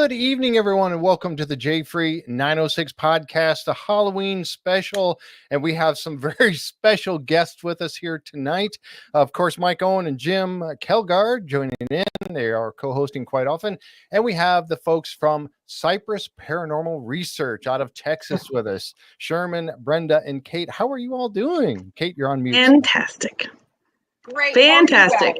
Good evening, everyone, and welcome to the J Free 906 podcast, the Halloween special. And we have some very special guests with us here tonight. Of course, Mike Owen and Jimm Kjelgaard joining in. They are co-hosting quite often. And we have the folks from Cypress Paranormal Research out of Texas with us, Sherman, Brenda, and Kate. How are you all doing? Kate, you're on mute. Fantastic. Great. Fantastic.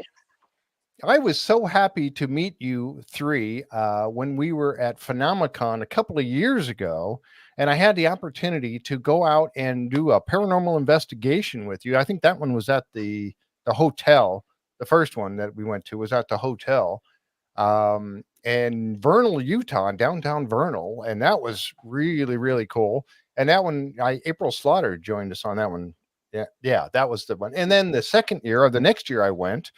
I was so happy to meet you three when we were at Phenomenon a couple of years ago, and I had the opportunity to go out and do a paranormal investigation with you. I think that one was at the hotel. The first one that we went to was at the hotel in Vernal, Utah, downtown Vernal, and that was really, really cool. And that one, April Slaughter joined us on that one. Yeah, that was the one. And then the second year, or the next year, I went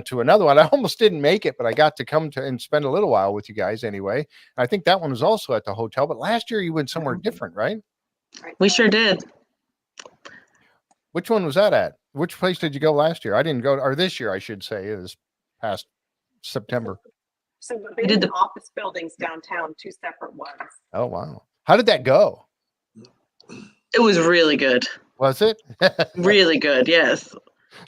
to another one. I almost didn't make it, but I got to come to and spend a little while with you guys anyway. I think that one was also at the hotel, but last year you went somewhere different, right? We sure did. Which one was that at? Which place did you go last year? I didn't go, or this year, I should say, it was past September. So we did the office buildings downtown, two separate ones. Oh, wow. How did that go? It was really good. Was it? Really good, yes.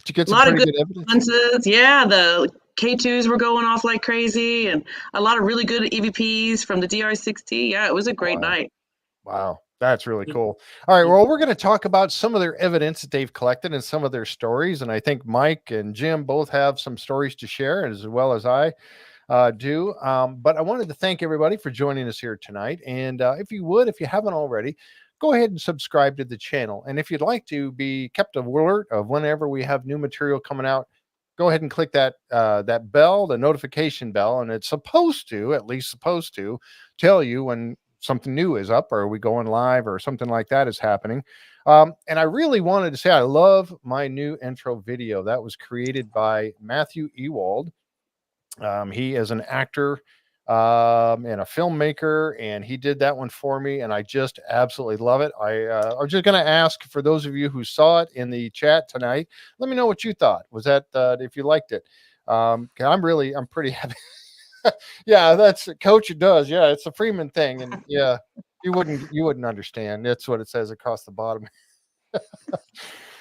Did you get some a lot of pretty good evidence? Yeah, the K2s were going off like crazy, and a lot of really good EVPs from the DR60. Yeah, it was a great night. Wow, that's really cool. All right, well, we're going to talk about some of their evidence that they've collected and some of their stories, and I think Mike and Jimm both have some stories to share, as well as I do. But I wanted to thank everybody for joining us here tonight, and if you haven't already, go ahead and subscribe to the channel. And if you'd like to be kept alert of whenever we have new material coming out, go ahead and click that bell, the notification bell, and it's supposed to tell you when something new is up, or we going live, or something like that is happening. And I really wanted to say I love my new intro video that was created by Matthew Ewald. He is an actor and a filmmaker, and he did that one for me, and I just absolutely love it. I'm just going to ask for those of you who saw it in the chat tonight, let me know what you thought. Was that if you liked it? I'm pretty happy. Yeah, that's Coach. It does. Yeah, it's a Freeman thing, and yeah, you wouldn't understand. That's what it says across the bottom.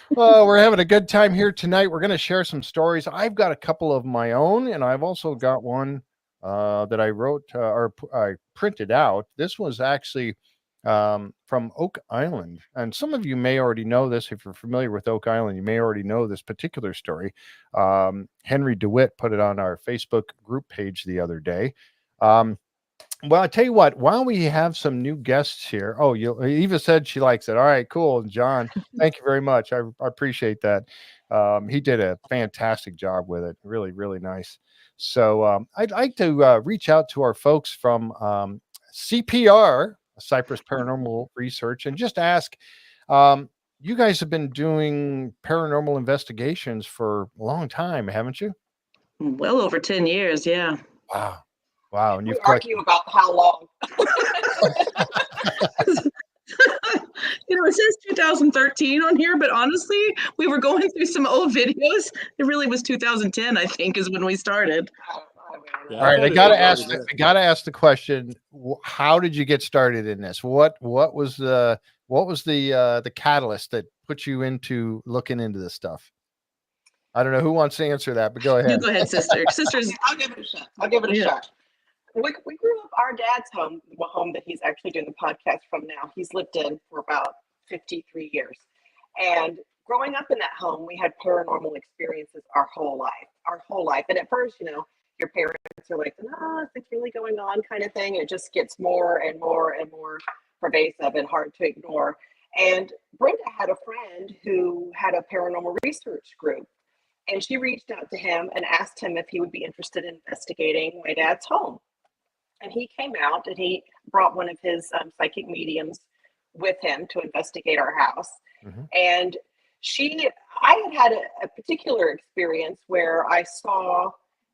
Well, we're having a good time here tonight. We're going to share some stories. I've got a couple of my own, and I've also got one that I wrote or I printed out. This was actually from Oak Island, and some of you may already know this. If you're familiar with Oak Island, you may already know this particular story. Henry DeWitt put it on our Facebook group page the other day. Well, I tell you what, while we have some new guests here, Eva said she likes it. All right, cool. John, thank you very much. I appreciate that. He did a fantastic job with it. Really, really nice. So I'd like to reach out to our folks from CPR, Cypress Paranormal Research, and just ask, you guys have been doing paranormal investigations for a long time, haven't you? Well over 10 years, yeah. Wow. And we argue about how long. It says 2013 on here, but honestly, we were going through some old videos. It really was 2010, I think, is when we started. All right, I gotta ask the question: how did you get started in this? What was the catalyst that put you into looking into this stuff? I don't know who wants to answer that, but go ahead. You go ahead, sister. Sisters, I'll give it a shot. We grew up, our dad's home, the home that he's actually doing the podcast from now, he's lived in for about 53 years. And growing up in that home, we had paranormal experiences our whole life. And at first, your parents are like, no, it's really going on kind of thing. And it just gets more and more and more pervasive and hard to ignore. And Brenda had a friend who had a paranormal research group. And she reached out to him and asked him if he would be interested in investigating my dad's home. And he came out and he brought one of his psychic mediums with him to investigate our house. Mm-hmm. And I had a particular experience where I saw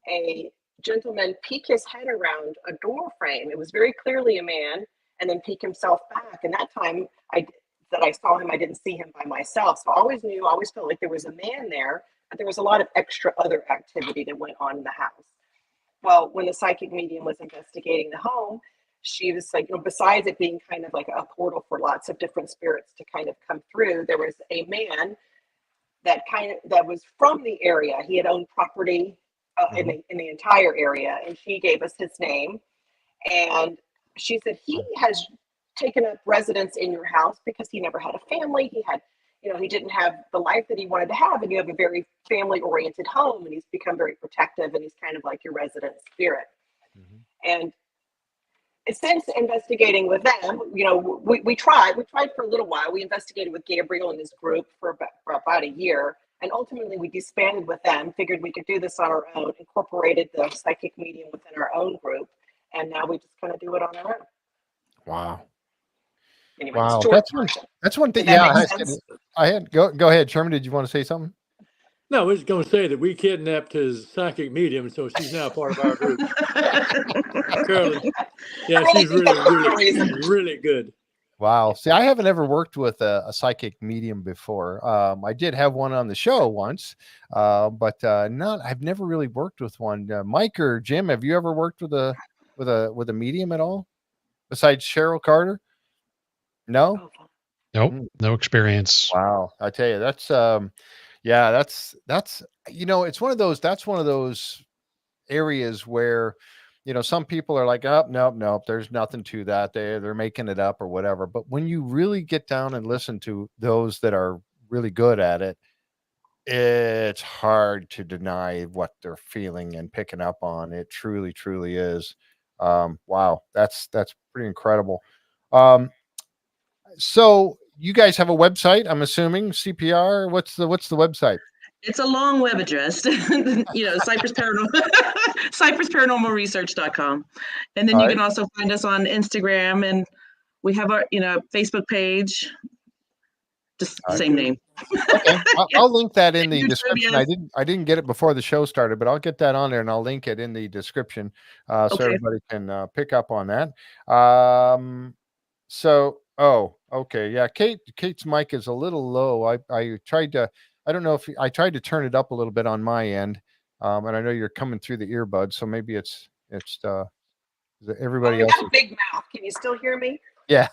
a gentleman peek his head around a door frame. It was very clearly a man, and then peek himself back. And that time that I saw him, I didn't see him by myself. So I always felt like there was a man there, but there was a lot of extra other activity that went on in the house. Well, when the psychic medium was investigating the home, she was like, besides it being kind of like a portal for lots of different spirits to kind of come through, there was a man that was from the area. He had owned property in the entire area, and she gave us his name. And she said he has taken up residence in your house because he never had a family. He had, he didn't have the life that he wanted to have, and you have a very family-oriented home, and he's become very protective, and he's kind of like your resident spirit. And since investigating with them, we tried for a little while. We investigated with Gabriel and his group for about a year, and ultimately we disbanded with them, figured we could do this on our own, incorporated the psychic medium within our own group, and now we just kind of do it on our own. Wow. Anyway, Wow. That's one thing. Did that Yeah. make sense? I had, go ahead. Sherman, did you want to say something? No, I was going to say that we kidnapped his psychic medium, so she's now part of our group. Carolyn, yeah, she's really good. Wow. See, I haven't ever worked with a psychic medium before. I did have one on the show once, but I've never really worked with one. Mike or Jim, have you ever worked with a medium at all besides Cheryl Carter? No. Nope, no experience. Wow. I tell you, that's it's one of those areas where, some people are like, oh, nope, there's nothing to that. They're making it up or whatever. But when you really get down and listen to those that are really good at it, it's hard to deny what they're feeling and picking up on. It truly, truly is. Wow. That's pretty incredible. So you guys have a website, I'm assuming, CPR. What's the website? It's a long web address, Cypress Paranormal And then you can also find us on Instagram, and we have our, Facebook page, just the same name. Okay. I'll link that in the description. I didn't get it before the show started, but I'll get that on there and I'll link it in the description so everybody can pick up on that. Okay. Yeah. Kate's mic is a little low. I tried to, I don't know if I tried to turn it up a little bit on my end. And I know you're coming through the earbuds, so maybe it's everybody else. I got a big mouth. Can you still hear me? Yeah.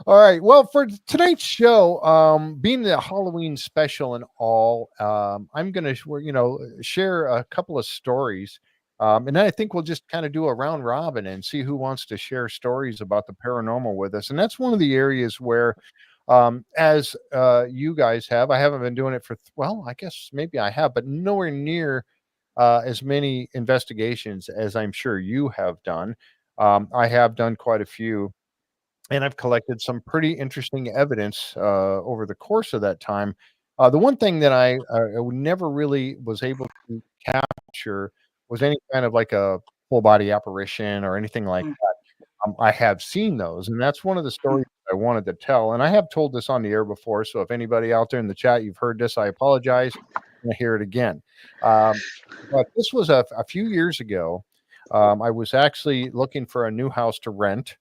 All right. Well, for tonight's show, being the Halloween special and all, I'm going to, share a couple of stories. And then I think we'll just kind of do a round robin and see who wants to share stories about the paranormal with us. And that's one of the areas where, as you guys have, I haven't been doing it I guess maybe I have, but nowhere near as many investigations as I'm sure you have done. I have done quite a few, and I've collected some pretty interesting evidence over the course of that time. The one thing that I never really was able to capture was any kind of like a full body apparition or anything like that. I have seen those, and that's one of the stories I wanted to tell. And I have told this on the air before, so if anybody out there in the chat, you've heard this, I apologize. I'm going to hear it again. But this was a few years ago. I was actually looking for a new house to rent.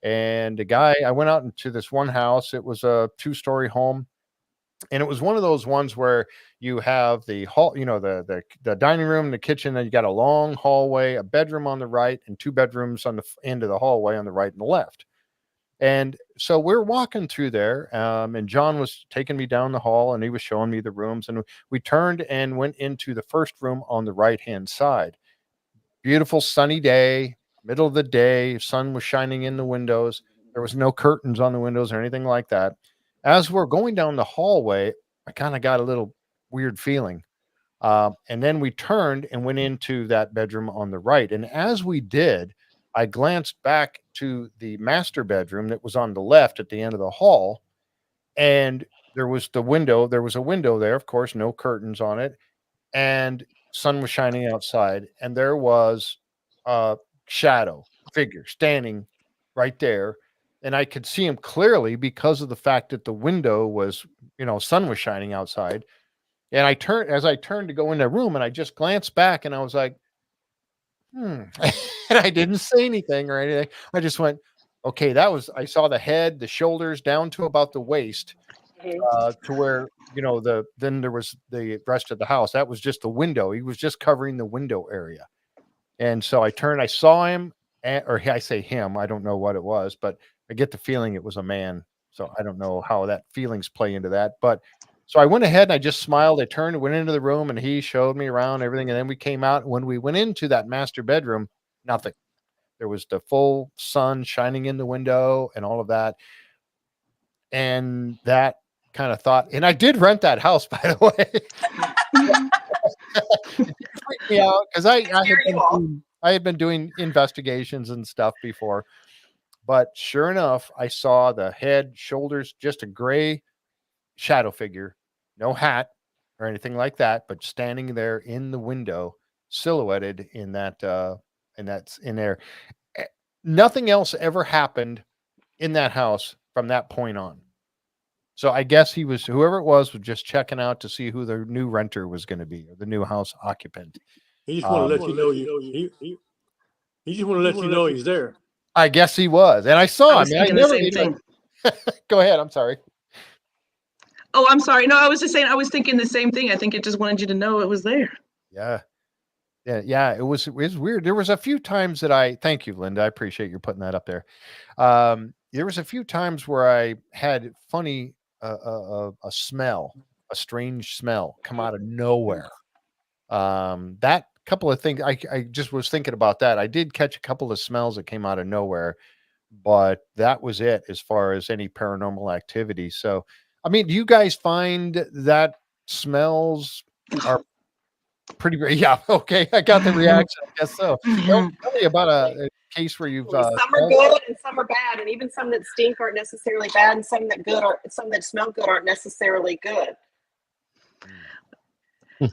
And I went out into this one house. It was a 2-story home. And it was one of those ones where you have the hall, the dining room, the kitchen, and you got a long hallway, a bedroom on the right, and 2 bedrooms on the end of the hallway on the right and the left. And so we're walking through there, and John was taking me down the hall, and he was showing me the rooms. And we turned and went into the first room on the right-hand side. Beautiful sunny day, middle of the day, sun was shining in the windows. There was no curtains on the windows or anything like that. As we're going down the hallway, I kind of got a little weird feeling. And then we turned and went into that bedroom on the right. And as we did, I glanced back to the master bedroom that was on the left at the end of the hall. And there was a window there, of course, no curtains on it. And sun was shining outside. And there was a shadow figure standing right there. And I could see him clearly because of the fact that the window was, sun was shining outside. And as I turned to go in the room, and I just glanced back and I was like, and I didn't say anything or anything. I just went, okay, I saw the head, the shoulders down to about the waist. to where, then there was the rest of the house. That was just the window. He was just covering the window area. And so I turned, I saw him, or I say him, I don't know what it was, but I get the feeling it was a man. So I don't know how that feelings play into that. But so I went ahead and I just smiled. I turned and went into the room and he showed me around everything. And then we came out. When we went into that master bedroom, nothing. There was the full sun shining in the window and all of that. And that kind of thought, and I did rent that house, by the way. It freaked me out because I had been doing investigations and stuff before. But sure enough, I saw the head, shoulders, just a gray shadow figure, no hat or anything like that, but standing there in the window, silhouetted in that, and that's in there. Nothing else ever happened in that house from that point on. So I guess whoever it was just checking out to see who the new renter was going to be, or the new house occupant. He just want to let you know he just want to let you know he's there. I guess he was, and I saw him. I never did. Go ahead. I'm sorry. Oh, I'm sorry. No, I was just saying. I was thinking the same thing. I think it just wanted you to know it was there. Yeah. It was weird. There was a few times that thank you, Linda. I appreciate you putting that up there. There was a few times where I had funny, a smell, a strange smell come out of nowhere. That couple of things, I just was thinking about that. I did catch a couple of smells that came out of nowhere, but that was it as far as any paranormal activity. So, I mean, do you guys find that smells are pretty great? Yeah. Okay. I got the reaction. I guess so. Tell me about a case where you've some are good and some are bad, and even some that stink aren't necessarily bad, and some that smell good aren't necessarily good.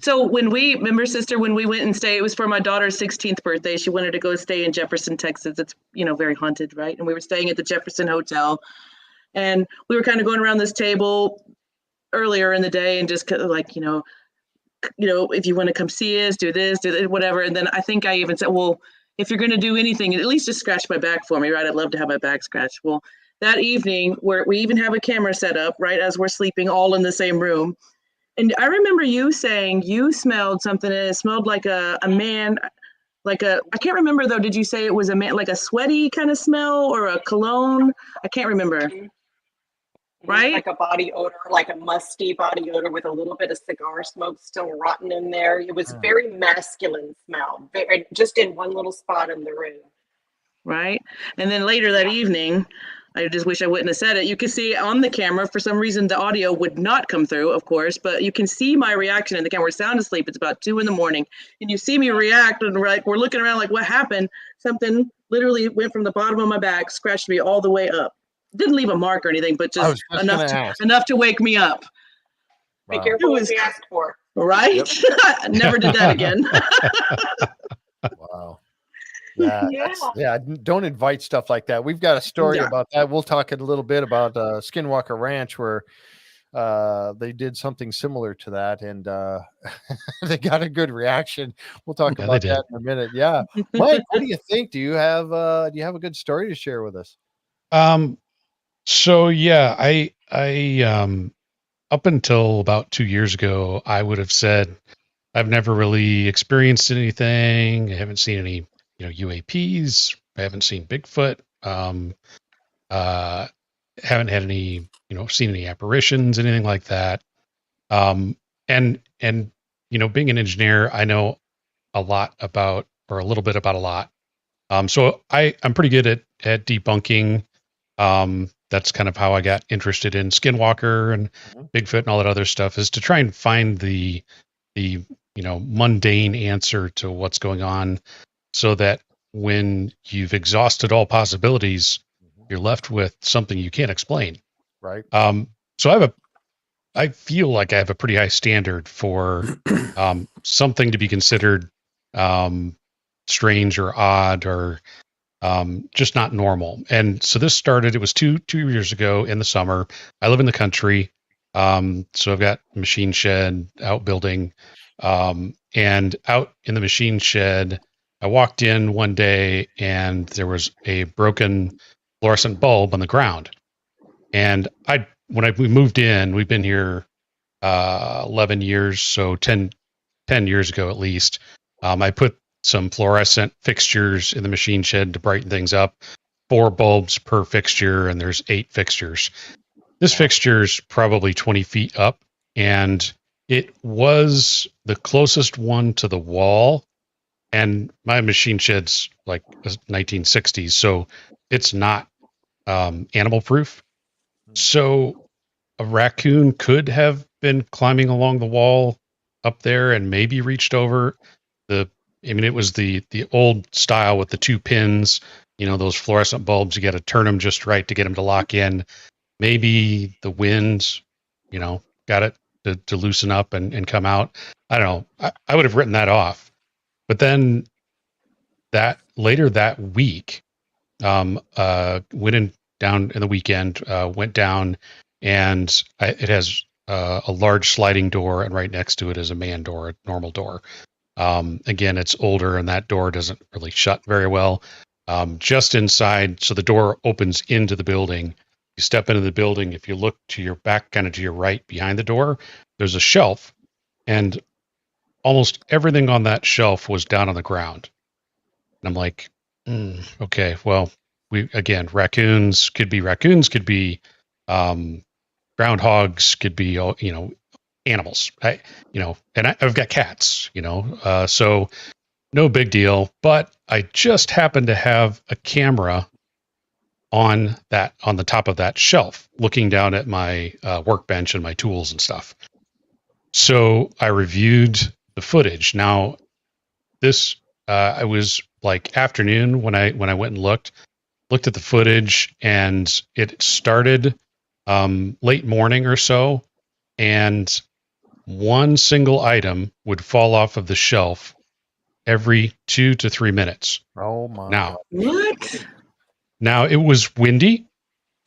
So when we went and stayed, it was for my daughter's 16th birthday. She wanted to go stay in Jefferson, Texas. It's, very haunted, right? And we were staying at the Jefferson Hotel, and we were kind of going around this table earlier in the day and just like, if you want to come see us, do this, whatever. And then I think I even said, well, if you're going to do anything, at least just scratch my back for me, right? I'd love to have my back scratched. Well, that evening, where we even have a camera set up, right, as we're sleeping all in the same room. And I remember you saying you smelled something, and it smelled like a man, I can't remember though. Did you say it was a man, like a sweaty kind of smell or a cologne? I can't remember. Right? Like a body odor, like a musty body odor with a little bit of cigar smoke still rotten in there. It was very masculine smell, just in one little spot in the room. Right. And then later that evening, I just wish I wouldn't have said it. You can see on the camera, for some reason, the audio would not come through, of course, but you can see my reaction in the camera. We're sound asleep. It's about 2 a.m. and you see me react, and we're looking around like, what happened? Something literally went from the bottom of my back, scratched me all the way up. Didn't leave a mark or anything, but just enough to wake me up. Be careful what you asked for. Right? Yep. Never did that again. Wow. Yeah. Don't invite stuff like that. We've got a story about that. We'll talk a little bit about Skinwalker Ranch, where they did something similar to that, and they got a good reaction. We'll talk about that in a minute. Yeah. Mike, what do you think? Do you have a good story to share with us? So yeah, I up until about 2 years ago, I would have said I've never really experienced anything. I haven't seen any, UAPs. I haven't seen Bigfoot. Haven't had any, seen any apparitions, anything like that. And being an engineer, I know a lot about, or a little bit about a lot. So I'm pretty good at debunking. That's kind of how I got interested in Skinwalker and Bigfoot and all that other stuff, is to try and find the mundane answer to what's going on, so that when you've exhausted all possibilities, you're left with something you can't explain. Right. So I feel like I have a pretty high standard for something to be considered strange or odd or just not normal. And so this started, it was two years ago in the summer. I live in the country. So I've got a machine shed out building, and out in the machine shed, I walked in one day and there was a broken fluorescent bulb on the ground. And I we moved in, we've been here 11 years, so 10 years ago at least. I put some fluorescent fixtures in the machine shed to brighten things up. 4 bulbs per fixture, and there's 8 fixtures. This fixture's probably 20 feet up, and it was the closest one to the wall. And my machine shed's like 1960s, so it's not animal proof. So a raccoon could have been climbing along the wall up there and maybe reached over. It was the old style with the 2 pins, those fluorescent bulbs. You got to turn them just right to get them to lock in. Maybe the wind, got it to loosen up and come out. I don't know. I would have written that off. But then later that week, went down in the weekend, went down, and it has a large sliding door, and right next to it is a man door, a normal door. Again, it's older, and that door doesn't really shut very well. Just inside, so the door opens into the building. You step into the building. If you look to your back, kind of to your right behind the door, there's a shelf, and almost everything on that shelf was down on the ground. And I'm like, okay, well, raccoons could be groundhogs, could be, animals. I've got cats, so no big deal. But I just happened to have a camera on the top of that shelf, looking down at my workbench and my tools and stuff. So I reviewed the footage. Now, this I was like afternoon when I went and looked at the footage, and it started late morning or so, and one single item would fall off of the shelf every 2 to 3 minutes. Oh my God. What? Now it was windy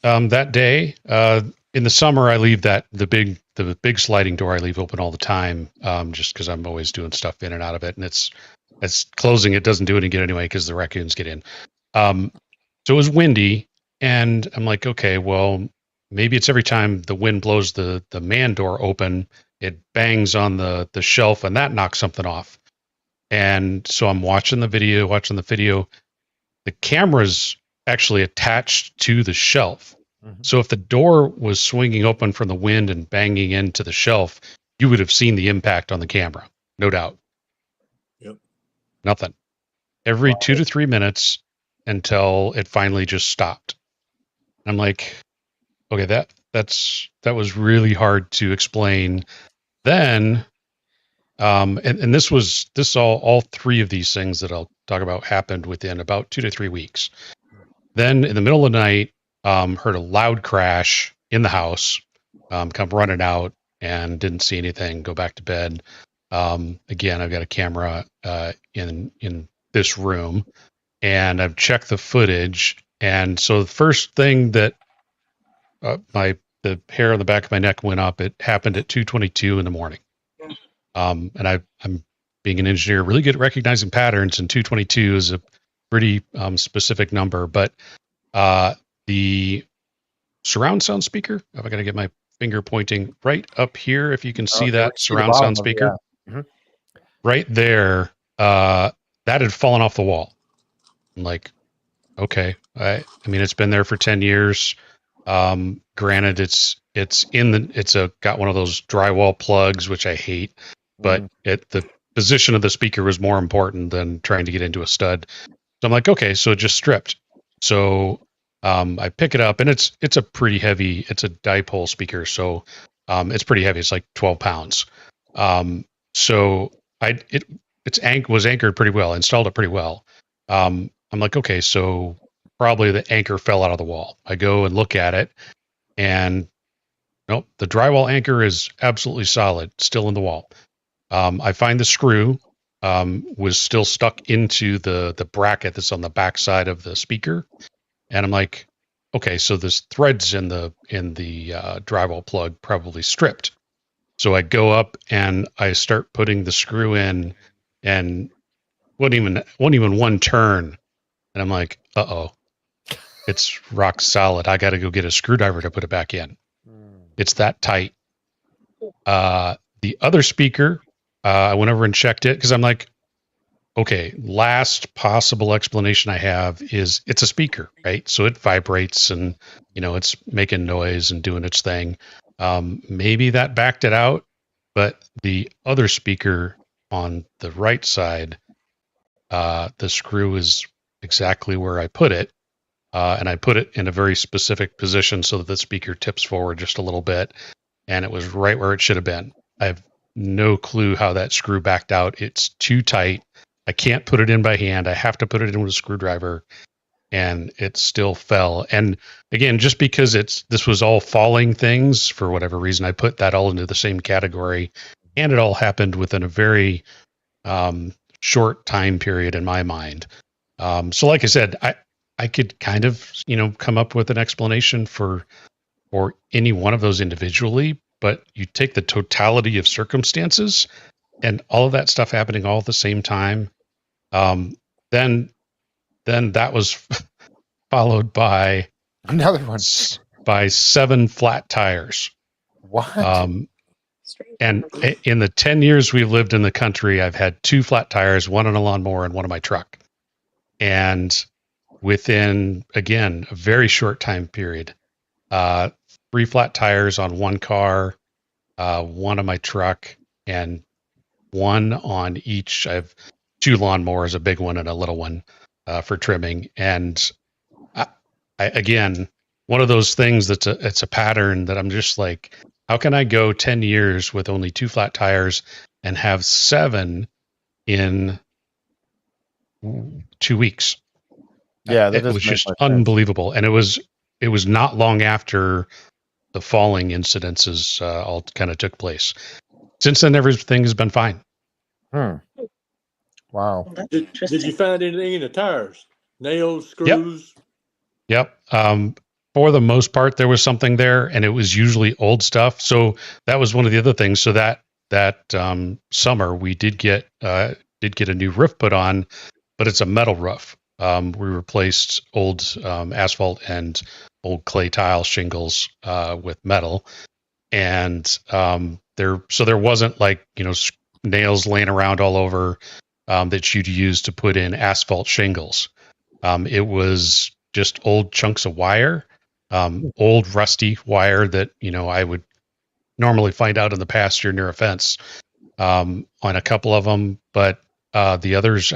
that day. In the summer, I leave the big sliding door I leave open all the time, just because I'm always doing stuff in and out of it, and it's closing. It doesn't do any good anyway because the raccoons get in. So it was windy, and I'm like, okay, well, maybe it's every time the wind blows the man door open, it bangs on the shelf, and that knocks something off. And so I'm watching the video. The camera's actually attached to the shelf. Mm-hmm. So if the door was swinging open from the wind and banging into the shelf, you would have seen the impact on the camera, no doubt. Yep. Nothing. Every 2 to 3 minutes until it finally just stopped. I'm like, okay, that was really hard to explain. Then, and this all 3 of these things that I'll talk about happened within about 2 to 3 weeks. Then in the middle of the night, heard a loud crash in the house, come running out, and didn't see anything, go back to bed. Again, I've got a camera in this room, and I've checked the footage. And so the first thing that the hair on the back of my neck went up, it happened at 2:22 in the morning. And I'm being an engineer, really good at recognizing patterns, and 2:22 is a pretty specific number. But the surround sound speaker, I've got to get my finger pointing right up here. If you can see that surround sound speaker, right there, that had fallen off the wall. I'm like, okay, I mean, it's been there for 10 years. Granted, it's got one of those drywall plugs, which I hate, but the position of the speaker was more important than trying to get into a stud. So I'm like, okay, so it just stripped. So I pick it up, and it's a pretty heavy. It's a dipole speaker, so it's pretty heavy. It's like 12 pounds. So it was anchored pretty well, installed it pretty well. I'm like, okay, so probably the anchor fell out of the wall. I go and look at it, and nope, the drywall anchor is absolutely solid, still in the wall. I find the screw was still stuck into the bracket that's on the back side of the speaker, and I'm like, okay, so this threads in the drywall plug probably stripped. So I go up and I start putting the screw in, and wasn't even one turn, and I'm like, uh-oh, it's rock solid. I got to go get a screwdriver to put it back in. It's that tight. The other speaker, I went over and checked it because I'm like, okay, last possible explanation I have is it's a speaker, right? So it vibrates and, it's making noise and doing its thing. Maybe that backed it out, but the other speaker on the right side, the screw is exactly where I put it. And I put it in a very specific position so that the speaker tips forward just a little bit. And it was right where it should have been. I have no clue how that screw backed out. It's too tight. I can't put it in by hand. I have to put it in with a screwdriver, and it still fell. And again, just because this was all falling things for whatever reason, I put that all into the same category, and it all happened within a very short time period in my mind. So like I said, I could kind of, come up with an explanation for any one of those individually, but you take the totality of circumstances and all of that stuff happening all at the same time, then that was followed by another one, by 7 flat tires. What? And in the 10 years we've lived in the country, I've had 2 flat tires, one on a lawnmower and one on my truck. And within, again, a very short time period, 3 flat tires on one car, one on my truck, and one on each. I have 2 lawnmowers, a big one and a little one, for trimming. And I again, one of those things it's a pattern that I'm just like, how can I go 10 years with only 2 flat tires and have 7 in 2 weeks? Yeah, that it was just unbelievable. And it was not long after the falling incidences all kind of took place. Since then, everything has been fine. Wow. Did you find anything in the tires? Nails, screws? Yep. For the most part, there was something there, and it was usually old stuff. So that was one of the other things. So that summer, we did get a new roof put on, but it's a metal roof. We replaced old asphalt and old clay tile shingles with metal, and there wasn't like nails laying around all over that you'd use to put in asphalt shingles. It was just old chunks of wire, old rusty wire that I would normally find out in the pasture near a fence on a couple of them, but the others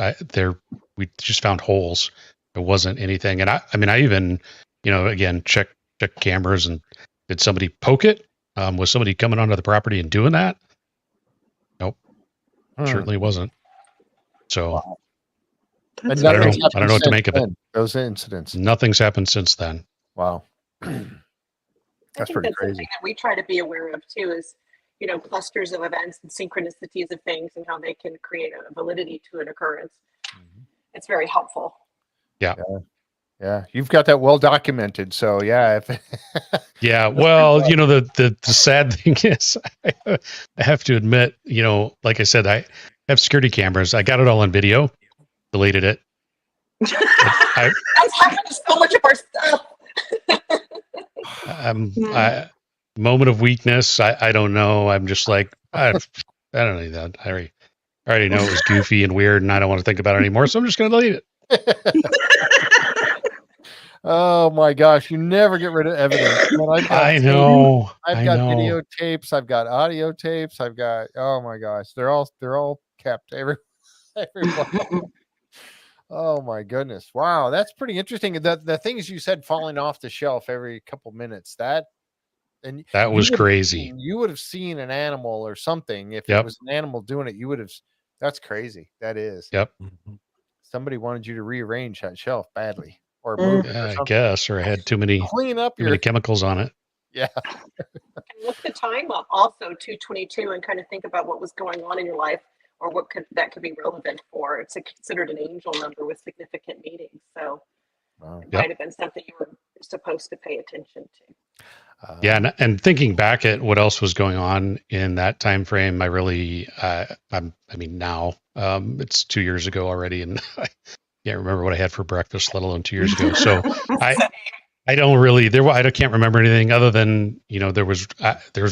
we just found holes. There wasn't anything. And I even, again, check cameras, and did somebody poke it? Was somebody coming onto the property and doing that? Nope. Certainly wasn't. So I don't know what to make of it. Those incidents. Nothing's happened since then. Wow. That's pretty crazy. Something that we try to be aware of too is, clusters of events and synchronicities of things and how they can create a validity to an occurrence. Mm-hmm. It's very helpful. Yeah. You've got that well documented. So yeah. Yeah. Well, the sad thing is, I have to admit, like I said, I have security cameras. I got it all on video, deleted it. That's happened to so much of our stuff. Moment of weakness. I don't know. I'm just like, I don't need that. I already know it was goofy and weird, and I don't want to think about it anymore. So I'm just going to delete it. Oh my gosh! You never get rid of evidence. I know. I've got videotapes. I've got audio tapes. I've got. Oh my gosh! They're all kept. Everyone. Oh my goodness! Wow, that's pretty interesting. The things you said falling off the shelf every couple minutes. That was crazy. You would have seen an animal or something. If it was an animal doing it, you would have. That's crazy. That is. Yep. Somebody wanted you to rearrange that shelf badly. Or move it or I guess, or I had too many chemicals on it. Yeah. And look the time up also 2:22 and kind of think about what was going on in your life or what that could be relevant for. It's considered an angel number with significant meanings. So it might have been something you were supposed to pay attention to. And thinking back at what else was going on in that time frame, I really, now it's 2 years ago already, and I can't remember what I had for breakfast, let alone 2 years ago. So I don't really I can't remember anything other than there was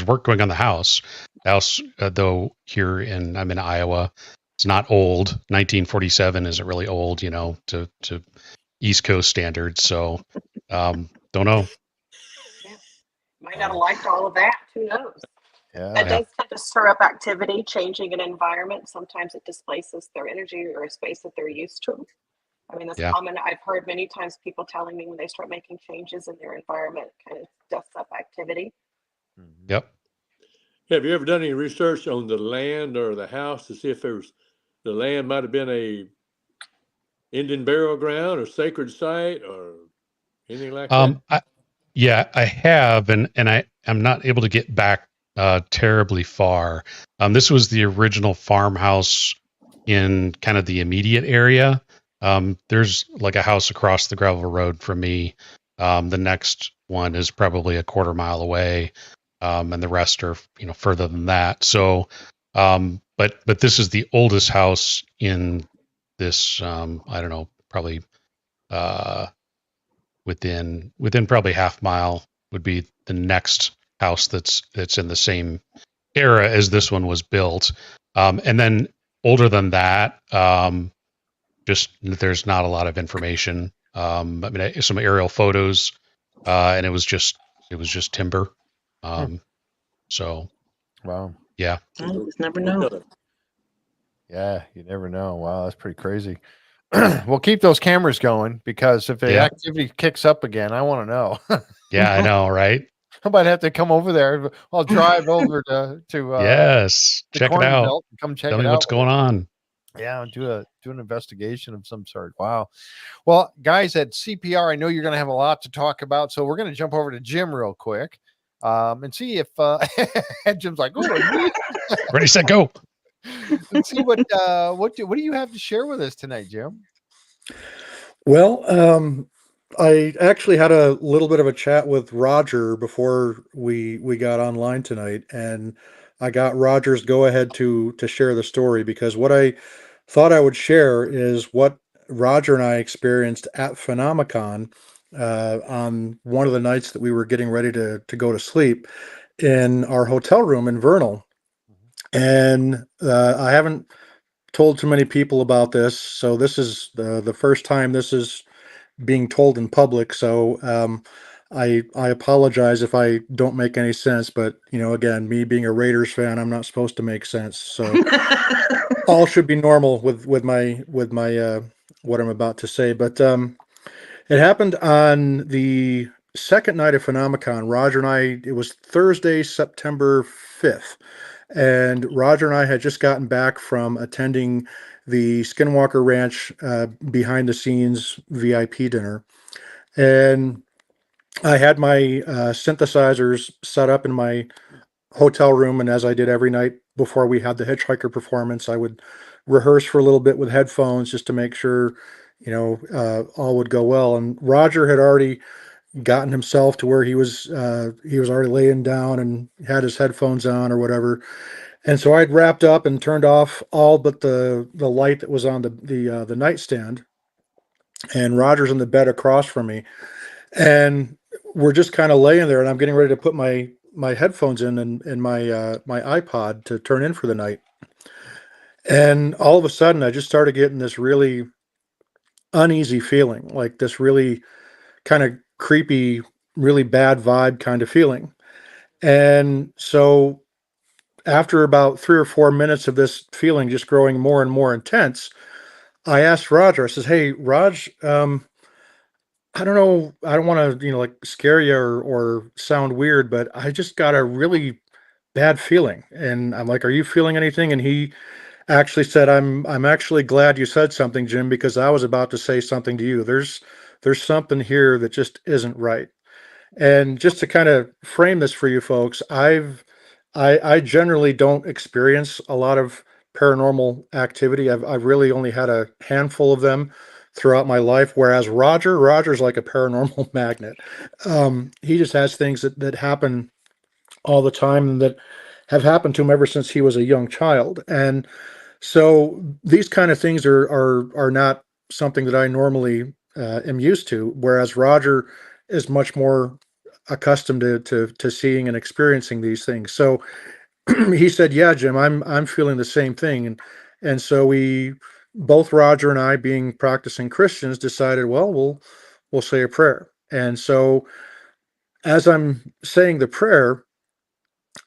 work going on the house. Though I'm in Iowa. It's not old. 1947 isn't really old, to East Coast standards. So don't know. Yeah. Might not have liked all of that. Who knows? Yeah. That does tend to stir up activity, changing an environment. Sometimes it displaces their energy or a space that they're used to. I mean, that's common. I've heard many times people telling me when they start making changes in their environment, kind of dusts up activity. Yep. Have you ever done any research on the land or the house to see if the land might have been a Indian burial ground or sacred site or anything like that? I have, and I'm not able to get back terribly far. This was the original farmhouse in kind of the immediate area. There's like a house across the gravel road from me. The next one is probably a quarter mile away, and the rest are further than that. So, but this is the oldest house in this. I don't know, probably within probably half mile would be the next house that's in the same era as this one was built. And then older than that, just there's not a lot of information. I mean, some aerial photos, and it was just timber. So, wow. Yeah. You just never know. Yeah, you never know. Wow, that's pretty crazy. We'll keep those cameras going because if the activity kicks up again, I want to know. Yeah, I know, right? I might have to come over there. I'll drive over to yes, check it out. Belt and come check Tell it me out. what's going on. Yeah, do an investigation of some sort. Wow. Well, guys, at CPR, I know you're going to have a lot to talk about, so we're going to jump over to Jimm real quick and see if Jimm's like, oh, ready, set, go. And see what do you have to share with us tonight, Jimm? Well, I actually had a little bit of a chat with Roger before we got online tonight, and I got Roger's go ahead to share the story, because what I thought I would share is what Roger and I experienced at Phenomicon on one of the nights that we were getting ready to go to sleep in our hotel room in Vernal. And I haven't told too many people about this, so this is the first time this is being told in public. So I apologize if I don't make any sense, but again, me being a Raiders fan, I'm not supposed to make sense. So all should be normal with my what I'm about to say. But it happened on the second night of Phenomicon. Roger and I, it was Thursday, September 5th. And Roger and I had just gotten back from attending the Skinwalker Ranch behind the scenes VIP dinner. And I had my synthesizers set up in my hotel room. And as I did every night before we had the Hitchhiker performance, I would rehearse for a little bit with headphones just to make sure, all would go well. And Roger had already gotten himself to where he was already laying down and had his headphones on or whatever. And so I'd wrapped up and turned off all but the light that was on the nightstand. And Roger's in the bed across from me. And we're just kind of laying there, and I'm getting ready to put my headphones in and my my iPod to turn in for the night. And all of a sudden I just started getting this really uneasy feeling, like this really kind of creepy, really bad vibe kind of feeling. And so after about 3 or 4 minutes of this feeling just growing more and more intense, I asked Roger, I says, "Hey, Raj, I don't know, I don't want to, like scare you or sound weird, but I just got a really bad feeling." And I'm like, "Are you feeling anything?" And he actually said, I'm actually glad you said something, Jimm, because I was about to say something to you. There's something here that just isn't right." And just to kind of frame this for you folks, I generally don't experience a lot of paranormal activity. I've really only had a handful of them throughout my life, whereas Roger's like a paranormal magnet. He just has things that happen all the time and that have happened to him ever since he was a young child. And so these kind of things are not something that I normally am used to, whereas Roger is much more accustomed to seeing and experiencing these things. So he said, "Yeah, Jim, I'm feeling the same thing." And so we both, Roger and I, being practicing Christians, decided, well, we'll say a prayer. And so as I'm saying the prayer,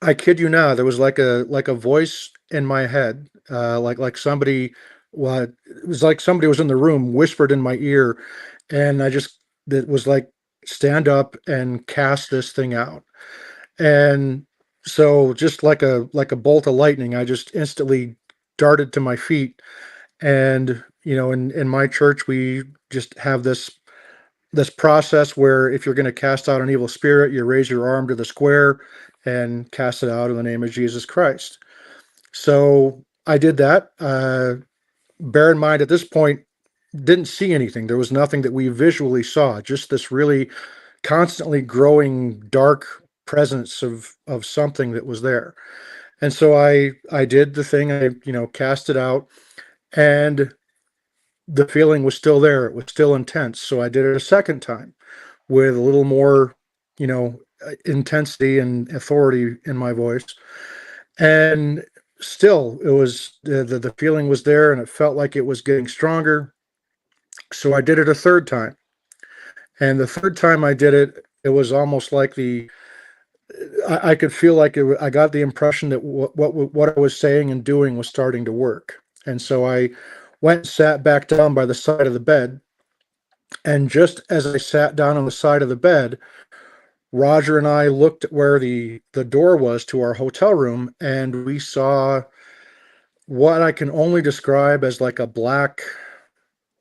I kid you not, there was like a voice in my head, like somebody, what it was like somebody was in the room, whispered in my ear, and that was like, stand up and cast this thing out. And so just like a bolt of lightning, I just instantly darted to my feet. And in my church, we just have this process where if you're going to cast out an evil spirit, you raise your arm to the square and cast it out in the name of Jesus Christ. So I did that. Bear in mind, at this point, didn't see anything. There was nothing that we visually saw, just this really constantly growing dark presence of something that was there. And so I did the thing. I cast it out, and the feeling was still there. It was still intense. So I did it a second time with a little more, intensity and authority in my voice. And still, it was the feeling was there, and it felt like it was getting stronger. So I did it a third time. And the third time I did it, it was almost like I could feel like I got the impression that what I was saying and doing was starting to work. And so I went and sat back down by the side of the bed. And just as I sat down on the side of the bed, Roger and I looked at where the door was to our hotel room, and we saw what I can only describe as like a black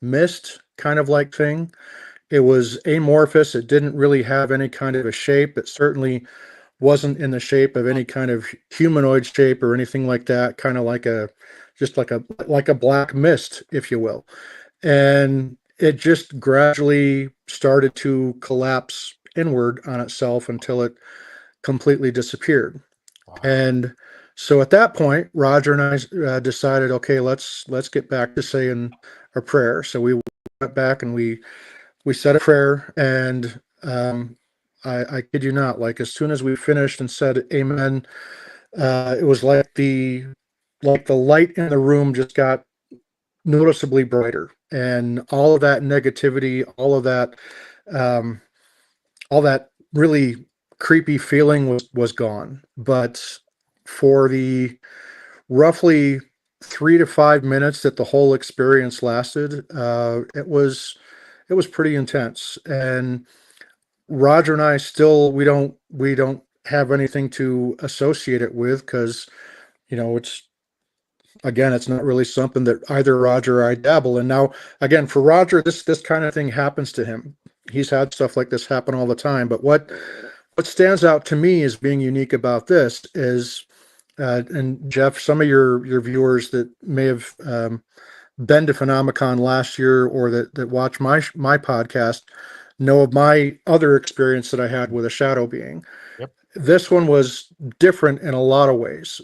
mist kind of like thing. It was amorphous. It didn't really have any kind of a shape. It certainly wasn't in the shape of any kind of humanoid shape or anything like that. Kind of like just like a black mist, if you will. And it just gradually started to collapse inward on itself until it completely disappeared. Wow. And so at that point, Roger and I decided, okay, let's get back to saying a prayer. So we went back and we said a prayer, and I kid you not, like as soon as we finished and said amen, it was like the light in the room just got noticeably brighter, and all of that negativity, um, all that really creepy feeling was gone. But for the roughly 3 to 5 minutes that the whole experience lasted, it was pretty intense. And Roger and I still we don't have anything to associate it with, because it's not really something that either Roger or I dabble in. Now, again, for Roger, this kind of thing happens to him. He's had stuff like this happen all the time. But what stands out to me as being unique about this is, and Jeff, some of your viewers that may have been to Phenomicon last year, or that watch my podcast, know of my other experience that I had with a shadow being. Yep. This one was different in a lot of ways.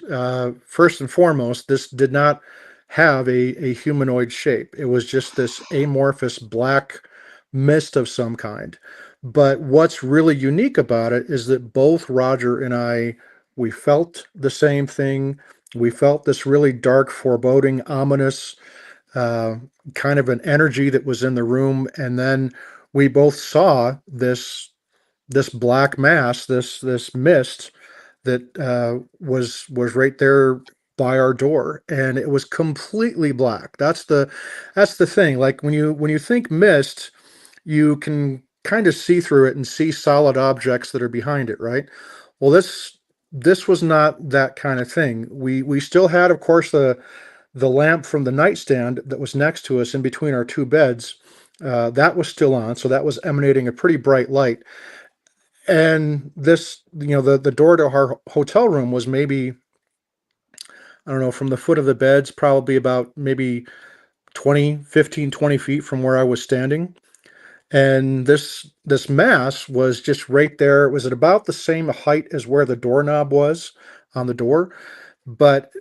First and foremost, this did not have a humanoid shape. It was just this amorphous black mist of some kind. But what's really unique about it is that both Roger and I, we felt the same thing. We felt this really dark, foreboding, ominous kind of an energy that was in the room. And then we both saw this black mass, this mist that was right there by our door, and it was completely black. That's the thing. Like when you think mist, you can kind of see through it and see solid objects that are behind it, right? Well, this was not that kind of thing. We still had, of course, the lamp from the nightstand that was next to us in between our two beds. That was still on, so that was emanating a pretty bright light. And this, the door to our hotel room was maybe, I don't know, from the foot of the beds, probably about maybe 20 feet from where I was standing. And this mass was just right there. It was at about the same height as where the doorknob was on the door, but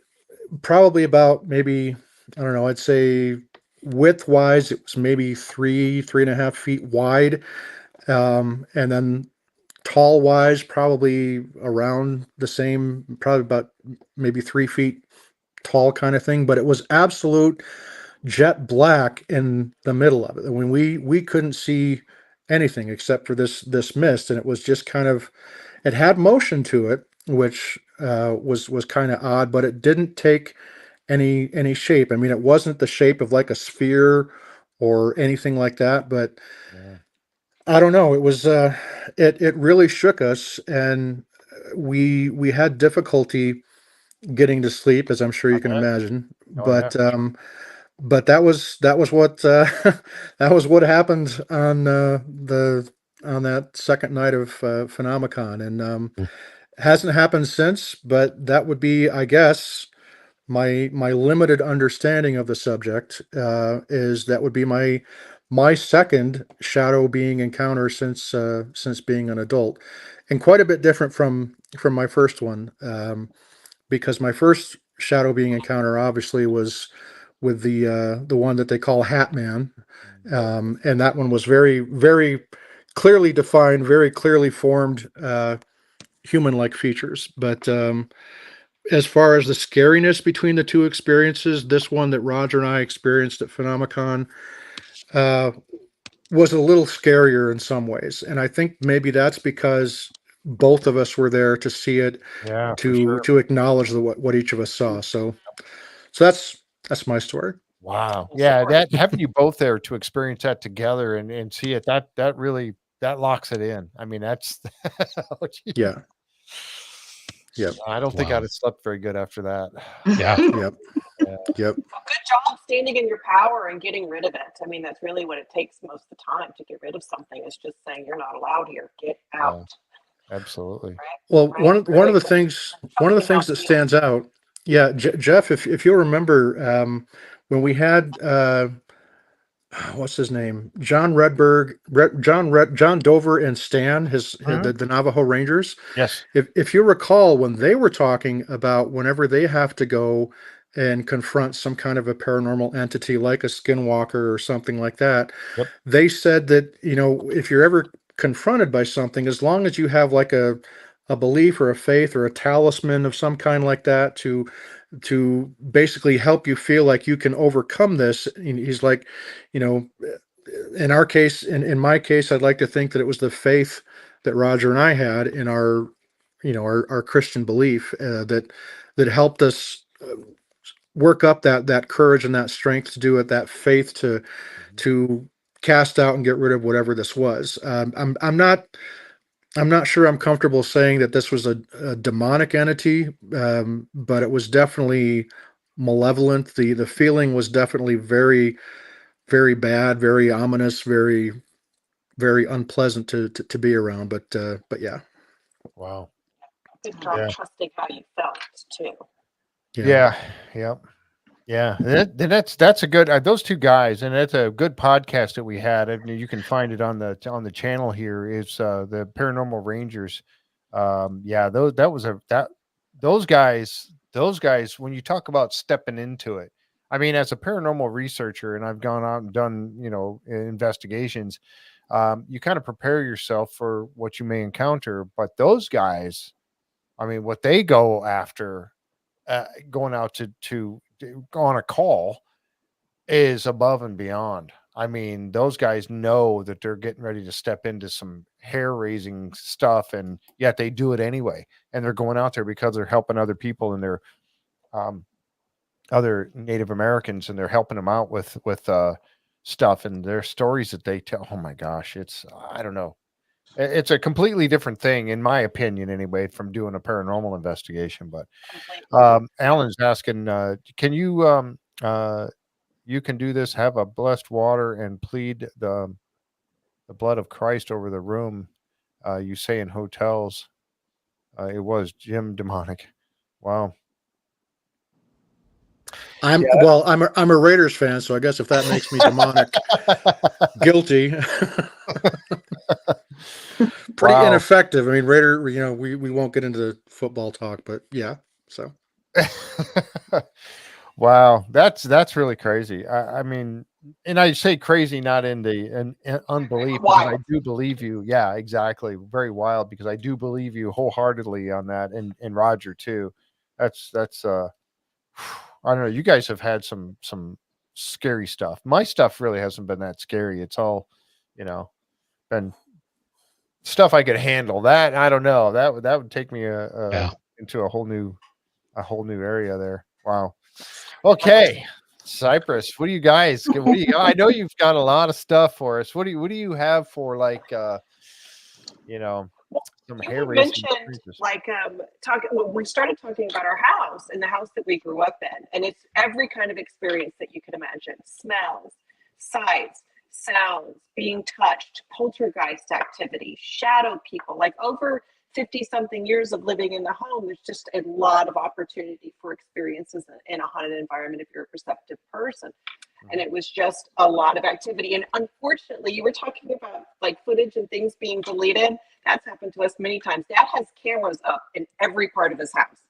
probably about maybe, I don't know, I'd say width wise, it was maybe 3.5 feet wide. And then tall wise, probably around the same, probably about maybe 3 feet tall kind of thing, but it was absolute jet black in the middle of it. I mean, we couldn't see anything except for this mist, and it was just kind of, it had motion to it, which was kind of odd, but it didn't take any shape. I mean, it wasn't the shape of like a sphere or anything like that, but Yeah. I don't know. It was it really shook us, and we had difficulty getting to sleep, as I'm sure you can Okay. imagine. Oh yeah. But that was what that was what happened on the on that second night of Phenomicon, and hasn't happened since. But that would be, I guess, my limited understanding of the subject is that would be my second shadow being encounter since being an adult, and quite a bit different from my first one, because my first shadow being encounter obviously was with the one that they call Hat Man, and that one was very clearly defined, very clearly formed human-like features, but as far as the scariness between the two experiences, this one that Roger and I experienced at Phenomicon uh, was a little scarier in some ways. And I think maybe that's because both of us were there to see it, Yeah, for to sure. to acknowledge what each of us saw. So that's my story. Wow. Yeah, that having you both there to experience that together and see it, that really that locks it in. I mean, that's oh, geez. Yeah. Yep. I don't think I'd Wow. have slept very good after that. Yeah. Yep. Yeah. Yep. Well, good job standing in your power and getting rid of it. I mean, that's really what it takes most of the time to get rid of something, is just saying you're not allowed here. Get out. Absolutely. Well, Right? one of Really the cool. things Something else that new. stands out, yeah, Jeff, if you'll remember, when we had what's his name, John Dover and Stan, Mhm. the Navajo Rangers. Yes. If you recall, when they were talking about whenever they have to go and confront some kind of a paranormal entity like a skinwalker or something like that, Yep. they said that, if you're ever confronted by something, as long as you have like a belief or a faith or a talisman of some kind like that to basically help you feel like you can overcome this. And he's like, you know, in our case, in my case, I'd like to think that it was the faith that Roger and I had in our, our Christian belief, that helped us work up that courage and that strength to do it, that faith to cast out and get rid of whatever this was. I'm not sure I'm comfortable saying that this was a demonic entity, but it was definitely malevolent. The feeling was definitely very, very bad, very ominous, very, very unpleasant to be around. But yeah, Wow. Good job Yeah. trusting how you felt too. Yeah. Yep. Yeah. And that's a good those two guys, and that's a good podcast that we had. And you can find it on the channel here. Is the Paranormal Rangers. Yeah, those guys, when you talk about stepping into it, I mean, as a paranormal researcher, and I've gone out and done, investigations, you kind of prepare yourself for what you may encounter. But those guys, I mean, what they go after, going out to go on a call is above and beyond. I mean, those guys know that they're getting ready to step into some hair raising stuff, and yet they do it anyway. And they're going out there because they're helping other people, and they're um, other Native Americans, and they're helping them out with stuff and their stories that they tell. Oh my gosh, I don't know. It's a completely different thing, in my opinion, anyway, from doing a paranormal investigation. But Completely. Alan's asking, can you you can do this, have a blessed water and plead the blood of Christ over the room. You say in hotels, it was Jim demonic. Wow. I'm a Raiders fan, so I guess if that makes me demonic, guilty. Pretty Wow. ineffective. I mean, Raider, we won't get into the football talk, but yeah. So Wow, that's really crazy. I mean, and I say crazy, not in the unbelief, because I do believe you. Yeah, exactly. Very wild, because I do believe you wholeheartedly on that, and Roger too. That's I don't know. You guys have had some scary stuff. My stuff really hasn't been that scary. It's all, been stuff I could handle. That I don't know. That would take me into a whole new area there. Wow. Okay. Cypress, what do you guys? What do you? I know you've got a lot of stuff for us. What do you have for some hair raising? When we started talking about our house and the house that we grew up in, and it's every kind of experience that you can imagine: smells, sights, sounds, being touched, poltergeist activity, shadow people. Like over 50-something years of living in the home, there's just a lot of opportunity for experiences in a haunted environment if you're a perceptive person. And it was just a lot of activity. And unfortunately, you were talking about like footage and things being deleted. That's happened to us many times. Dad has cameras up in every part of his house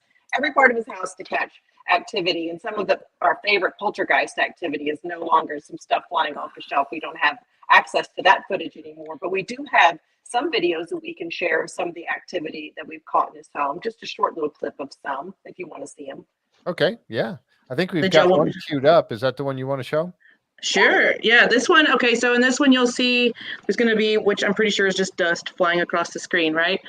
to catch activity. And some of our favorite poltergeist activity is no longer some stuff flying off the shelf. We don't have access to that footage anymore, but we do have some videos that we can share of some of the activity that we've caught in his home. Just a short little clip of some, if you want to see them. Okay, yeah. I think we've got one queued up. Is that the one you want to show? Sure. Yeah, this one. Okay, so in this one, you'll see there's going to be, which I'm pretty sure is just dust flying across the screen, right?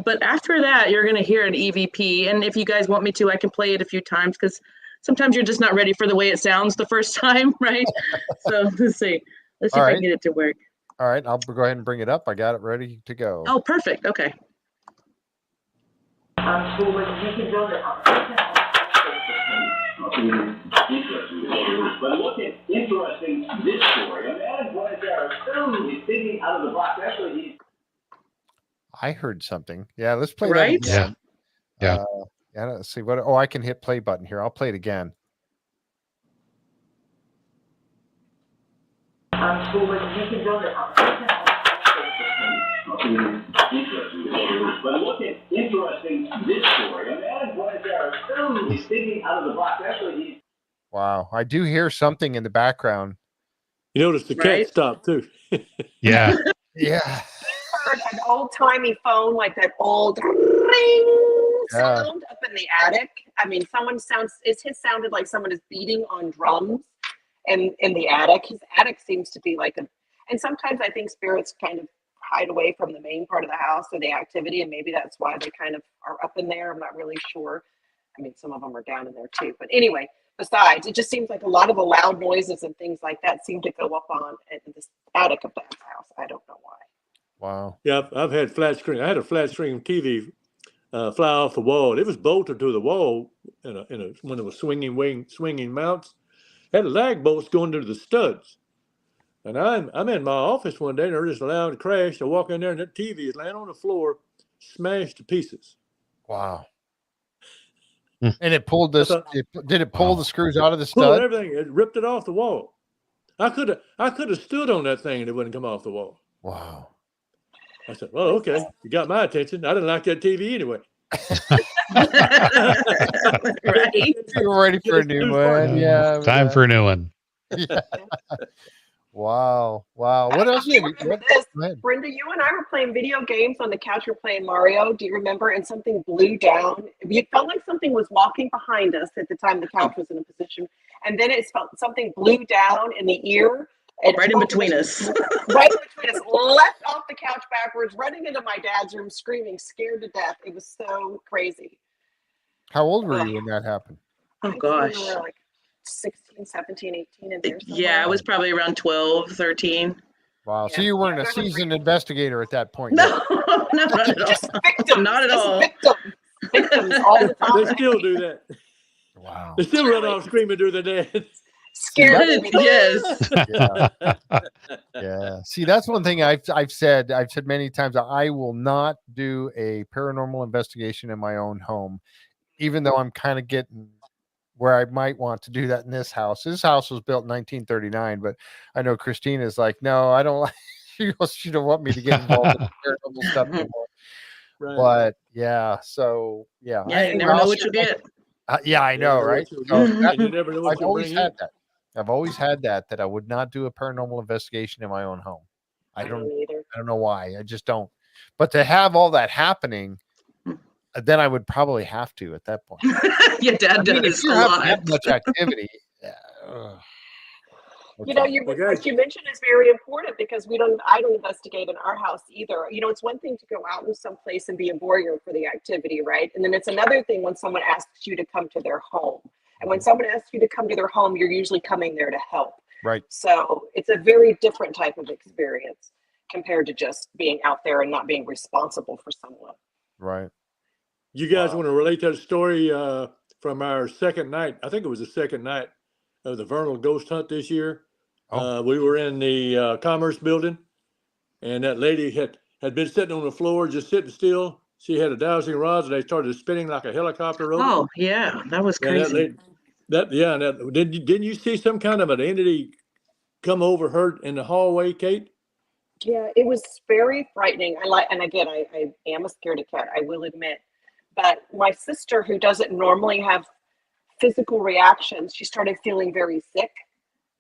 But after that, you're going to hear an EVP. And if you guys want me to, I can play it a few times, because sometimes you're just not ready for the way it sounds the first time, right? So let's see. Let's see if I can get it to work. All right, I'll go ahead and bring it up. I got it ready to go. Oh, perfect. Okay. But look at interesting this story. A man in Buenos Aires is thinking out of the box. Actually, I heard something. Yeah, let's play that again. Yeah. Let's see what. Oh, I can hit play button here. I'll play it again. But look at interesting this story. A man in Buenos Aires is thinking out of the box. Actually, wow, I do hear something in the background. You notice the cat stopped too. Yeah. Yeah. Heard an old-timey phone, like that old ring sound up in the attic. I mean, it sounded like someone is beating on drums in the attic. His attic seems to be and sometimes I think spirits kind of hide away from the main part of the house or the activity, and maybe that's why they kind of are up in there. I'm not really sure. I mean, some of them are down in there too. But anyway, besides, it just seems like a lot of the loud noises and things like that seem to go up on in this attic of that house. I don't know why. Wow. Yeah, I've had flat screen. I had a flat screen TV fly off the wall. It was bolted to the wall when it was swinging mounts. Had a lag bolts going to the studs. And I'm in my office one day, and there's just a loud crash. I walk in there, and that TV is laying on the floor, smashed to pieces. Wow. And it pulled this. Did it pull the screws out of the stud? Pulled everything. It ripped it off the wall. I could have stood on that thing, and it wouldn't come off the wall. Wow. I said, "Well, okay, you got my attention. I didn't like that TV anyway." Right. You're ready for a new one. Yeah. Time for a new one. Yeah. Wow. What else? Brenda, you and I were playing video games on the couch. We're playing Mario. Do you remember? And something blew down. It felt like something was walking behind us at the time the couch was in a position. And then it felt something blew down in the ear. Right in between us. Right in between us. Left off the couch backwards, running into my dad's room, screaming, scared to death. It was so crazy. How old were you when that happened? Oh, gosh. We were like 16, 17, 18 in there somewhere. Yeah, I was probably around 12, 13. Wow. So you weren't a seasoned investigator at that point. No, not at all. Just victims. Not at all. Victims all the time. They still do that. Wow. They still run off screaming to the dance. Scared. Yes. Yeah. See, that's one thing I've said many times. I will not do a paranormal investigation in my own home, even though I'm kind of getting where I might want to do that in this house. This house was built in 1939, but I know Christina's like, no, I don't like. She don't want me to get involved in paranormal stuff anymore. Right. But yeah, so yeah. Yeah, you never know what you get. Yeah, I know, right? So You never know what I've you always bring had in. that. I've always had that I would not do a paranormal investigation in my own home. I don't either. I don't know why. I just don't. But to have all that happening, then I would probably have to at that point. Your dad I mean, if does you're a having lot. that much activity, ugh. You know, Okay. you Well, guys, what you mentioned is very important because I don't investigate in our house either. You know, it's one thing to go out in some place and be a voyeur for the activity, right? And then it's another thing when someone asks you to come to their home. And when someone asks you to come to their home, you're usually coming there to help. Right. So it's a very different type of experience compared to just being out there and not being responsible for someone. Right. you guys want to relate that story from our second night? I think it was the second night of the vernal ghost hunt this year. Oh. We were in the Commerce building, and that lady had been sitting on the floor, just sitting still. She had a dowsing rod, and they started spinning like a helicopter over. Oh, yeah, that was And that crazy. lady, didn't you see some kind of an entity come over her in the hallway, Kate? Yeah, it was very frightening. And again, I am a scaredy cat, I will admit. But my sister, who doesn't normally have physical reactions, she started feeling very sick,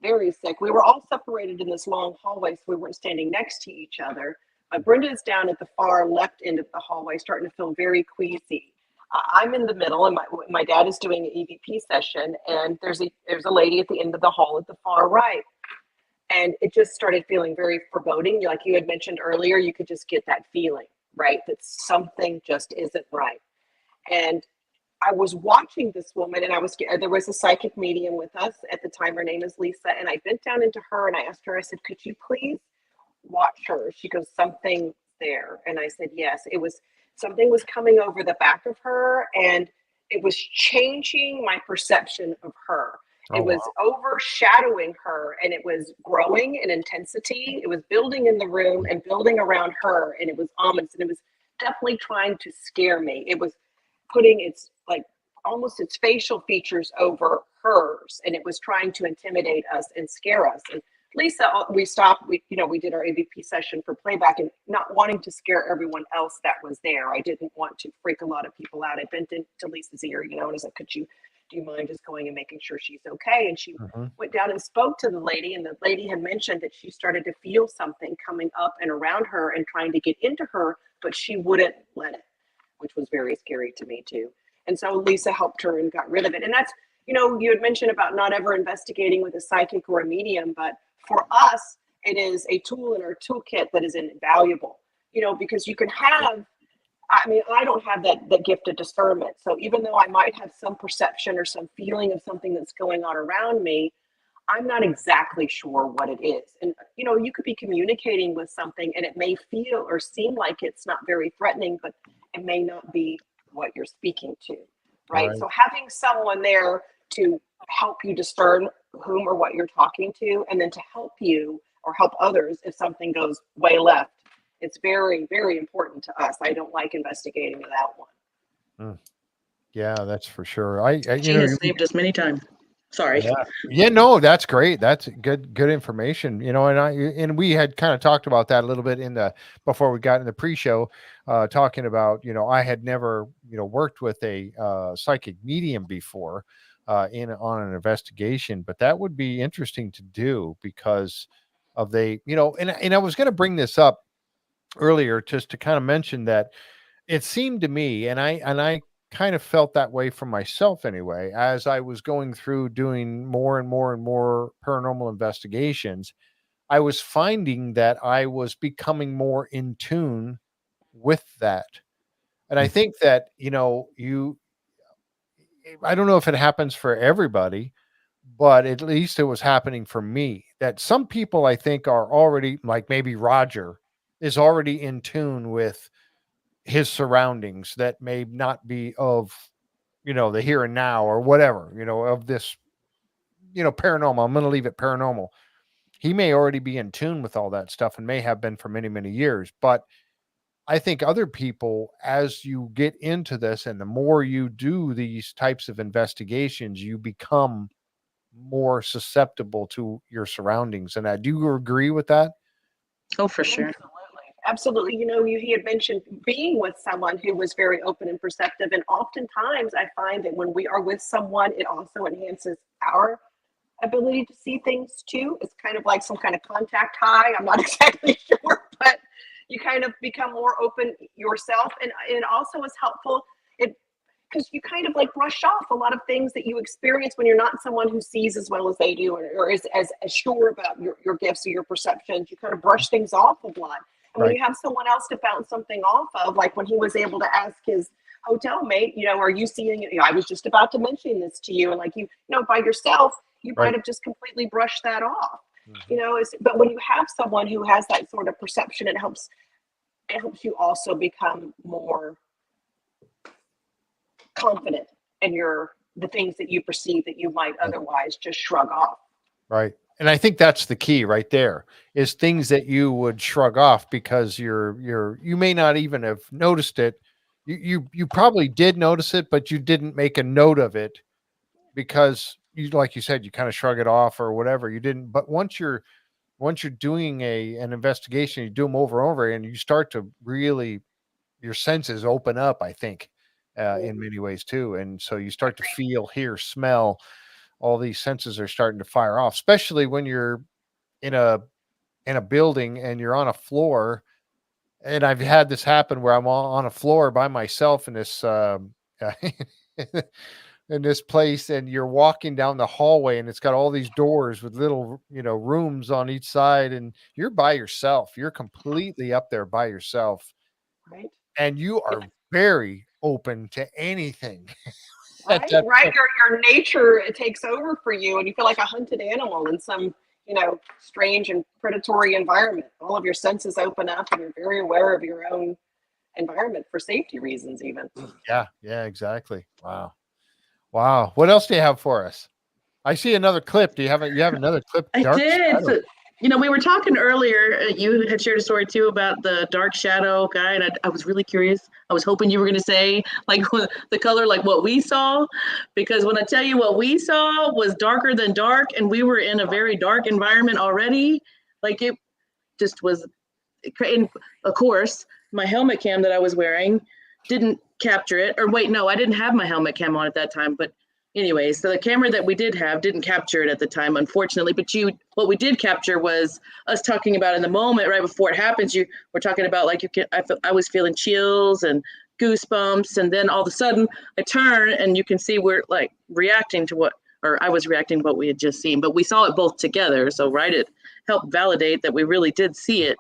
very sick. We were all separated in this long hallway, so we weren't standing next to each other. But Brenda's down at the far left end of the hallway, starting to feel very queasy. I'm in the middle, and my dad is doing an EVP session, and there's a lady at the end of the hall at the far right. And it just started feeling very foreboding. Like you had mentioned earlier, you could just get that feeling, right? That something just isn't right. And I was watching this woman, and there was a psychic medium with us at the time. Her name is Lisa. And I bent down into her and I asked her, I said, could you please watch her? She goes, something there. And I said, yes. Something was coming over the back of her, and it was changing my perception of her. It was overshadowing her, and it was growing in intensity. It was building in the room and building around her, and it was ominous, and it was definitely trying to scare me. It was putting its almost its facial features over hers, and it was trying to intimidate us and scare us. And Lisa, we stopped. We did our EVP session for playback, and not wanting to scare everyone else that was there. I didn't want to freak a lot of people out. I bent into Lisa's ear, and I was like, do you mind just going and making sure she's okay? And she went down and spoke to the lady, and the lady had mentioned that she started to feel something coming up and around her and trying to get into her, but she wouldn't let it, which was very scary to me too. And so Lisa helped her and got rid of it. And that's, you had mentioned about not ever investigating with a psychic or a medium, but for us, it is a tool in our toolkit that is invaluable, because you can have, I don't have that gift of discernment. So even though I might have some perception or some feeling of something that's going on around me, I'm not exactly sure what it is. And, you could be communicating with something and it may feel or seem like it's not very threatening, but it may not be what you're speaking to, right? So having someone there to help you discern whom or what you're talking to, and then to help you or help others if something goes way left, it's very, very important to us. I don't like investigating without one. Yeah, that's for sure. She has saved us many times. Sorry. Yeah, no, that's great. That's good information. And we had kind of talked about that a little bit before we got in the pre-show, talking about, I had never, worked with a psychic medium before on an investigation, but that would be interesting to do because of and I was going to bring this up earlier just to kind of mention that it seemed to me, and I kind of felt that way for myself anyway, as I was going through doing more and more and more paranormal investigations, I was finding that I was becoming more in tune with that. And I think that, I don't know if it happens for everybody, but at least it was happening for me, that some people I think are already, like maybe Roger is already in tune with his surroundings that may not be of, the here and now or whatever, of this, paranormal. I'm going to leave it paranormal. He may already be in tune with all that stuff and may have been for many, many years. But I think other people, as you get into this and the more you do these types of investigations, you become more susceptible to your surroundings. And I do agree with that. Oh, for sure. Absolutely. He had mentioned being with someone who was very open and perceptive. And oftentimes I find that when we are with someone, it also enhances our ability to see things too. It's kind of like some kind of contact high. I'm not exactly sure, but you kind of become more open yourself, and it also is helpful. Because you kind of like brush off a lot of things that you experience when you're not someone who sees as well as they do, or is as sure about your gifts or your perceptions. You kind of brush things off a lot. And when you have someone else to bounce something off of, like when he was able to ask his hotel mate, are you seeing it? I was just about to mention this to you. And like, by yourself, you might have just completely brushed that off. But when you have someone who has that sort of perception, it helps you also become more confident in the things that you perceive that you might otherwise just shrug off. Right. And I think that's the key right there, is things that you would shrug off because you may not even have noticed it. You probably did notice it, but you didn't make a note of it because like you said, you kind of shrug it off or whatever. You didn't. But once you're doing an investigation, you do them over and over, and you start to really, your senses open up, I think, in many ways too. And so you start to feel, hear, smell, all these senses are starting to fire off, especially when you're in a building and you're on a floor. And I've had this happen where I'm on a floor by myself in this in this place, and you're walking down the hallway and it's got all these doors with little, rooms on each side, and you're by yourself. You're completely up there by yourself. Right. And you are very open to anything. Right. Your nature, it takes over for you, and you feel like a hunted animal in some, strange and predatory environment. All of your senses open up, and you're very aware of your own environment for safety reasons, even. Yeah, exactly. Wow. What else do you have for us? I see another clip. You have another clip? I did. So, we were talking earlier. You had shared a story too about the dark shadow guy, and I was really curious. I was hoping you were going to say like the color, like what we saw, because when I tell you what we saw was darker than dark, and we were in a very dark environment already. Like it just was. And of course, my helmet cam that I was wearing didn't capture it. Or wait, no, I didn't have my helmet cam on at that time. But anyway, so the camera that we did have didn't capture it at the time, unfortunately. But what we did capture was us talking about in the moment right before it happens. You were talking about like I was feeling chills and goosebumps, and then all of a sudden I turn and you can see we're like reacting to I was reacting to what we had just seen. But we saw it both together, so it helped validate that we really did see it.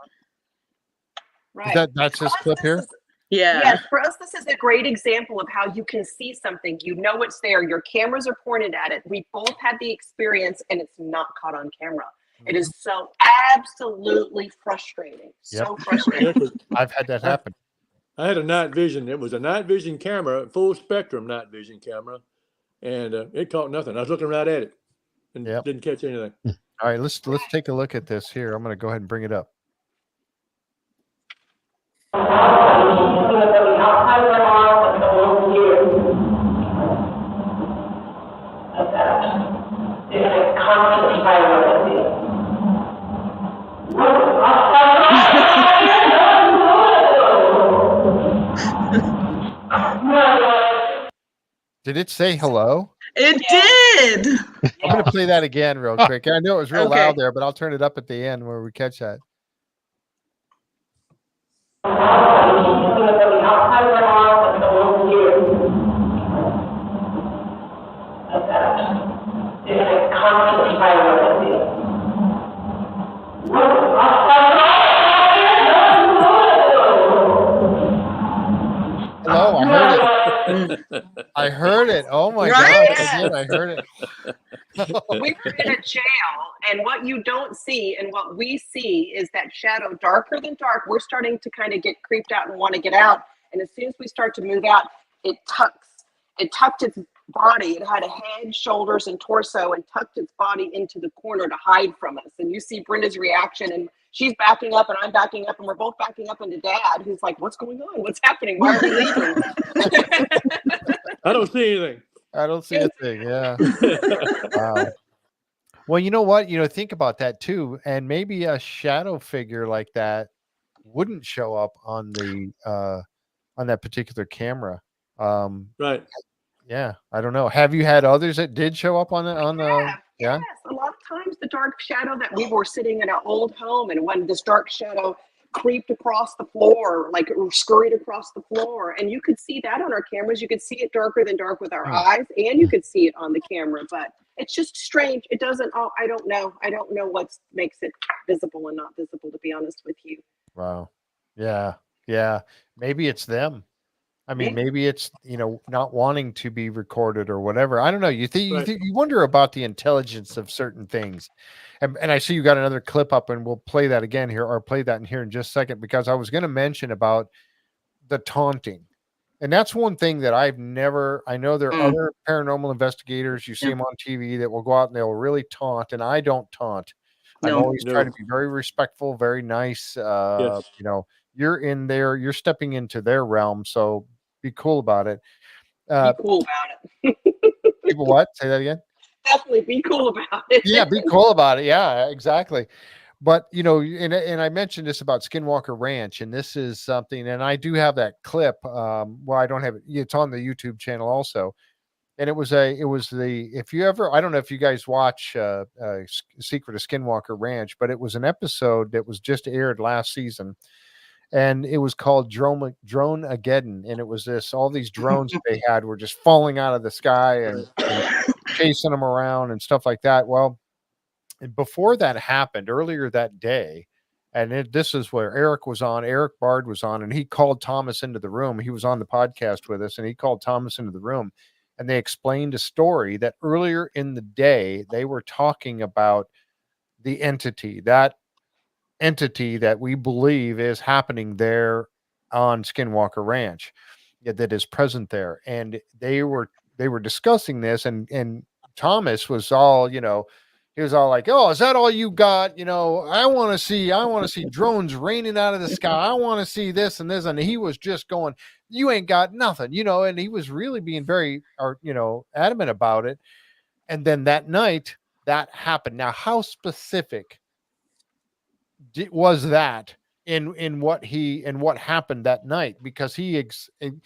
Right. That's this clip here? Yeah. Yes, for us, this is a great example of how you can see something. It's there. Your cameras are pointed at it. We both had the experience, and it's not caught on camera. It is so absolutely frustrating. So frustrating. I've had that happen. I had a night vision. It was a night vision camera, full spectrum night vision camera, and it caught nothing. I was looking right at it and didn't catch anything. All right, let's take a look at this here. I'm going to go ahead and bring it up. Did it say hello? It did. I'm going to play that again real quick. I know it was real loud there, but I'll turn it up at the end where we catch that. Hello, I heard it. I heard it. Oh my gosh, I heard it. We were in a jail, and what you don't see and what we see is that shadow darker than dark. We're starting to kind of get creeped out and want to get out. And as soon as we start to move out, it tucked its body. It had a head, shoulders, and torso, and tucked its body into the corner to hide from us. And you see Brenda's reaction, and she's backing up, and I'm backing up, and we're both backing up into Dad, who's like, "What's going on? What's happening? Why are we leaving?" I don't see anything. I don't see a thing. Yeah. Wow. Well, you know what? Think about that too. And maybe a shadow figure like that wouldn't show up on that particular camera. Right. Yeah. I don't know. Have you had others that did show up on the? Yeah. Yes, a lot of times the dark shadow that we were sitting in our old home, and when this dark shadow creeped across the floor, like scurried across the floor, and you could see that on our cameras. You could see it darker than dark with our eyes, and you could see it on the camera. But it's just strange. It doesn't. Oh, I don't know. I don't know what makes it visible and not visible. To be honest with you. Wow. Yeah. Yeah. Maybe it's them. I mean, Maybe. maybe it's, not wanting to be recorded or whatever. I don't know. Right. You wonder about the intelligence of certain things. And I see you got another clip up, and we'll play that again here, or play that in here in just a second, because I was going to mention about the taunting. And that's one thing that I know there are other paranormal investigators, you see them on TV, that will go out and they'll really taunt, and I don't taunt. I'm No. always trying to be very respectful, very nice. Yes. You're in there, you're stepping into their realm, so be cool about it. Be cool about it. People what? Say that again? Definitely be cool about it. Yeah, be cool about it. Yeah, exactly. But and I mentioned this about Skinwalker Ranch, and this is something, and I do have that clip. Well, I don't have it. It's on the YouTube channel also, and it was if you ever, I don't know if you guys watch Secret of Skinwalker Ranch, but it was an episode that was just aired last season, and it was called Drone-ageddon, and it was all these drones that they had were just falling out of the sky and chasing them around and stuff like that. Well, before that happened, earlier that day, and this is where Eric Bard was on, and he called Thomas into the room. He was on the podcast with us, and he called Thomas into the room, and they explained a story that earlier in the day they were talking about the entity that we believe is happening there on Skinwalker Ranch, that is present there. And they were discussing this, and Thomas was all, he was all like, "Oh, is that all you got? I want to see drones raining out of the sky. I want to see this and this." And he was just going, "You ain't got nothing," and he was really being very, adamant about it. And then that night that happened. Now, how specific was that in what happened that night? Because he said,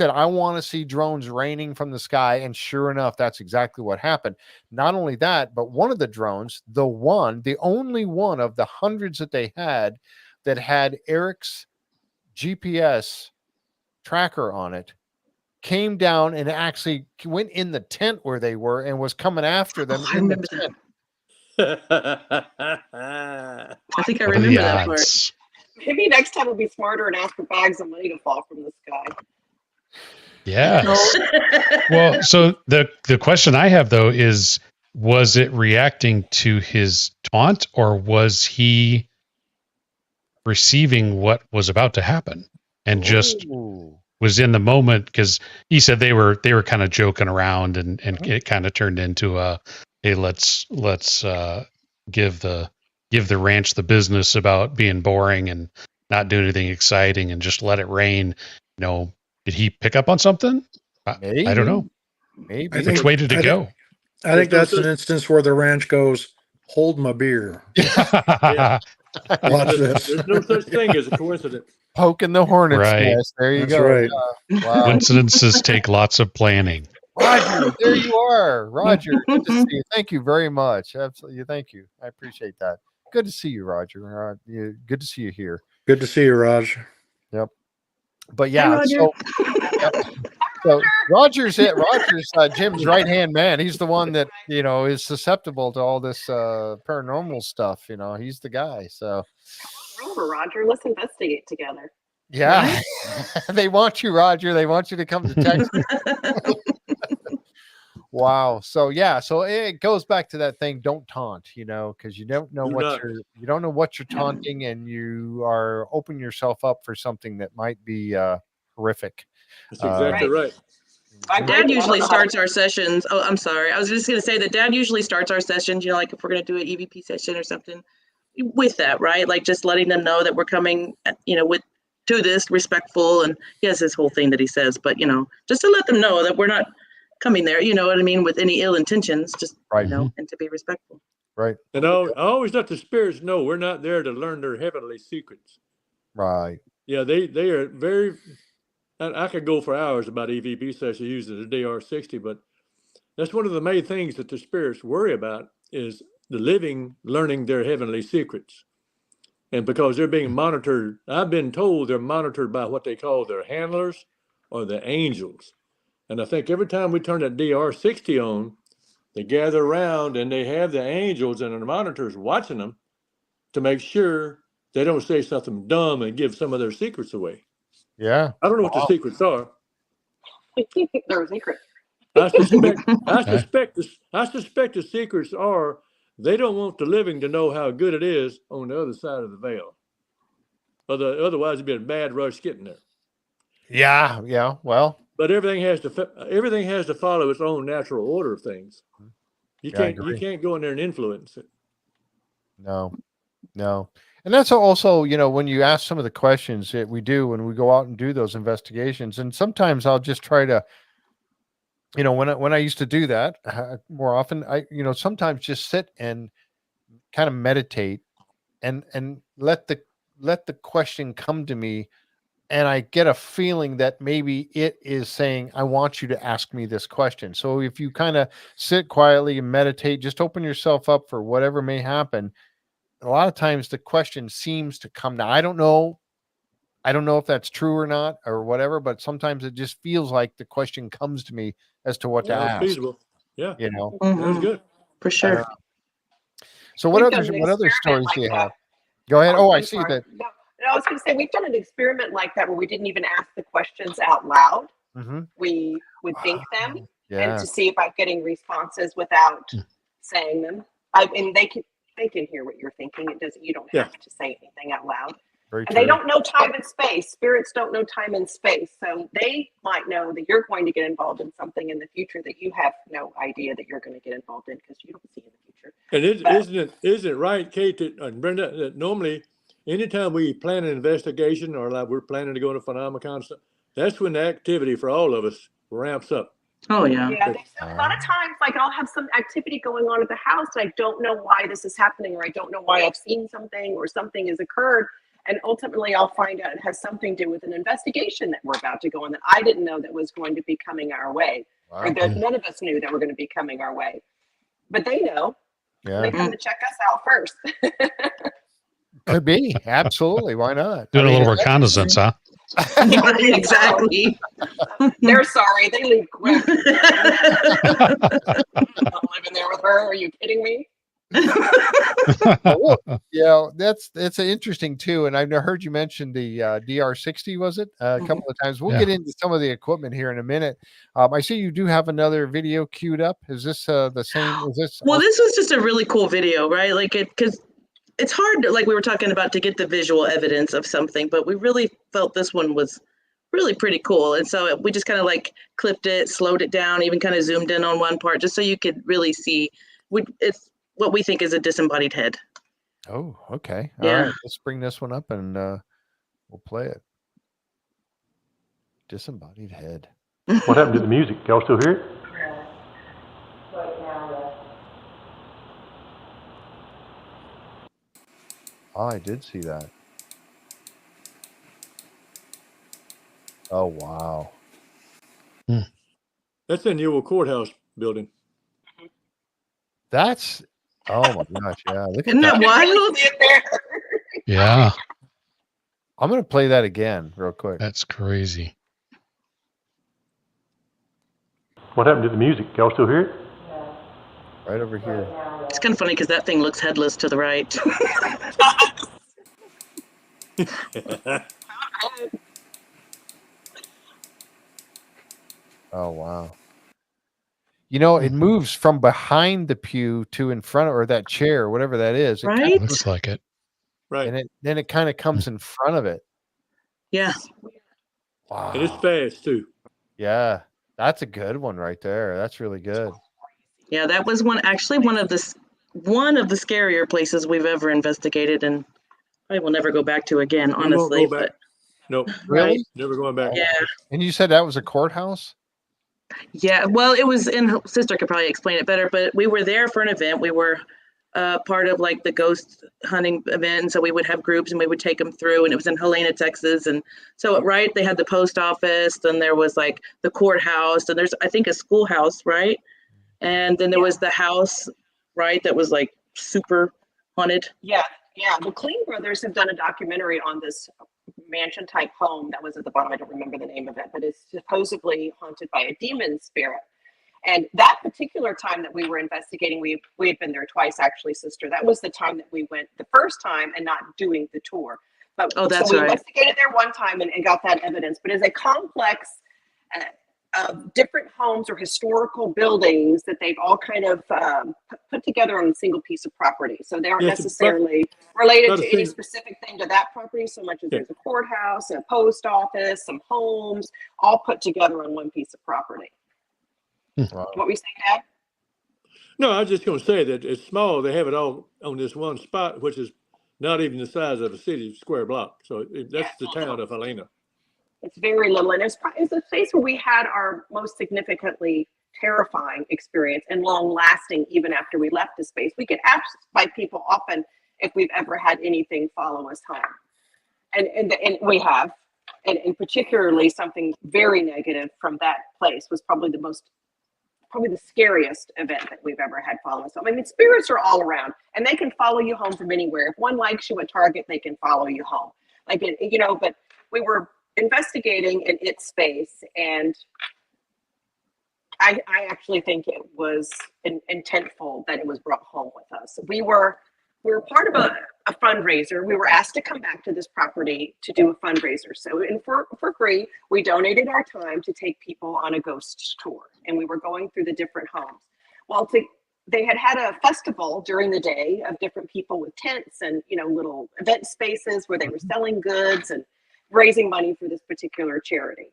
"I want to see drones raining from the sky," and sure enough, that's exactly what happened. Not only that, but one of the drones, the only one of the hundreds that they had that had Eric's GPS tracker on it, came down and actually went in the tent where they were and was coming after them I in the remember that. tent. I think I What are the remember that part. odds? Maybe next time we'll be smarter and ask for bags of money to fall from the sky. Yes. Well, so the question I have though is, was it reacting to his taunt, or was he receiving what was about to happen and just was in the moment? Because he said they were kind of joking around, and it kind of turned into hey, let's give the ranch the business about being boring and not doing anything exciting and just let it rain. Did he pick up on something? I don't know. Maybe. Which way did it go? I think that's an instance where the ranch goes, "Hold my beer." Yeah. Watch this. There's no such thing as a coincidence. Poking the hornet's Right. nest. There you That's go. right. Yeah. Wow. Coincidences take lots of planning. Roger, there you are. Roger, good to see you. Thank you very much. Absolutely. Thank you. I appreciate that. Good to see you, Roger. Good to see you here. Good to see you, Raj. Yep. But yeah, Roger. so Roger's Jim's right-hand man. He's the one that, is susceptible to all this paranormal stuff. He's the guy. So Over, Roger. Let's investigate together. yeah, they want you, Roger. They want you to come to Texas. Wow. So yeah, so it goes back to that thing. Don't taunt, because you don't know what you're taunting, and you are opening yourself up for something that might be horrific. That's exactly right. Dad usually starts our sessions. Oh, I'm sorry. I was just going to say that Dad usually starts our sessions, like if we're going to do an EVP session or something with that, right? Like just letting them know that we're coming, to this respectful, and he has his whole thing that he says, but, just to let them know that we're not coming there, you know what I mean, with any ill intentions, just, Right. and to be respectful. Right. And I always let the spirits know we're not there to learn their heavenly secrets. Right. Yeah, they are very. I could go for hours about EVP sessions using the DR60, but That's one of the main things that the spirits worry about is the living learning their heavenly secrets. And because they're being monitored, I've been told they're monitored by what they call their handlers or the angels. And I think every time we turn that DR60 on, they gather around and they have the angels and the monitors watching them to make sure they don't say something dumb and give some of their secrets away. Yeah. I don't know what the secrets are. They're a secret. I suspect the secrets are they don't want the living to know how good it is on the other side of the veil. Otherwise, it'd be a bad rush getting there. Yeah. Yeah. Well, But everything has to follow its own natural order of things. You Yeah, I can't go in there and influence it. no. And that's also, when you ask some of the questions that we do when we go out and do those investigations, and sometimes I'll just try to, when I used to do that more often, I, sometimes just sit and kind of meditate and let the question come to me, and I get a feeling that maybe it is saying, I want you to ask me this question. So if you kind of sit quietly and meditate, just open yourself up for whatever may happen. A lot of times the question seems to come. Now, I don't know if that's true or not or whatever, but sometimes it just feels like the question comes to me as to what to Well, it's ask. feasible. Yeah, You know. that's good. For sure. So what We've done other an what other experiment stories do you like have? that. Go ahead. Oh, I I'm see sorry. that. No, I was going to say we've done an experiment like that where we didn't even ask the questions out loud. Mm-hmm. We would think them and Yeah. to see about getting responses without saying them. And they can hear what you're thinking. It doesn't. You don't have to say anything out loud. Very And true. they don't know time and space. Spirits don't know time and space. So they might know that you're going to get involved in something in the future that you have no idea that you're going to get involved in because you don't see in the future. And isn't it right, Kate and Brenda, that normally anytime we plan an investigation or like we're planning to go into phenomenon stuff, that's when the activity for all of us ramps up. Oh yeah. Yeah, they say a lot of times, like I'll have some activity going on at the house, and I don't know why this is happening, or I don't know why I've seen something, or something has occurred, and ultimately I'll find out it has something to do with an investigation that we're about to go on that I didn't know that was going to be coming our way, or that none of us knew that were going to be coming our way, but they know. Yeah. They come to check us out first. Could be. Absolutely. Why not? Doing a little reconnaissance, huh? Exactly. They're sorry. They leave quick. I'm living there with her. Are you kidding me? Yeah, that's interesting too. And I've heard you mention the DR60, was it? A couple of times. We'll get into some of the equipment here in a minute. I see you do have another video queued up. Is this the same? Is this? Well, this was just a really cool video, right? Like because it's hard to, like we were talking about, to get the visual evidence of something, but we really felt this one was really pretty cool. And so we just kind of like clipped it, slowed it down, even kind of zoomed in on one part just so you could really see. It's what we think is a disembodied head. Oh, okay. Yeah. All right. Let's bring this one up and we'll play it. Disembodied head. What happened to the music? Y'all still hear it? Oh, I did see that. Oh, wow. That's in the old courthouse building. That's, oh my gosh. Yeah. Look at Isn't that. that wild? Yeah, I'm going to play that again real quick. that's crazy. What happened to the music? Y'all still hear it? Right over here. It's kind of funny because that thing looks headless to the right. Oh, wow. It moves from behind the pew to in front of, or that chair, whatever that is. It Right? kinda- Looks like it. Right. and then it kind of comes in front of it. Yeah. Wow. And it's fast too. Yeah. That's a good one right there. That's really good. Yeah, that was one of the scarier places we've ever investigated, and I will never go back to again, We won't honestly. go back. Nope. Really? Never going back. Yeah. And you said that was a courthouse? Yeah, well, it was in, sister could probably explain it better, but we were there for an event. We were part of like the ghost hunting event, and so we would have groups and we would take them through, and it was in Helena, Texas. And so, right, they had the post office, then there was like the courthouse, and there's, I think, a schoolhouse, right? And then there was the house, right, that was like super haunted. Yeah. The Kling brothers have done a documentary on this mansion type home that was at the bottom. I don't remember the name of it, but it's supposedly haunted by a demon spirit. And that particular time that we were investigating, we had been there twice, actually, sister. That was the time that we went the first time and not doing the tour. But that's so we right. investigated there one time and got that evidence. But it's a complex of different homes or historical buildings that they've all kind of put together on a single piece of property. So they aren't necessarily related to any specific thing to that property so much as there's a courthouse, a post office, some homes, all put together on one piece of property. Wow. What were you saying, Dad? No, I was just going to say that it's small. They have it all on this one spot, which is not even the size of a city square block. So that's the town of Helena. It's very little. And it's a place where we had our most significantly terrifying experience and long lasting even after we left the space. We get asked by people often if we've ever had anything follow us home. And we have. And particularly something very negative from that place was probably the scariest event that we've ever had follow us home. I mean, spirits are all around and they can follow you home from anywhere. If one likes you at Target, they can follow you home. But we were investigating in its space, and I actually think it was intentful that it was brought home with us. We were part of a fundraiser. We were asked to come back to this property to do a fundraiser. So, and for free, we donated our time to take people on a ghost tour, and we were going through the different homes. Well, they had a festival during the day of different people with tents and little event spaces where they were selling goods and raising money for this particular charity.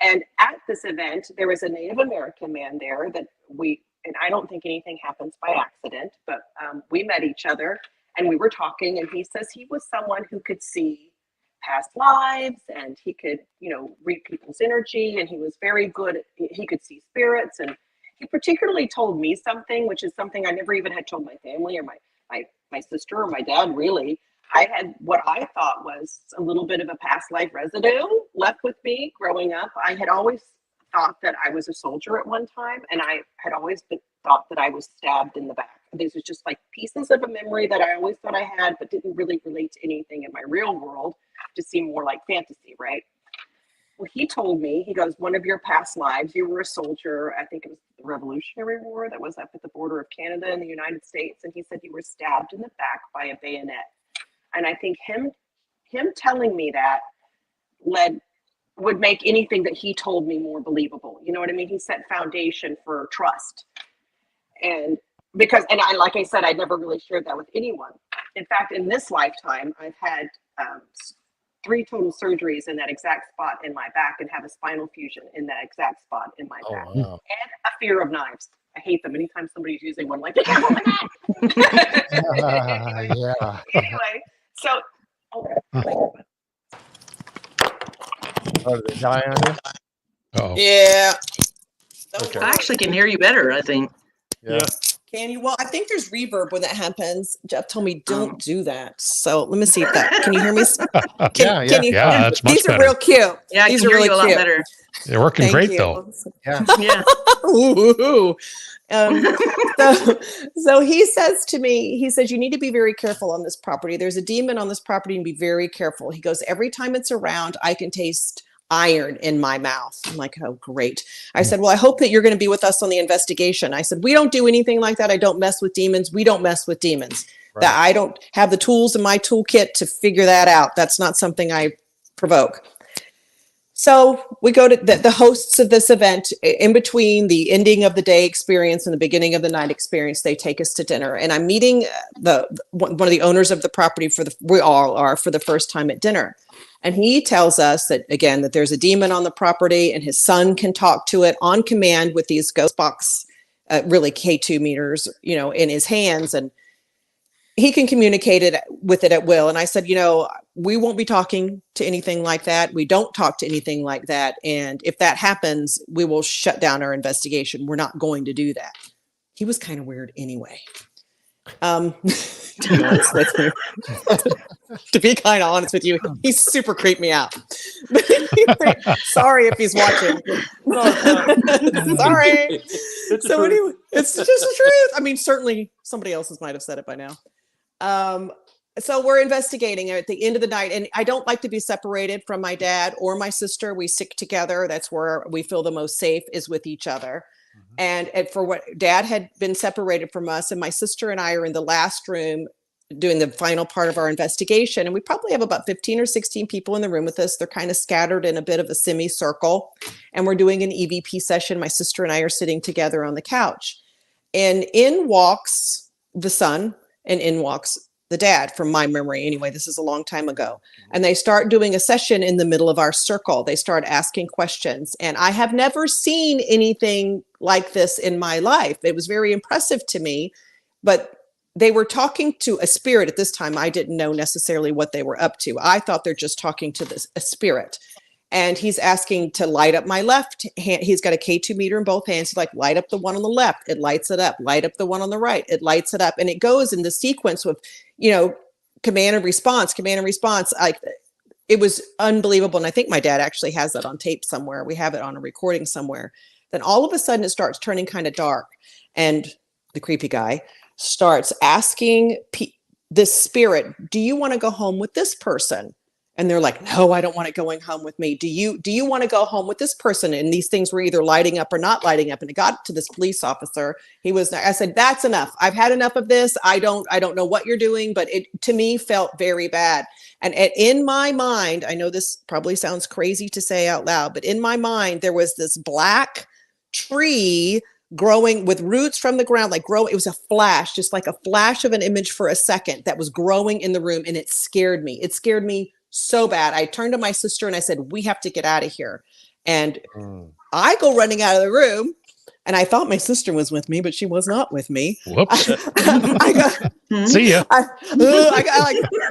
And at this event, there was a Native American man there that and I don't think anything happens by accident, but we met each other and we were talking, and he says he was someone who could see past lives and he could, read people's energy, and he was very good. He could see spirits, and he particularly told me something, which is something I never even had told my family or my sister or my dad, really. I had what I thought was a little bit of a past life residue left with me growing up. I had always thought that I was a soldier at one time, and I had always thought that I was stabbed in the back. These were just like pieces of a memory that I always thought I had, but didn't really relate to anything in my real world, just seemed more like fantasy, right? Well, he told me, he goes, one of your past lives, you were a soldier. I think it was the Revolutionary War that was up at the border of Canada and the United States. And he said you were stabbed in the back by a bayonet. And I think him telling me that would make anything that he told me more believable. You know what I mean? He set foundation for trust. And like I said, I never really shared that with anyone. In fact, in this lifetime, I've had 3 total surgeries in that exact spot in my back, and have a spinal fusion in that exact spot in my back. Wow. And a fear of knives. I hate them. Anytime somebody's using one, like, be careful with that. Anyway, so. Oh, did they die on you? Oh, Yeah. Okay. I actually can hear you better, I think. Yeah. Can you? Well, I think there's reverb when that happens. Jeff told me don't do that. So let me see if that. Can you hear me? Can you? Yeah, that's much These better. are real cute. Yeah, I These can are hear really you a lot cute. better. They're working Thank great you. though. Yeah. Yeah. Ooh. So he says to me, he says, you need to be very careful on this property. There's a demon on this property, and be very careful. He goes, every time it's around, I can taste iron in my mouth. I'm like, oh, great. I said, well, I hope that you're going to be with us on the investigation. I said, we don't do anything like that. I don't mess with demons. We don't mess with demons. Right. That I don't have the tools in my toolkit to figure that out. That's not something I provoke. So we go to the hosts of this event. In between the ending of the day experience and the beginning of the night experience, they take us to dinner, and I'm meeting one of the owners of the property we all are for the first time at dinner. And he tells us that, again, that there's a demon on the property, and his son can talk to it on command with these ghost box, really K2 meters, in his hands, and he can communicate with it at will. And I said, we won't be talking to anything like that. We don't talk to anything like that. And if that happens, we will shut down our investigation. We're not going to do that. He was kind of weird anyway. To be honest with you, to be kind of honest with you, he's super creeped me out. Sorry if he's watching. Sorry. So anyway, it's just the truth. I mean, certainly somebody else might have said it by now. So we're investigating at the end of the night, and I don't like to be separated from my dad or my sister. We stick together. That's where we feel the most safe, is with each other. And for what dad had been separated from us, and my sister and I are in the last room doing the final part of our investigation. And we probably have about 15 or 16 people in the room with us. They're kind of scattered in a bit of a semicircle. And we're doing an EVP session. My sister and I are sitting together on the couch. And in walks the son, and in walks the dad, from my memory anyway. This is a long time ago. And they start doing a session in the middle of our circle. They start asking questions. And I have never seen anything like this in my life. It was very impressive to me, but they were talking to a spirit at this time. I didn't know necessarily what they were up to. I thought they're just talking to a spirit. And he's asking to light up my left hand. He's got a K2 meter in both hands. He's like, light up the one on the left. It lights it up. Light up the one on the right. It lights it up. And it goes in the sequence with, command and response. Like, it was unbelievable. And I think my dad actually has that on tape somewhere. We have it on a recording somewhere. Then all of a sudden it starts turning kind of dark. And the creepy guy starts asking this spirit, do you want to go home with this person? And they're like, no, I don't want it going home with me. Do you want to go home with this person? And these things were either lighting up or not lighting up. And it got to this police officer. I said, that's enough. I've had enough of this. I don't know what you're doing, but it to me felt very bad. And in my mind, I know this probably sounds crazy to say out loud, but in my mind, there was this black tree growing with roots from the ground, it was a flash, just like a flash of an image for a second, that was growing in the room. And it scared me. It scared me so bad. I turned to my sister and I said, we have to get out of here. And I go running out of the room, and I thought my sister was with me, but she was not with me. Whoops. See ya. I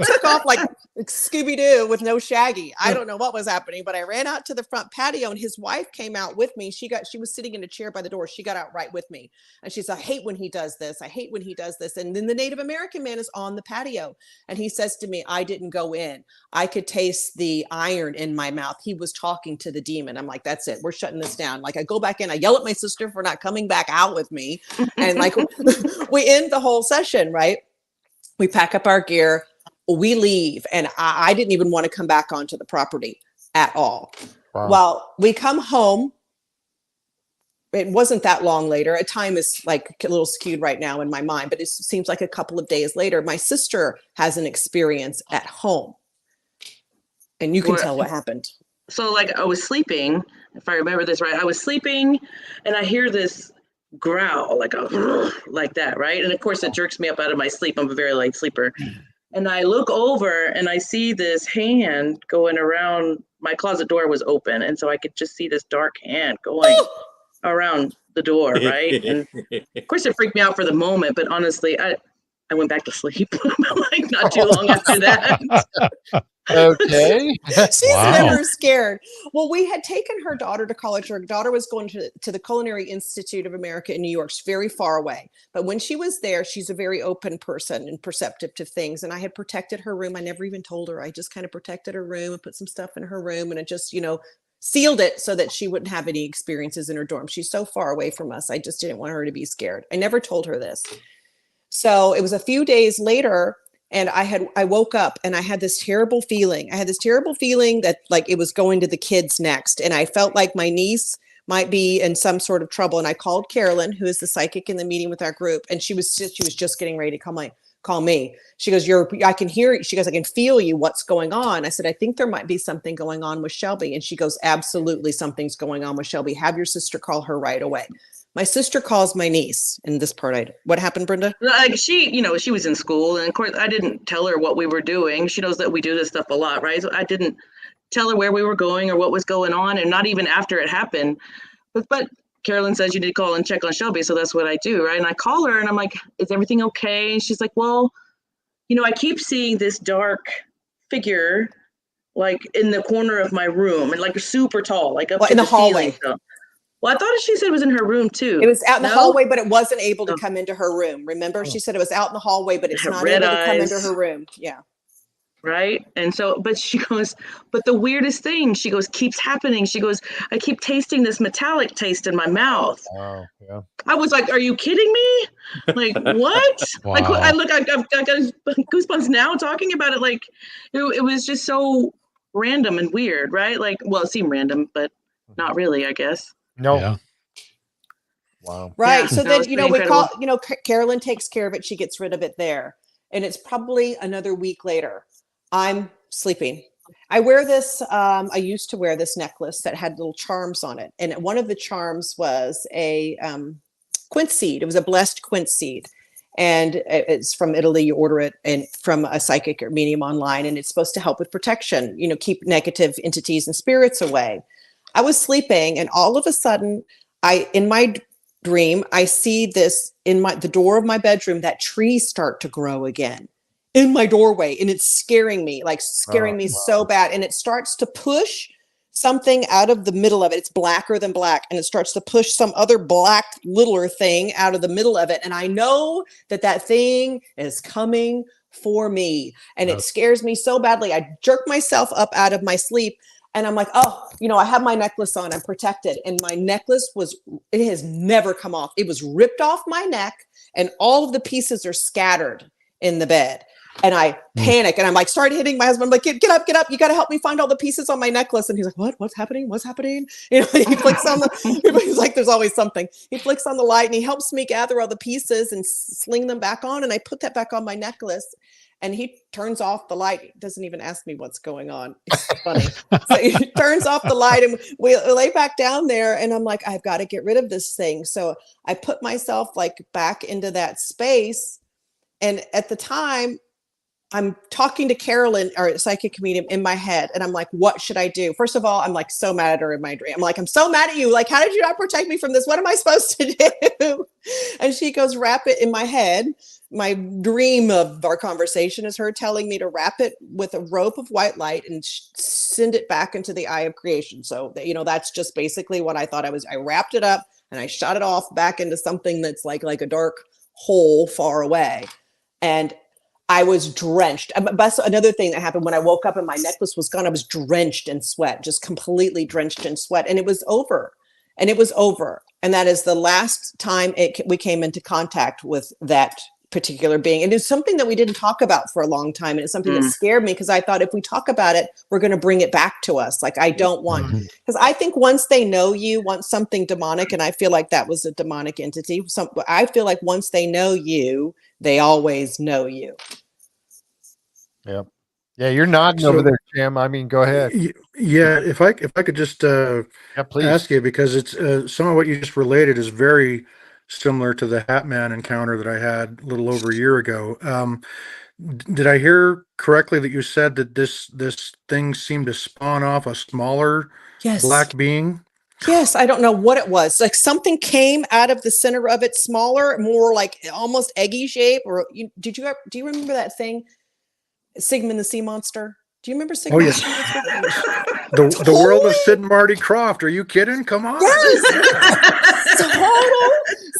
took off like Scooby-Doo with no Shaggy. I don't know what was happening, but I ran out to the front patio, and his wife came out with me. She was sitting in a chair by the door. She got out right with me. And she said, I hate when he does this. I hate when he does this. And then the Native American man is on the patio. And he says to me, I didn't go in. I could taste the iron in my mouth. He was talking to the demon. I'm like, that's it. We're shutting this down. Like, I go back in. I yell at my sister for not coming back out with me. And like, we end the whole session, right? We pack up our gear, we leave, and I didn't even want to come back onto the property at all. Wow. Well, we come home. It wasn't that long later. A time is like a little skewed right now in my mind, but it seems like a couple of days later, my sister has an experience at home. And you can tell what happened. So like, I was sleeping, if I remember this right, I was sleeping and I hear this growl, like that, right? And of course it jerks me up out of my sleep. I'm a very light sleeper. And I look over and I see this hand going around. My closet door was open, and so I could just see this dark hand going around the door, right? And of course it freaked me out for the moment, but honestly, I went back to sleep like not too long after that. Okay. She's never scared. Well, we had taken her daughter to college. Her daughter was going to the Culinary Institute of America in New York. She's very far away. But when she was there, she's a very open person and perceptive to things. And I had protected her room. I never even told her. I just kind of protected her room and put some stuff in her room. And it just, sealed it so that she wouldn't have any experiences in her dorm. She's so far away from us. I just didn't want her to be scared. I never told her this. So it was a few days later, and I woke up and I had this terrible feeling. I had this terrible feeling that like it was going to the kids next. And I felt like my niece might be in some sort of trouble. And I called Carolyn, who is the psychic in the meeting with our group. And she was just getting ready to call me. She goes, I can hear you. She goes, I can feel you. What's going on? I said, I think there might be something going on with Shelby. And she goes, absolutely something's going on with Shelby. Have your sister call her right away. My sister calls my niece in this part. What happened, Brenda? Like she was in school, and of course I didn't tell her what we were doing. She knows that we do this stuff a lot, right? So I didn't tell her where we were going or what was going on, and not even after it happened. But Carolyn says you need to call and check on Shelby, so that's what I do, right? And I call her and I'm like, is everything okay? And she's like, well, I keep seeing this dark figure like in the corner of my room, and like super tall, like up in the hallway. Ceiling. Well, I thought she said it was in her room too. It was out in the No? hallway, but it wasn't able to Oh. come into her room. Remember, Oh. she said it was out in the hallway, but it's Her not red able to come into eyes. her room. Yeah. Right. And so, but she goes, but the weirdest thing, she goes, keeps happening. She goes, I keep tasting this metallic taste in my mouth. Oh, yeah. I was like, are you kidding me? Like, what? Like, I Wow. look, I've got goosebumps now talking about it. Like, it was just so random and weird, right? Like, well, it seemed random, but not really, I guess. No. Yeah. Wow. Right. Yeah, so that then, was you know, pretty we call, incredible. you know, Carolyn takes care of it. She gets rid of it there. And it's probably another week later. I'm sleeping. I wear this, I used to wear this necklace that had little charms on it. And one of the charms was a quince seed. It was a blessed quince seed. And it's from Italy. You order it and from a psychic or medium online, and it's supposed to help with protection, you know, keep negative entities and spirits away. I was sleeping, and all of a sudden, in my dream, I see this in the door of my bedroom, that trees start to grow again in my doorway, and it's scaring me, like scaring me so bad. And it starts to push something out of the middle of it. It's blacker than black, and it starts to push some other black littler thing out of the middle of it. And I know that that thing is coming for me, and it scares me so badly. I jerk myself up out of my sleep, and I'm like, oh, you know, I have my necklace on, I'm protected. And my necklace it has never come off. It was ripped off my neck, and all of the pieces are scattered in the bed. And I panic, and I'm like, started hitting my husband. I'm like, get up. You got to help me find all the pieces on my necklace. And he's like, what's happening? What's happening? You know, he flicks on he's like, there's always something. He flicks on the light, and he helps me gather all the pieces and sling them back on. And I put that back on my necklace, and he turns off the light. He doesn't even ask me what's going on. It's funny. So he turns off the light, and we lay back down there, and I'm like, I've got to get rid of this thing. So I put myself like back into that space. And at the time, I'm talking to Carolyn, our psychic medium, in my head, and I'm like, what should I do? First of all, I'm like so mad at her in my dream. I'm like, I'm so mad at you. Like, how did you not protect me from this? What am I supposed to do? And she goes, wrap it in my head. My dream of our conversation is her telling me to wrap it with a rope of white light and send it back into the eye of creation. So, you know, that's just basically what I thought I was. I wrapped it up and I shot it off back into something that's like a dark hole far away. And I was drenched. That's another thing that happened when I woke up and my necklace was gone. I was drenched in sweat, just completely drenched in sweat. And it was over. And that is the last time we came into contact with that particular being. And it's something that we didn't talk about for a long time. And it's something that scared me, because I thought if we talk about it, we're going to bring it back to us. Like, I don't want, because I think once they know you, once something demonic, and I feel like that was a demonic entity. I feel like once they know you, they always know you. Yeah. Yeah. You're nodding over there, Jim. I mean, go ahead. Yeah. If I could just please ask you, because it's some of what you just related is very similar to the Hat Man encounter that I had a little over a year ago. Did I hear correctly that you said that this thing seemed to spawn off a smaller black being? Yes, I don't know what it was. Like something came out of the center of it, smaller, more like almost eggy shape. Or do you remember that thing, Sigmund the Sea Monster? Do you remember Sigmund? Oh yes, the world of Sid and Marty Krofft. Are you kidding? Come on. Yes, total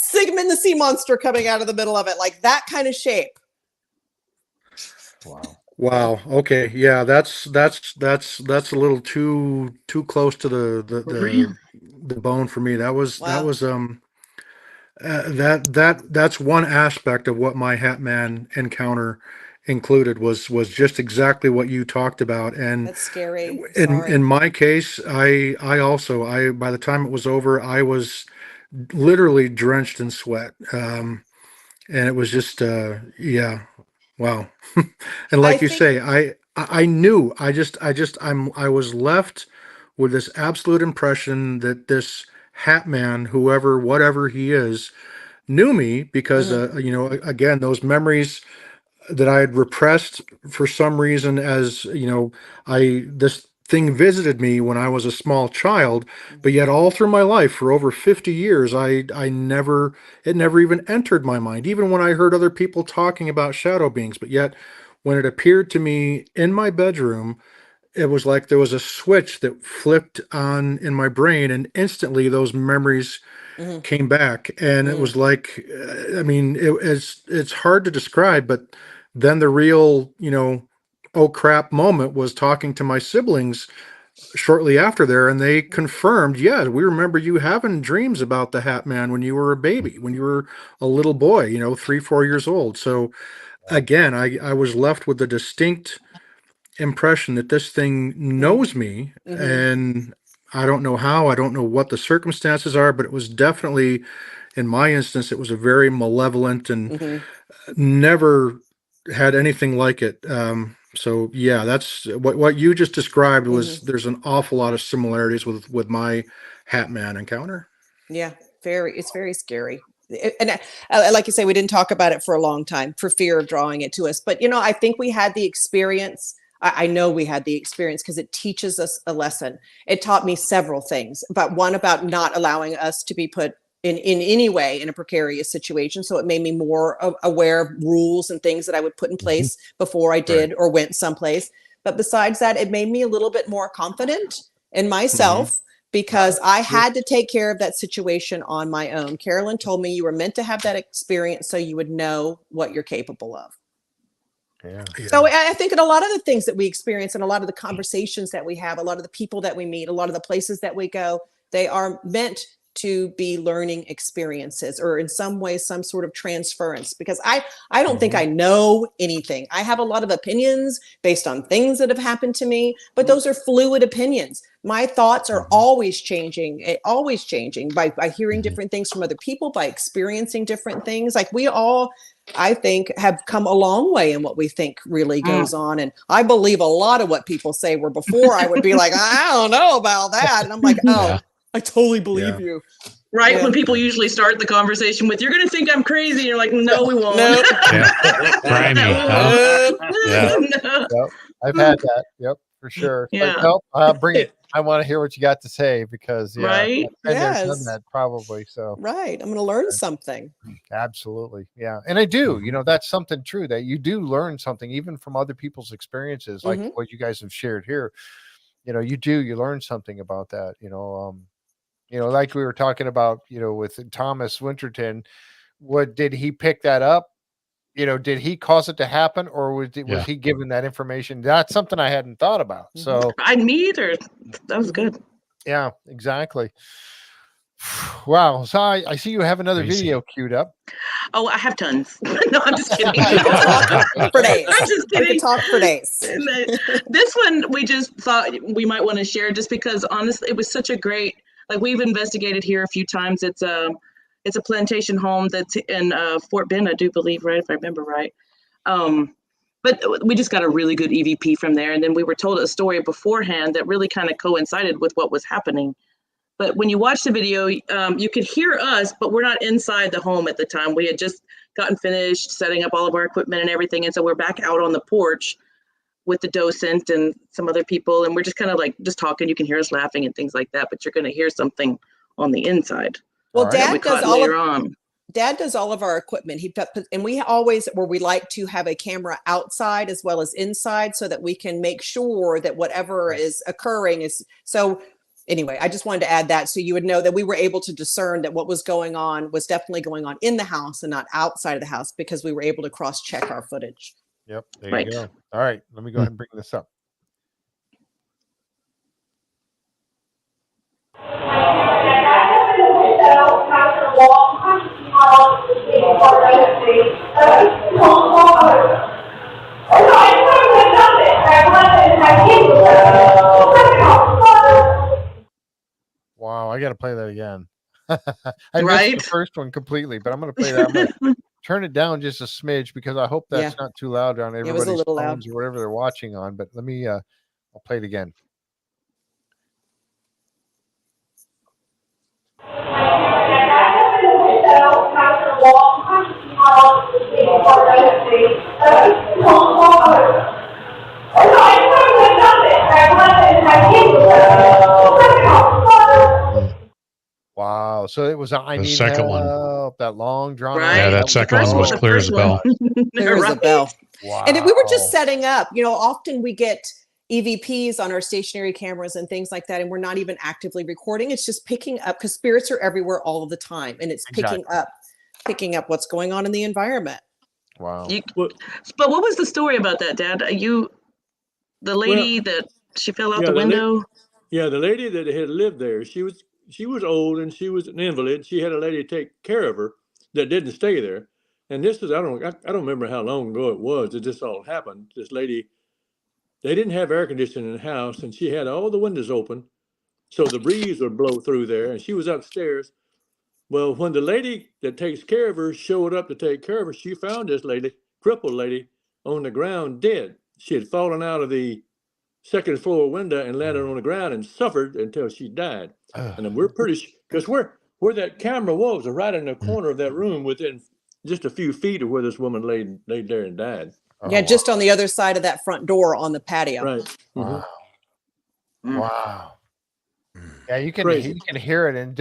Sigmund the Sea Monster coming out of the middle of it, like that kind of shape. Wow. Okay. Yeah, that's a little too close to the bone for me. That's one aspect of what my Hat Man encounter included was just exactly what you talked about. And that's scary. In my case, I by the time it was over, I was literally drenched in sweat. And it was just yeah. Wow. And like you say, I knew, I was left with this absolute impression that this Hat Man, whatever he is, knew me, because you know, again, those memories that I had repressed for some reason, as you know, this thing visited me when I was a small child, but yet all through my life for over 50 years, it never even entered my mind, even when I heard other people talking about shadow beings. But yet when it appeared to me in my bedroom, it was like there was a switch that flipped on in my brain, and instantly those memories Mhm. came back. And it was like, I mean, it's hard to describe, but then the real, oh crap moment was talking to my siblings shortly after there, and they confirmed, yeah, we remember you having dreams about the Hat Man when you were a baby, when you were a little boy, 3, 4 years old. So again, I was left with the distinct impression that this thing knows me, Mhm. and I don't know how, I don't know what the circumstances are, but it was definitely, in my instance, it was a very malevolent and Mhm. never had anything like it. So yeah, that's what you just described was, there's an awful lot of similarities with my Hat Man encounter. Yeah, it's very scary. And like you say, we didn't talk about it for a long time for fear of drawing it to us. But, I think we had the experience. I know we had the experience because it teaches us a lesson. It taught me several things, but one about not allowing us to be put in any way in a precarious situation. So it made me more aware of rules and things that I would put in place before I did or went someplace. But besides that, it made me a little bit more confident in myself because I had to take care of that situation on my own. Carolyn told me you were meant to have that experience so you would know what you're capable of. Yeah. So I think in a lot of the things that we experience and a lot of the conversations that we have, a lot of the people that we meet, a lot of the places that we go, they are meant to be learning experiences or in some way, some sort of transference, because I don't think I know anything. I have a lot of opinions based on things that have happened to me, but those are fluid opinions. My thoughts are always changing by hearing different things from other people, by experiencing different things. Like we all, I think, have come a long way in what we think really goes on. And I believe a lot of what people say, where before I would be like, I don't know about that. And I'm like, oh, Yeah. I totally believe you. Right? Yeah. When people usually start the conversation with, you're going to think I'm crazy. And you're like, no, we won't. Nope. Yeah. Grimy, huh? Yeah. No. Yep. I've had that. Yep, for sure. Yeah. But nope, bring it. I want to hear what you got to say because Right? I've been there, done Yes. that probably. So Right. I'm going to learn something. absolutely. Yeah. And I do, that's something true that you do learn something even from other people's experiences, like what you guys have shared here. You learn something about that, like we were talking about, with Thomas Winterton. What did he pick that up? Did he cause it to happen, or was he given that information? That's something I hadn't thought about. So Me either. That was good. yeah, exactly. Wow. So I see you have another video queued up. Oh, I have tons. No, I'm just kidding. For days. I'm just We kidding. could talk for days. This one we just thought we might want to share just because honestly, it was such a great, like we've investigated here a few times. It's a plantation home that's in Fort Bend, I do believe, right? If I remember right. But we just got a really good EVP from there. And then we were told a story beforehand that really kind of coincided with what was happening. But when you watch the video, you could hear us, but we're not inside the home at the time. We had just gotten finished setting up all of our equipment and everything. And so we're back out on the porch with the docent and some other people. And we're just kind of like just talking. You can hear us laughing and things like that, but you're going to hear something on the inside. Well, All right. Dad does all of our equipment. And we like to have a camera outside as well as inside so that we can make sure that whatever is occurring is so. Anyway, I just wanted to add that so you would know that we were able to discern that what was going on was definitely going on in the house and not outside of the house because we were able to cross-check our footage. Yep. There you go. All right. Let me go ahead and bring this up. Wow, I got to play that again. I missed the first one completely, but I'm going to play that. I'm going to turn it down just a smidge because I hope that's not too loud on everybody's phones or whatever they're watching on. But let me, I'll play it again. Wow. So it was I Need second Help, that long drawn out. Yeah, that second one was clear as a bell. Clear as a bell. Wow. And we were just setting up, often we get EVPs on our stationary cameras and things like that, and we're not even actively recording. It's just picking up, because spirits are everywhere all of the time, and it's picking up what's going on in the environment. Wow. Well, But what was the story about that, Dad? The lady that she fell out yeah, the window? yeah, the lady that had lived there, she was old and she was an invalid. She had a lady take care of her that didn't stay there. And this is I don't remember how long ago it was that this all happened. This lady, they didn't have air conditioning in the house, and she had all the windows open, so the breeze would blow through there. And she was upstairs. Well, when the lady that takes care of her showed up to take care of her, she found this lady, crippled lady, on the ground dead. She had fallen out of the second floor window and landed on the ground and suffered until she died. And we're pretty, because where that camera was right in the corner of that room, within just a few feet of where this woman laid there and died. Yeah, just on the other side of that front door on the patio. Right. Wow. Wow. Yeah, you Crazy. can hear it, and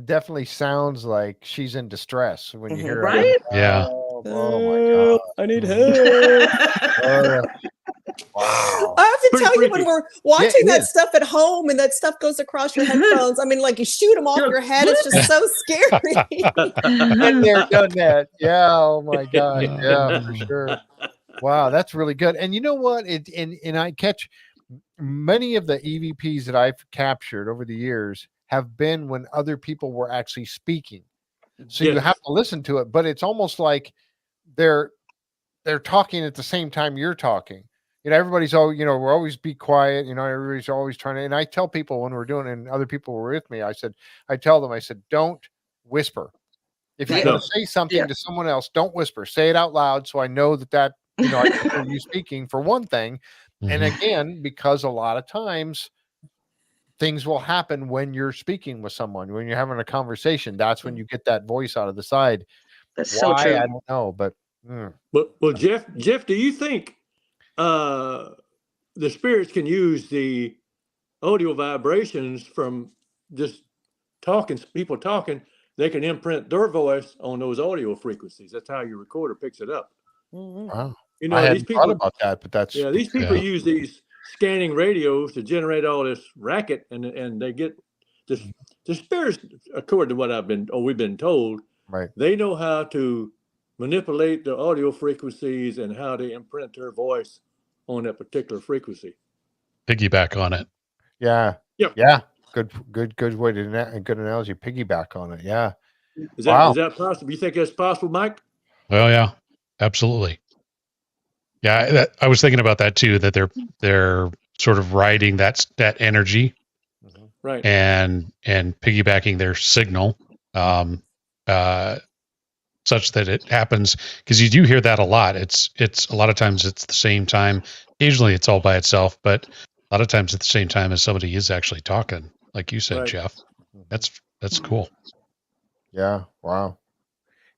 definitely sounds like she's in distress when you hear it. Right? Yeah. Oh my God. I need help. Wow. I have to Pretty tell you, when freaky. we're watching it that is. stuff at home and that stuff goes across your headphones, I mean, like you shoot them off your head. It's just so scary. Been there, done that. Yeah. Oh my God. Yeah, for sure. Wow, that's really good. And you know what? And I catch many of the EVPs that I've captured over the years have been when other people were actually speaking. So you Yes. have to listen to it, but it's almost like they're talking at the same time you're talking. Everybody's all, we're always be quiet, everybody's always trying to, and I tell people when we're doing it and other people were with me, I said, don't whisper. If you're Right. going to say something to someone else, don't whisper, say it out loud. So I know that, I can hear you speaking, for one thing. And again, because a lot of times things will happen when you're speaking with someone, when you're having a conversation, that's when you get that voice out of the side. That's so Why? true. I don't know, but Well, Jeff, do you think the spirits can use the audio vibrations from just people talking? They can imprint their voice on those audio frequencies. That's how your recorder picks it up. wow. You I know, hadn't these people thought about that, but that's these people use these scanning radios to generate all this racket, and they get the spirits, according to what we've been told, right. they know how to manipulate the audio frequencies and how to imprint their voice on that particular frequency. Piggyback on it. Yeah. Yep. Yeah. Good way to good analogy. Piggyback on it. Yeah. Is Wow. that possible? You think that's possible, Mike? Well, yeah, absolutely. Yeah, I was thinking about that too. That they're sort of riding that energy, Right. and piggybacking their signal, such that it happens, because you do hear that a lot. It's a lot of times it's the same time. Occasionally it's all by itself, but a lot of times at the same time as somebody is actually talking, like you said, Right. Jeff. That's cool. Yeah. Wow.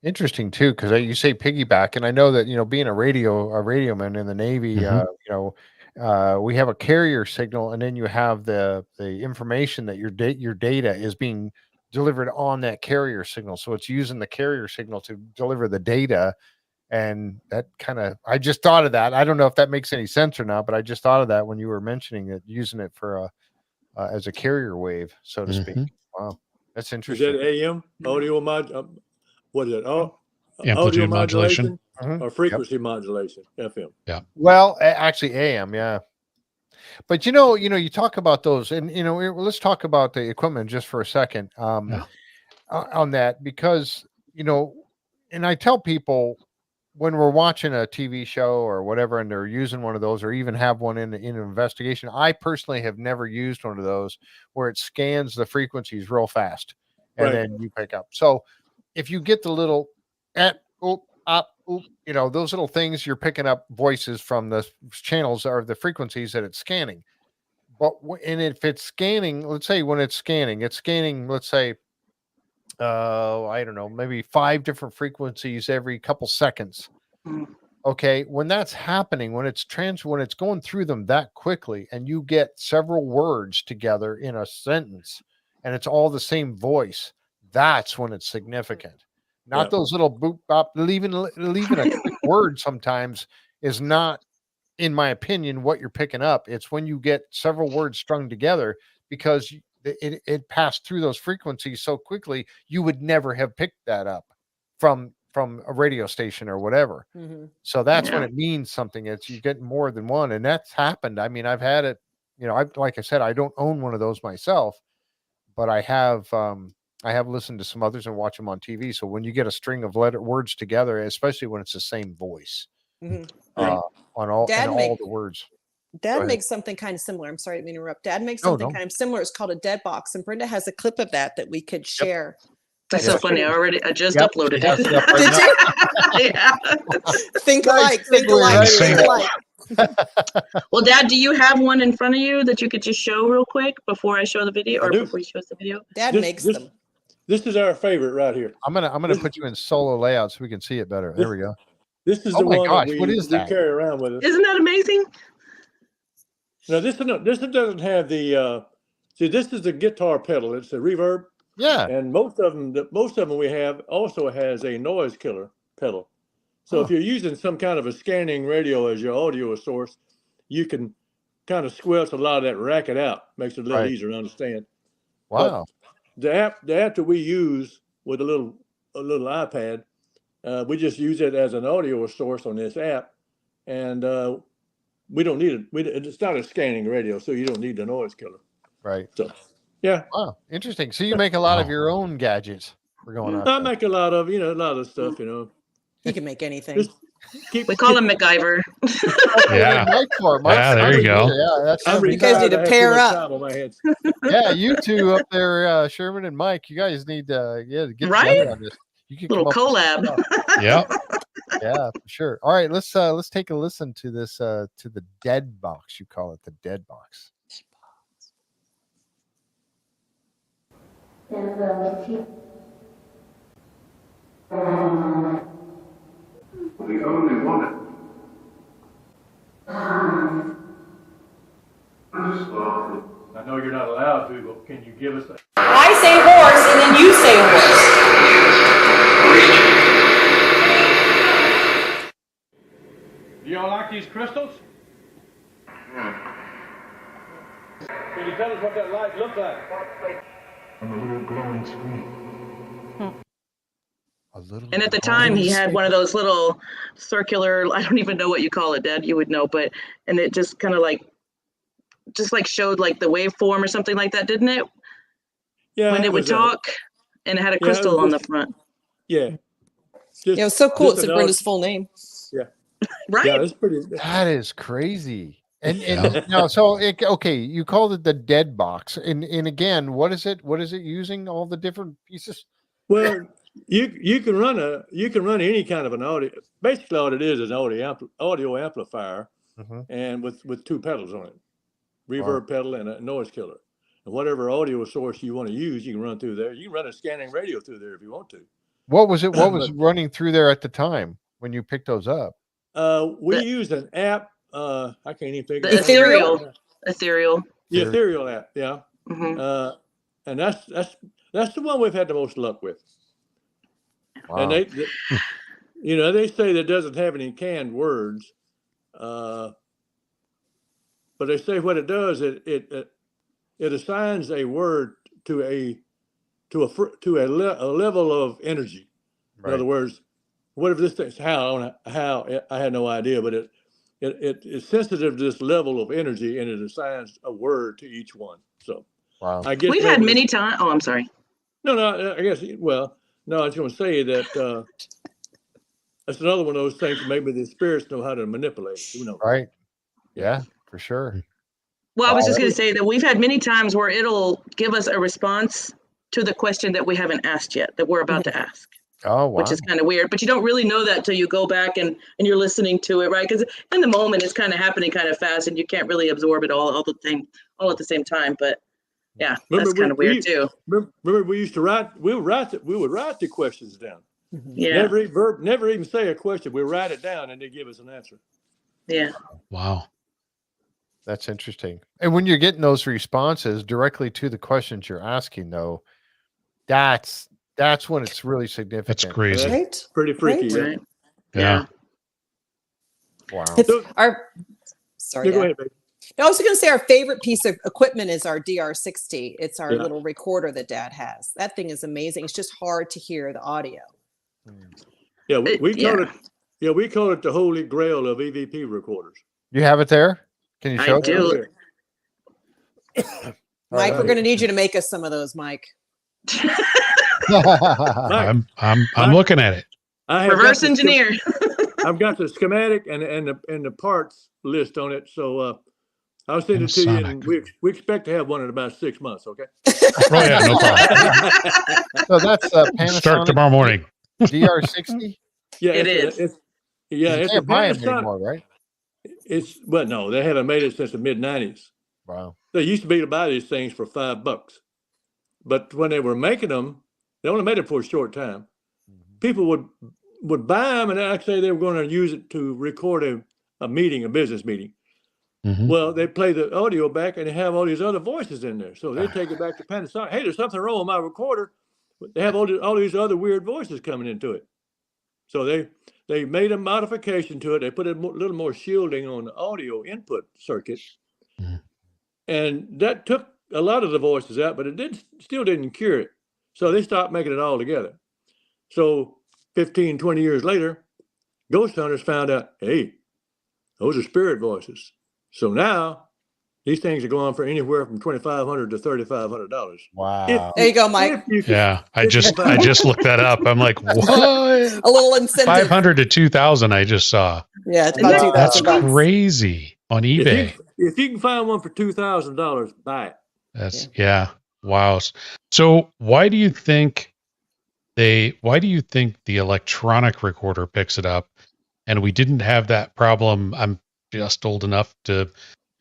Interesting too, because you say piggyback, and I know that being a radioman in the Navy, we have a carrier signal, and then you have the information that your data is being delivered on that carrier signal. So it's using the carrier signal to deliver the data, and that I just thought of that. I don't know if that makes any sense or not, but I just thought of that when you were mentioning it, using it for as a carrier wave, so to speak. Wow, that's Is interesting. that AM audio what is it? Audio Amplitude modulation. or frequency modulation? FM. Yeah. Well, actually, AM, yeah. But you talk about those, and let's talk about the equipment just for a second on that, because and I tell people when we're watching a TV show or whatever, and they're using one of those, or even have one in an investigation. I personally have never used one of those where it scans the frequencies real fast, and then you pick up. So if you get the little those little things, you're picking up voices from the channels or the frequencies that it's scanning. And if it's scanning, let's say when it's scanning, let's say, I don't know, maybe 5 different frequencies every couple seconds. Okay. When that's happening, when it's going through them that quickly, and you get several words together in a sentence, and it's all the same voice, that's when it's significant. Not those little boop bop, leaving a quick word sometimes is not in my opinion, what you're picking up. It's when you get several words strung together, because it passed through those frequencies so quickly, you would never have picked that up from a radio station or whatever. Mm-hmm. So that's when it means something. It's you get more than one, and that's happened. I mean, I've had it. Like I said, I don't own one of those myself, but I have listened to some others and watch them on TV. So when you get a string of words together, especially when it's the same voice, Mm-hmm. on all the words. Dad makes something kind of similar. I'm sorry to interrupt. Dad makes something kind of similar. It's called a dead box, and Brenda has a clip of that we could share. That's so funny. I just uploaded it. Did you? Yeah. Think alike. Well, Dad, do you have one in front of you that you could just show real quick before I show the video, or before you show us the video? Dad makes them. This is our favorite right here. I'm gonna put you in solo layout so we can see it better. There we go. This is the one that what is that? we carry around with us. Isn't that amazing? No, this doesn't have the. See, this is the guitar pedal. It's a reverb. Yeah. And most of them we have also has a noise killer pedal. So if you're using some kind of a scanning radio as your audio source, you can kind of squelch a lot of that racket out. Makes it a little easier to understand. Wow. But the app that we use with a little iPad, we just use it as an audio source on this app, and we don't need it. It's not a scanning radio, so you don't need the noise killer. Right. So, yeah. Wow, interesting. So you make a lot of your own gadgets for going on. I make a lot of stuff. You can make anything. We call him MacGyver. Yeah. There you go. Yeah, that's you guys need to pair up. Yeah, you two up there, Sherman and Mike. You guys need to get together on this. You can little collab. Yeah. Yeah, for sure. All right, let's take a listen to this to the dead box. You call it the dead box. The only one. I know you're not allowed to, but can you give us a... I say horse, and then you say horse. Do y'all like these crystals? Can you tell us what that light looked like? On a little glowing screen. And at the time, he had one of those little circular, I don't even know what you call it, Dad, you would know, and it just kind of showed like the waveform or something like that, didn't it? Yeah. When it would talk, and it had a crystal on the front. Yeah. It was so cool. It said Brenda's full name. Yeah. Right? Yeah, that's pretty. That is crazy. And no, so okay, you called it the dead box, and again, what is it? What is it using? All the different pieces? Well, you can run any kind of an audio. Basically, all it is an audio amplifier, and with two pedals on it, reverb pedal and a noise killer. And whatever audio source you want to use, you can run through there. You can run a scanning radio through there if you want to. What was running through there at the time when you picked those up? We used an app. I can't even think of it. Ethereal. The Ethereal app, yeah. Mm-hmm. And that's the one we've had the most luck with. Wow. And they say that it doesn't have any canned words, but they say what it does, it assigns a word to a level of energy. Right. In other words, what if this thing's how I had no idea, but it's sensitive to this level of energy, and it assigns a word to each one. So, wow. I guess we've had many times. Oh, I'm sorry. No, I guess. Well, no, I was going to say that that's another one of those things. Maybe the spirits know how to manipulate it. Who knows? Right. Yeah, for sure. Well, I was just going to say that we've had many times where it'll give us a response to the question that we haven't asked yet, that we're about to ask. Oh, wow. Which is kind of weird, but you don't really know that till you go back and you're listening to it, right? Because in the moment it's kind of happening kind of fast, and you can't really absorb it all at the same time. But yeah, that's kind of weird too. Remember, we used to write. We would write the questions down. Yeah. Never even say a question. We write it down, and they give us an answer. Yeah. Wow. That's interesting. And when you're getting those responses directly to the questions you're asking, though, that's when it's really significant. That's crazy. Right? Pretty freaky. Right. Yeah. Wow. Sorry. Yeah, go Dad. ahead, baby. I was going to say our favorite piece of equipment is our DR60. It's our Yeah. little recorder that Dad has. That thing is amazing. It's just hard to hear the audio. Yeah, we Yeah. call it. Yeah, we call it the holy grail of EVP recorders. You have it there? Can you I show it? do. to us? Mike, right. we're going to need you to make us some of those, Mike. Mike, I'm looking at it. I have Reverse got the engineer. I've got the schematic and the parts list on it, so I'll send it to you, and we expect to have one in about 6 months. Okay. Oh yeah, no problem. So that's Panasonic Start tomorrow morning. DR60. Yeah, It it's is. You it's a can't buy them Panasonic. anymore, right? Well, no, they haven't made it since the mid-90s. Wow. They used to be able to buy these things for $5, but when they were making them, they only made it for a short time. People would buy them and actually they were going to use it to record a meeting, a business meeting. Mhm. Well, they play the audio back and they have all these other voices in there. So they take it back to Panasonic. Hey, there's something wrong with my recorder. They have all these other weird voices coming into it. So they made a modification to it. They put a little more shielding on the audio input circuit. Mhm. And that took a lot of the voices out, but it still didn't cure it. So they stopped making it all together. So 15, 20 years later, ghost hunters found out, hey, those are spirit voices. So now these things are going for anywhere from $2,500 to $3,500. Wow. There you go, Mike. Yeah, I just looked that up. I'm like, what? A little incentive. 500 to 2,000. I just saw. Yeah, it's Isn't about that- 2,000 That's bucks. crazy on eBay. If you can find one for $2,000, buy it. That's yeah. Wow. So why do you think the electronic recorder picks it up and we didn't have that problem? I'm just old enough to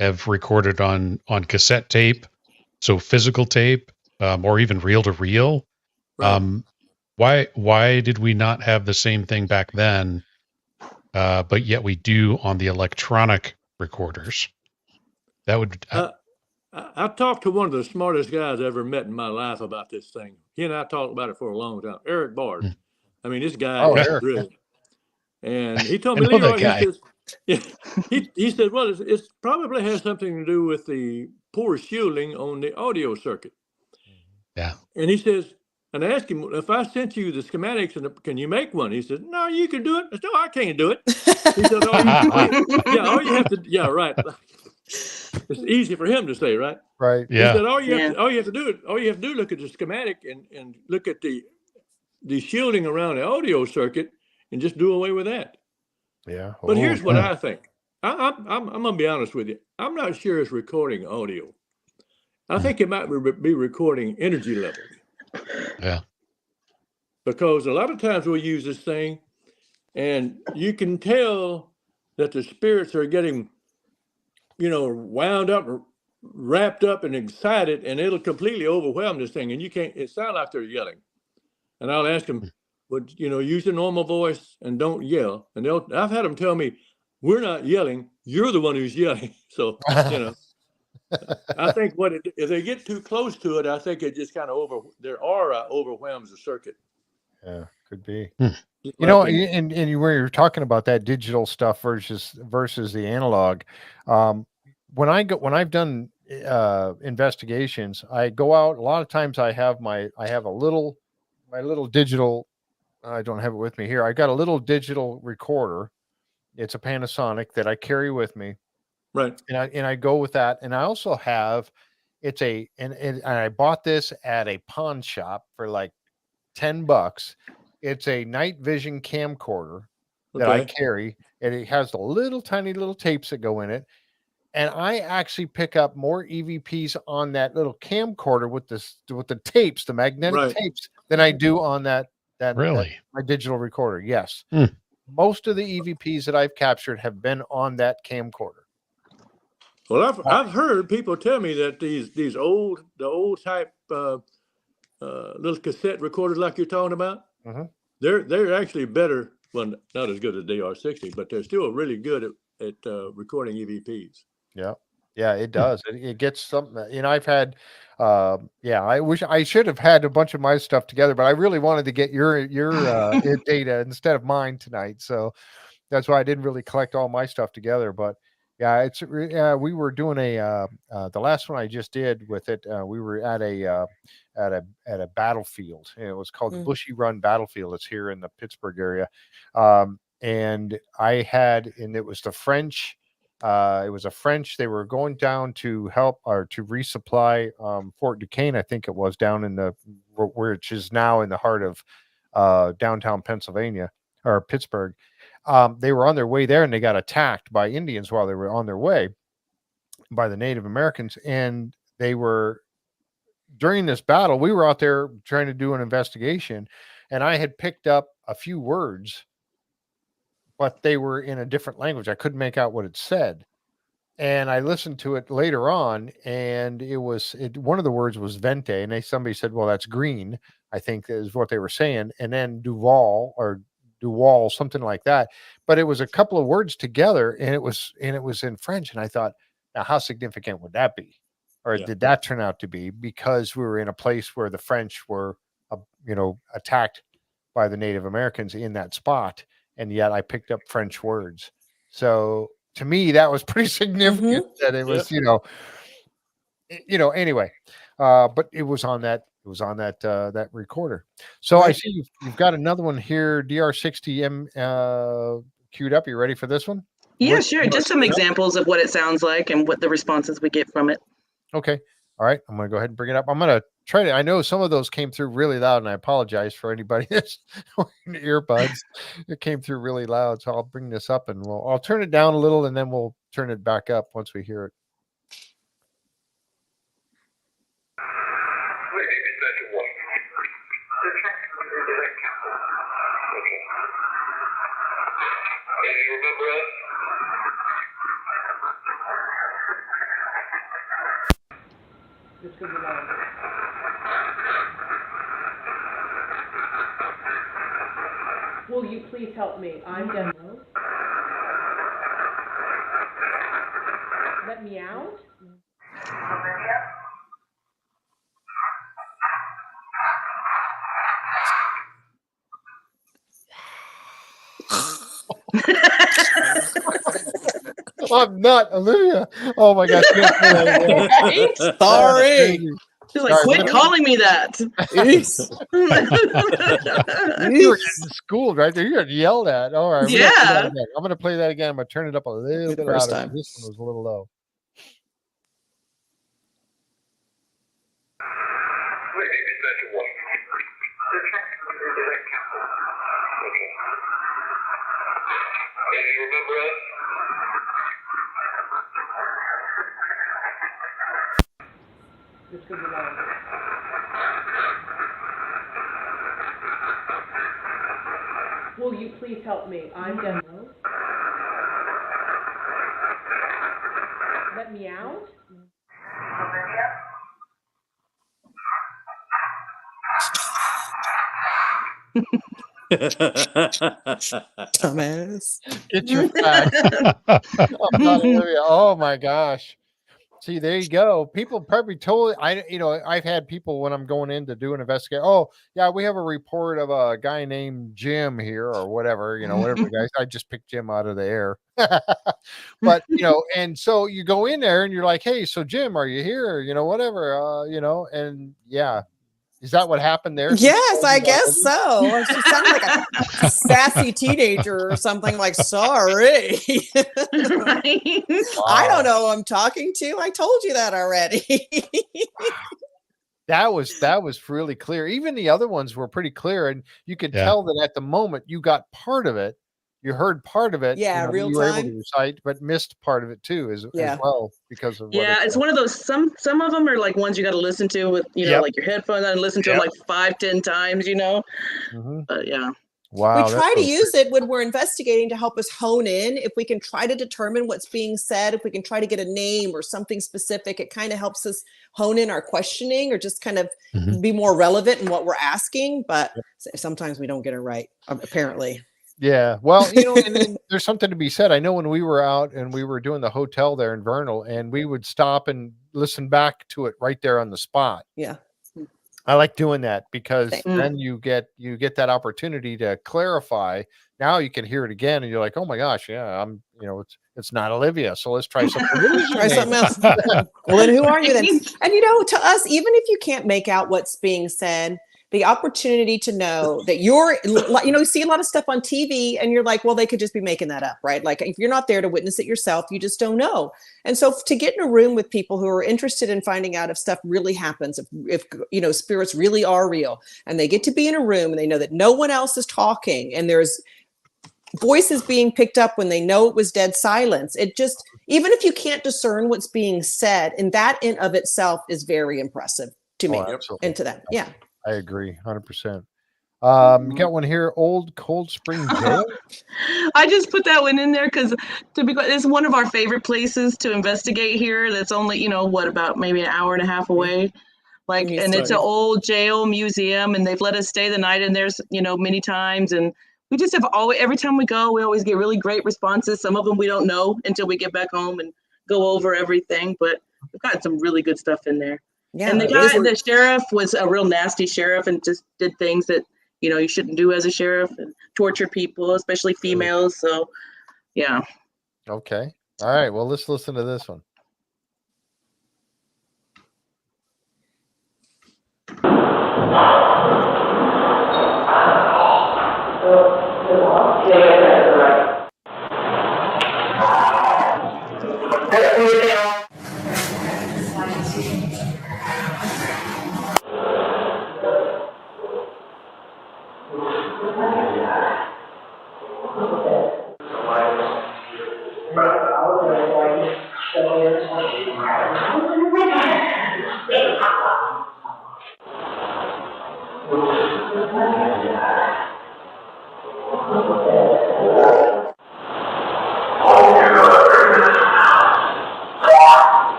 have recorded on cassette tape, so physical tape, or even reel to reel. Why did we not have the same thing back then, but yet we do on the electronic recorders? That would I talked to one of the smartest guys I ever met in my life about this thing. He and I talked about it for a long time. Eric Bard. I mean, this guy is Eric. brilliant. And he told I me, know that Leroy, guy. he said, well, it probably has something to do with the poor shielding on the audio circuit. Yeah. And he says, and I asked him, if I sent you the schematics, can you make one? He said, no, you can do it. I said, no, I can't do it. He said, all you have to, yeah, right. It's easy for him to say, right? Right. He Yeah. said, all you have to do, look at the schematic and look at the shielding around the audio circuit and just do away with that. Yeah. But here's what I think. I'm gonna be honest with you. I'm not sure it's recording audio. I think it might be recording energy levels. Yeah. Because a lot of times we'll use this thing and you can tell that the spirits are getting, wound up, wrapped up and excited, and it'll completely overwhelm this thing. And it sounds like they're yelling. And I'll ask them, use your normal voice and don't yell. And I've had them tell me, we're not yelling, you're the one who's yelling. So, I think if they get too close to it, I think it just kind of their aura overwhelms the circuit. Yeah, could be. Hmm. And you were talking about that digital stuff versus the analog. When I've done investigations, I go out. A lot of times I have my little digital. I don't have it with me here. I got a little digital recorder. It's a Panasonic that I carry with me. Right. And I go with that. And I also have and I bought this at a pawn shop for like $10. It's a night vision camcorder that I carry, and it has the tiny little tapes that go in it. And I actually pick up more EVPs on that little camcorder with the tapes, the magnetic tapes, than I do on that Really? my digital recorder. Yes. Hmm. Most of the EVPs that I've captured have been on that camcorder. Well, I've heard people tell me that the old type little cassette recorders like you're talking about, they're actually better. Well, not as good as DR60, but they're still really good at recording EVPs. Yeah. Yeah, it does. It gets something. I've had, I wish I should have had a bunch of my stuff together, but I really wanted to get your data instead of mine tonight. So that's why I didn't really collect all my stuff together. But Yeah, it's we were doing the last one I just did with it. We were at a battlefield. It was called the Mm. Bushy Run Battlefield. It's here in the Pittsburgh area, and it was the French. It was a French. They were going down to help or to resupply Fort Duquesne, I think it was, down in which is now in the heart of downtown Pennsylvania or Pittsburgh. They were on their way there and they got attacked by Indians while they were on their way by the Native Americans. And during this battle, we were out there trying to do an investigation, and I had picked up a few words, but they were in a different language. I couldn't make out what it said. And I listened to it later on, and one of the words was vente, and somebody said, well, that's green, I think is what they were saying. And then Duval, something like that. But it was a couple of words together, and it was in French. And I thought, now how significant would that be? Or did that turn out to be? Because we were in a place where the French were, attacked by the Native Americans in that spot. And yet I picked up French words. So to me, that was pretty significant that it was, anyway, but it was on that, that recorder. So I see you've got another one here, DR60M queued up. You ready for this one? Yeah, sure. Just some examples of what it sounds like and what the responses we get from it. Okay. All right. I'm going to go ahead and bring it up. I'm going to try to, I know some of those came through really loud, and I apologize for anybody that's wearing earbuds. It came through really loud. So I'll bring this up and I'll turn it down a little, and then we'll turn it back up once we hear it. Will you please help me? I'm Demo. Let me out? I'm not, Olivia. Oh my gosh. Sorry. She's like, quit calling me that. You were getting schooled right there. You got yelled at. All right. Yeah. I'm going to play that again. I'm going to turn it up a little bit louder. Time. This one was a little low. This could be loud. Will you please help me? I'm Demo. Let me out? Dumbass. Get your facts. Oh my gosh. See, there you go. People probably totally. I've had people when I'm going in to do an investigation. Oh, yeah, we have a report of a guy named Jim here, or whatever. Whatever, guys. I just picked Jim out of the air. But and so you go in there and you're like, hey, so Jim, are you here? Whatever. And yeah. Is that what happened there? Yes, I guess so. She sounded like a sassy teenager or something, like, sorry. Right? Wow. I don't know who I'm talking to. I told you that already. That was really clear. Even the other ones were pretty clear. And you could tell that at the moment you got part of it. You heard part of it. Yeah, real you were time. able to recite, but missed part of it too as well because of it's one of those. Some of them are like ones you got to listen to with like your headphones on and listen to them like 5-10 times. But yeah. Wow. We try to use it when we're investigating to help us hone in. If we can try to determine what's being said, if we can try to get a name or something specific, it kind of helps us hone in our questioning or just kind of be more relevant in what we're asking. But sometimes we don't get it right, apparently. Yeah. Well, and then there's something to be said. I know when we were out and we were doing the hotel there in Vernal, and we would stop and listen back to it right there on the spot. Yeah. I like doing that because Same. then you get that opportunity to clarify. Now you can hear it again, and you're like, "Oh my gosh, yeah, it's not Olivia, so let's try something." What is your Try name? something else. Well, then who are you then? Right. And to us, even if you can't make out what's being said, the opportunity to know that you see a lot of stuff on TV and you're like, well, they could just be making that up, right? Like if you're not there to witness it yourself, you just don't know. And so to get in a room with people who are interested in finding out if stuff really happens, if spirits really are real, and they get to be in a room and they know that no one else is talking and there's voices being picked up when they know it was dead silence. It just, even if you can't discern what's being said, and that in of itself is very impressive to me Absolutely. and to them. Yeah. I agree, 100%. You got one here, Old Cold Spring Jail. I just put that one in there because it's one of our favorite places to investigate here. That's only, about maybe an hour and a half away. And it's an old jail museum, and they've let us stay the night in there, many times. And we just have every time we go, we always get really great responses. Some of them we don't know until we get back home and go over everything, but we've got some really good stuff in there. Yeah, and the sheriff was a real nasty sheriff and just did things that, you shouldn't do as a sheriff, and torture people, especially females. So, yeah. Okay. All right. Well, let's listen to this one.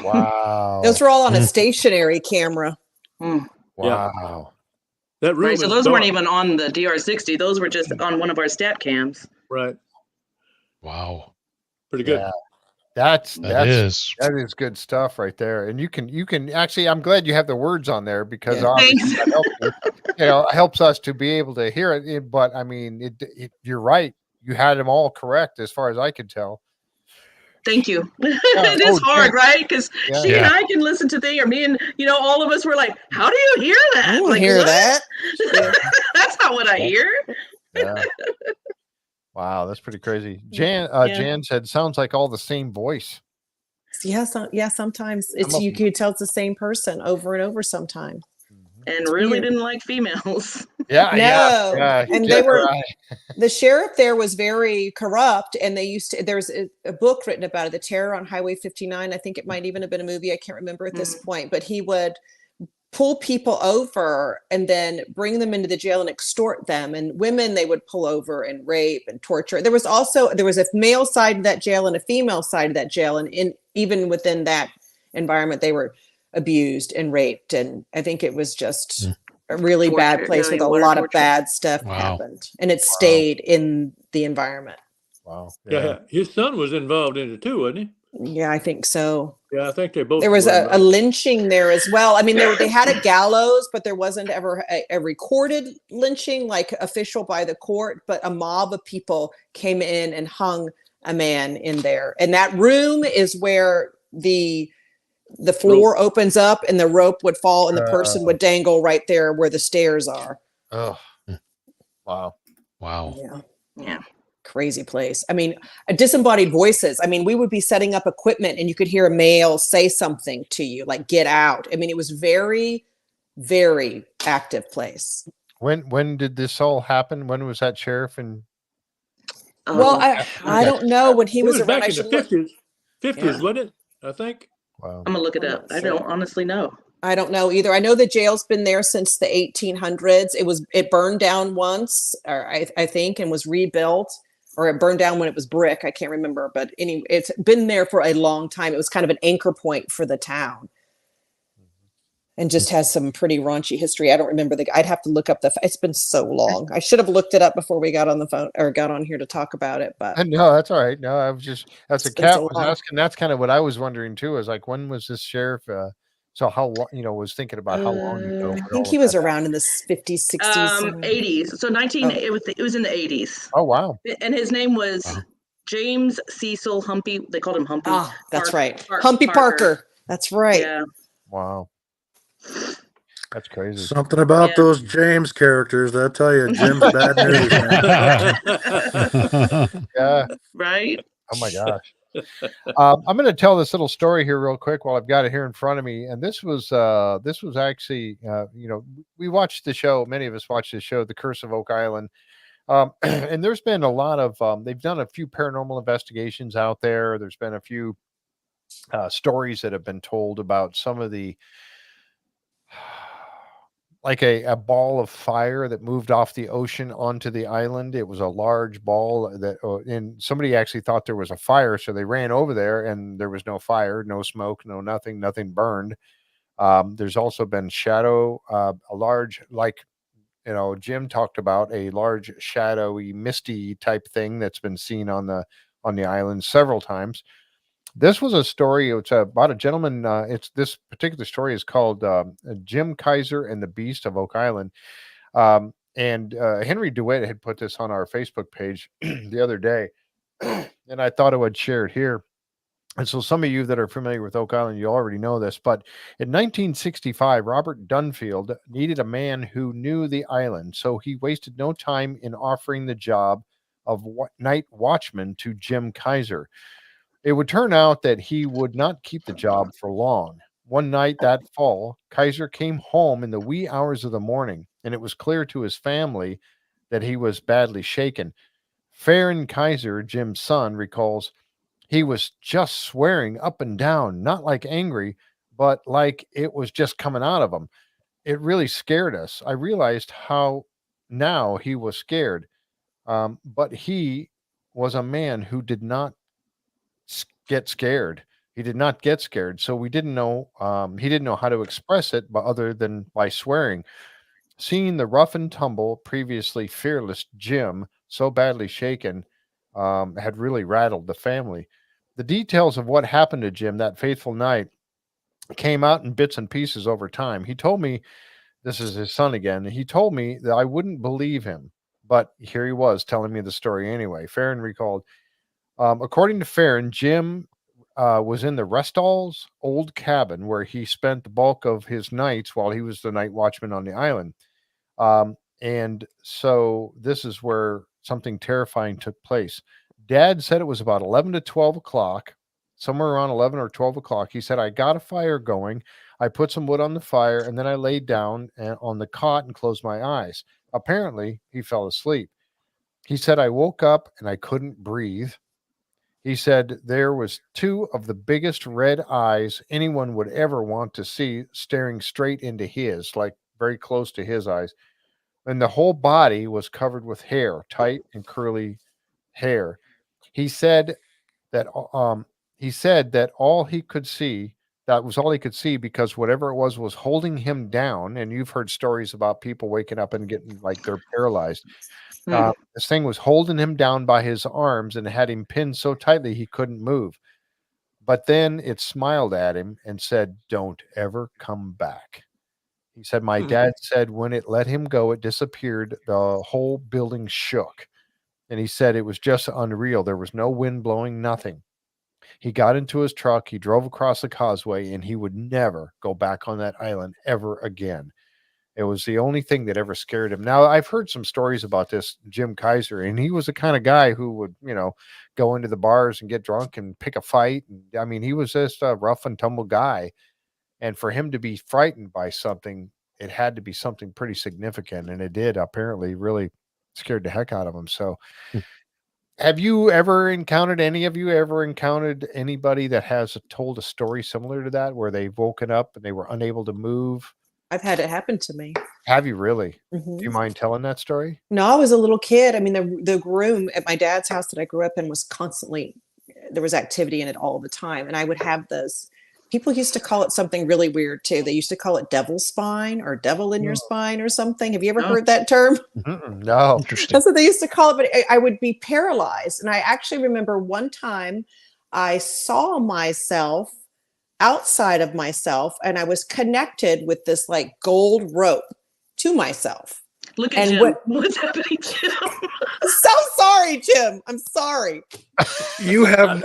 Wow. Those were all on a stationary camera. Mm. Wow. That room Right, so is those dark. weren't even on the DR60. Those were just on one of our stat cams. Right. Wow. Pretty good. Yeah. That is good stuff right there. And you can actually, I'm glad you have the words on there because obviously Thanks. that helps, helps us to be able to hear it. But I mean, you're right. You had them all correct as far as I could tell. Thank you. It is hard, right? Because she and I can listen to things, or me and, all of us were like, how do you hear that? I don't like, hear what? that. That's not what I hear. Yeah. Wow, that's pretty crazy. Jan said, sounds like all the same voice. Yeah, sometimes you can tell it's the same person over and over sometimes. And really didn't like females. Yeah. And they were the sheriff there was very corrupt, and there's a book written about it, The Terror on Highway 59. I think it might even have been a movie. I can't remember at this point, but he would pull people over and then bring them into the jail and extort them, and women they would pull over and rape and torture. There was a male side of that jail and a female side of that jail, and even within that environment they were abused and raped, and I think it was just a really bad place with a lot of bad stuff happened, and it stayed in the environment. Wow. Yeah. His son was involved in it too, wasn't he? Yeah, I think so. Yeah, I think they both. There was a lynching there as well. I mean, they had a gallows, but there wasn't ever a recorded lynching, like official by the court, but a mob of people came in and hung a man in there. And that room is where the floor opens up and the rope would fall and the person would dangle right there where the stairs are. Oh, wow. Yeah. Crazy place. I mean, disembodied voices. I mean, we would be setting up equipment and you could hear a male say something to you, like "get out." I mean, it was very, very active place. When did this all happen? When was that sheriff? And well, I don't know when he was around. Back in the 50s, wasn't it? I think. Wow. I'm gonna look it up. I don't honestly know. I don't know either. I know the jail's been there since the 1800s. It burned down once, or I think, and was rebuilt. Or it burned down when it was brick. I can't remember, but anyway, it's been there for a long time. It was kind of an anchor point for the town, and just has some pretty raunchy history. I don't remember I'd have to look up it's been so long. I should have looked it up before we got on the phone or got on here to talk about it. But no, that's all right. No, I was just, that's a cat was asking. That's kind of what I was wondering too. Is like, when was this sheriff So how long, was thinking about how long ago I when think all he of was that around in the 50s, 60s. 80s. So it was in the 80s. Oh, wow. And his name was Wow. James Cecil Humpy. They called him Humpy. Ah, that's right. Parker. Humpy Parker. That's right. Yeah. Wow. That's crazy. Something about Yeah. those James characters, I tell you, Jim's bad news, man. Yeah. Right? Oh my gosh. I'm going to tell this little story here real quick while I've got it here in front of me. And this was actually, we watched the show. Many of us watched the show, The Curse of Oak Island. And there's been a lot of, they've done a few paranormal investigations out there. There's been a few stories that have been told about some of the, like a ball of fire that moved off the ocean onto the island. It was a large ball that, and somebody actually thought there was a fire. So they ran over there and there was no fire, no smoke, no nothing burned. There's also been shadow, a large, like, Jim talked about a large shadowy misty type thing that's been seen on the island several times. This was a story. It's about a gentleman. This particular story is called Jimm Kjelgaard and the Beast of Oak Island. And Henry DeWitt had put this on our Facebook page the other day, and I thought I would share it here. And so some of you that are familiar with Oak Island, you already know this, but in 1965, Robert Dunfield needed a man who knew the island. So he wasted no time in offering the job of night watchman to Jimm Kjelgaard. It would turn out that he would not keep the job for long. One night that fall, Kjelgaard came home in the wee hours of the morning, and it was clear to his family that he was badly shaken. Farron Kjelgaard, Jim's son, recalls he was just swearing up and down, not like angry, but like it was just coming out of him. It really scared us. I realized how now he was scared, but he was a man who did not get scared. He did not get scared. So we didn't know, he didn't know how to express it, but other than by swearing. Seeing the rough and tumble, previously fearless Jim so badly shaken had really rattled the family. The details of what happened to Jim that fateful night came out in bits and pieces over time. He told me, this is his son again, he told me that I wouldn't believe him, but here he was telling me the story anyway. Farron recalled, according to Farron, Jim was in the Restall's old cabin where he spent the bulk of his nights while he was the night watchman on the island. And so this is where something terrifying took place. Dad said it was about 11 to 12 o'clock, somewhere around 11 or 12 o'clock. He said, I got a fire going. I put some wood on the fire, and then I laid down on the cot and closed my eyes. Apparently, he fell asleep. He said, I woke up and I couldn't breathe. He said there was two of the biggest red eyes anyone would ever want to see staring straight into his, like very close to his eyes. And the whole body was covered with hair, tight and curly hair. He said that all he could see, that was all he could see, because whatever it was holding him down. And you've heard stories about people waking up and getting like they're paralyzed. This thing was holding him down by his arms and had him pinned so tightly he couldn't move. But then it smiled at him and said, don't ever come back. He said, my dad said when it let him go, it disappeared. The whole building shook. And he said it was just unreal. There was no wind blowing, nothing. He got into his truck. He drove across the causeway, and he would never go back on that island ever again. It was the only thing that ever scared him. Now, I've heard some stories about this Jimm Kjelgaard, and he was the kind of guy who would, go into the bars and get drunk and pick a fight. And, I mean, he was just a rough and tumble guy. And for him to be frightened by something, it had to be something pretty significant. And it did, apparently, really scared the heck out of him. So have you ever encountered anybody that has told a story similar to that, where they've woken up and they were unable to move? I've had it happen to me. Have you really? Mhm. Do you mind telling that story? No, I was a little kid. I mean, the room at my dad's house that I grew up in was constantly, there was activity in it all the time. And I would have those, people used to call it something really weird too. They used to call it devil spine or devil in your spine or something. Have you ever heard that term? No. Interesting. That's what they used to call it. But I would be paralyzed. And I actually remember one time I saw myself outside of myself, and I was connected with this like gold rope to myself. Look at And Jim. What's happening, Jim? So sorry, Jim. I'm sorry. You have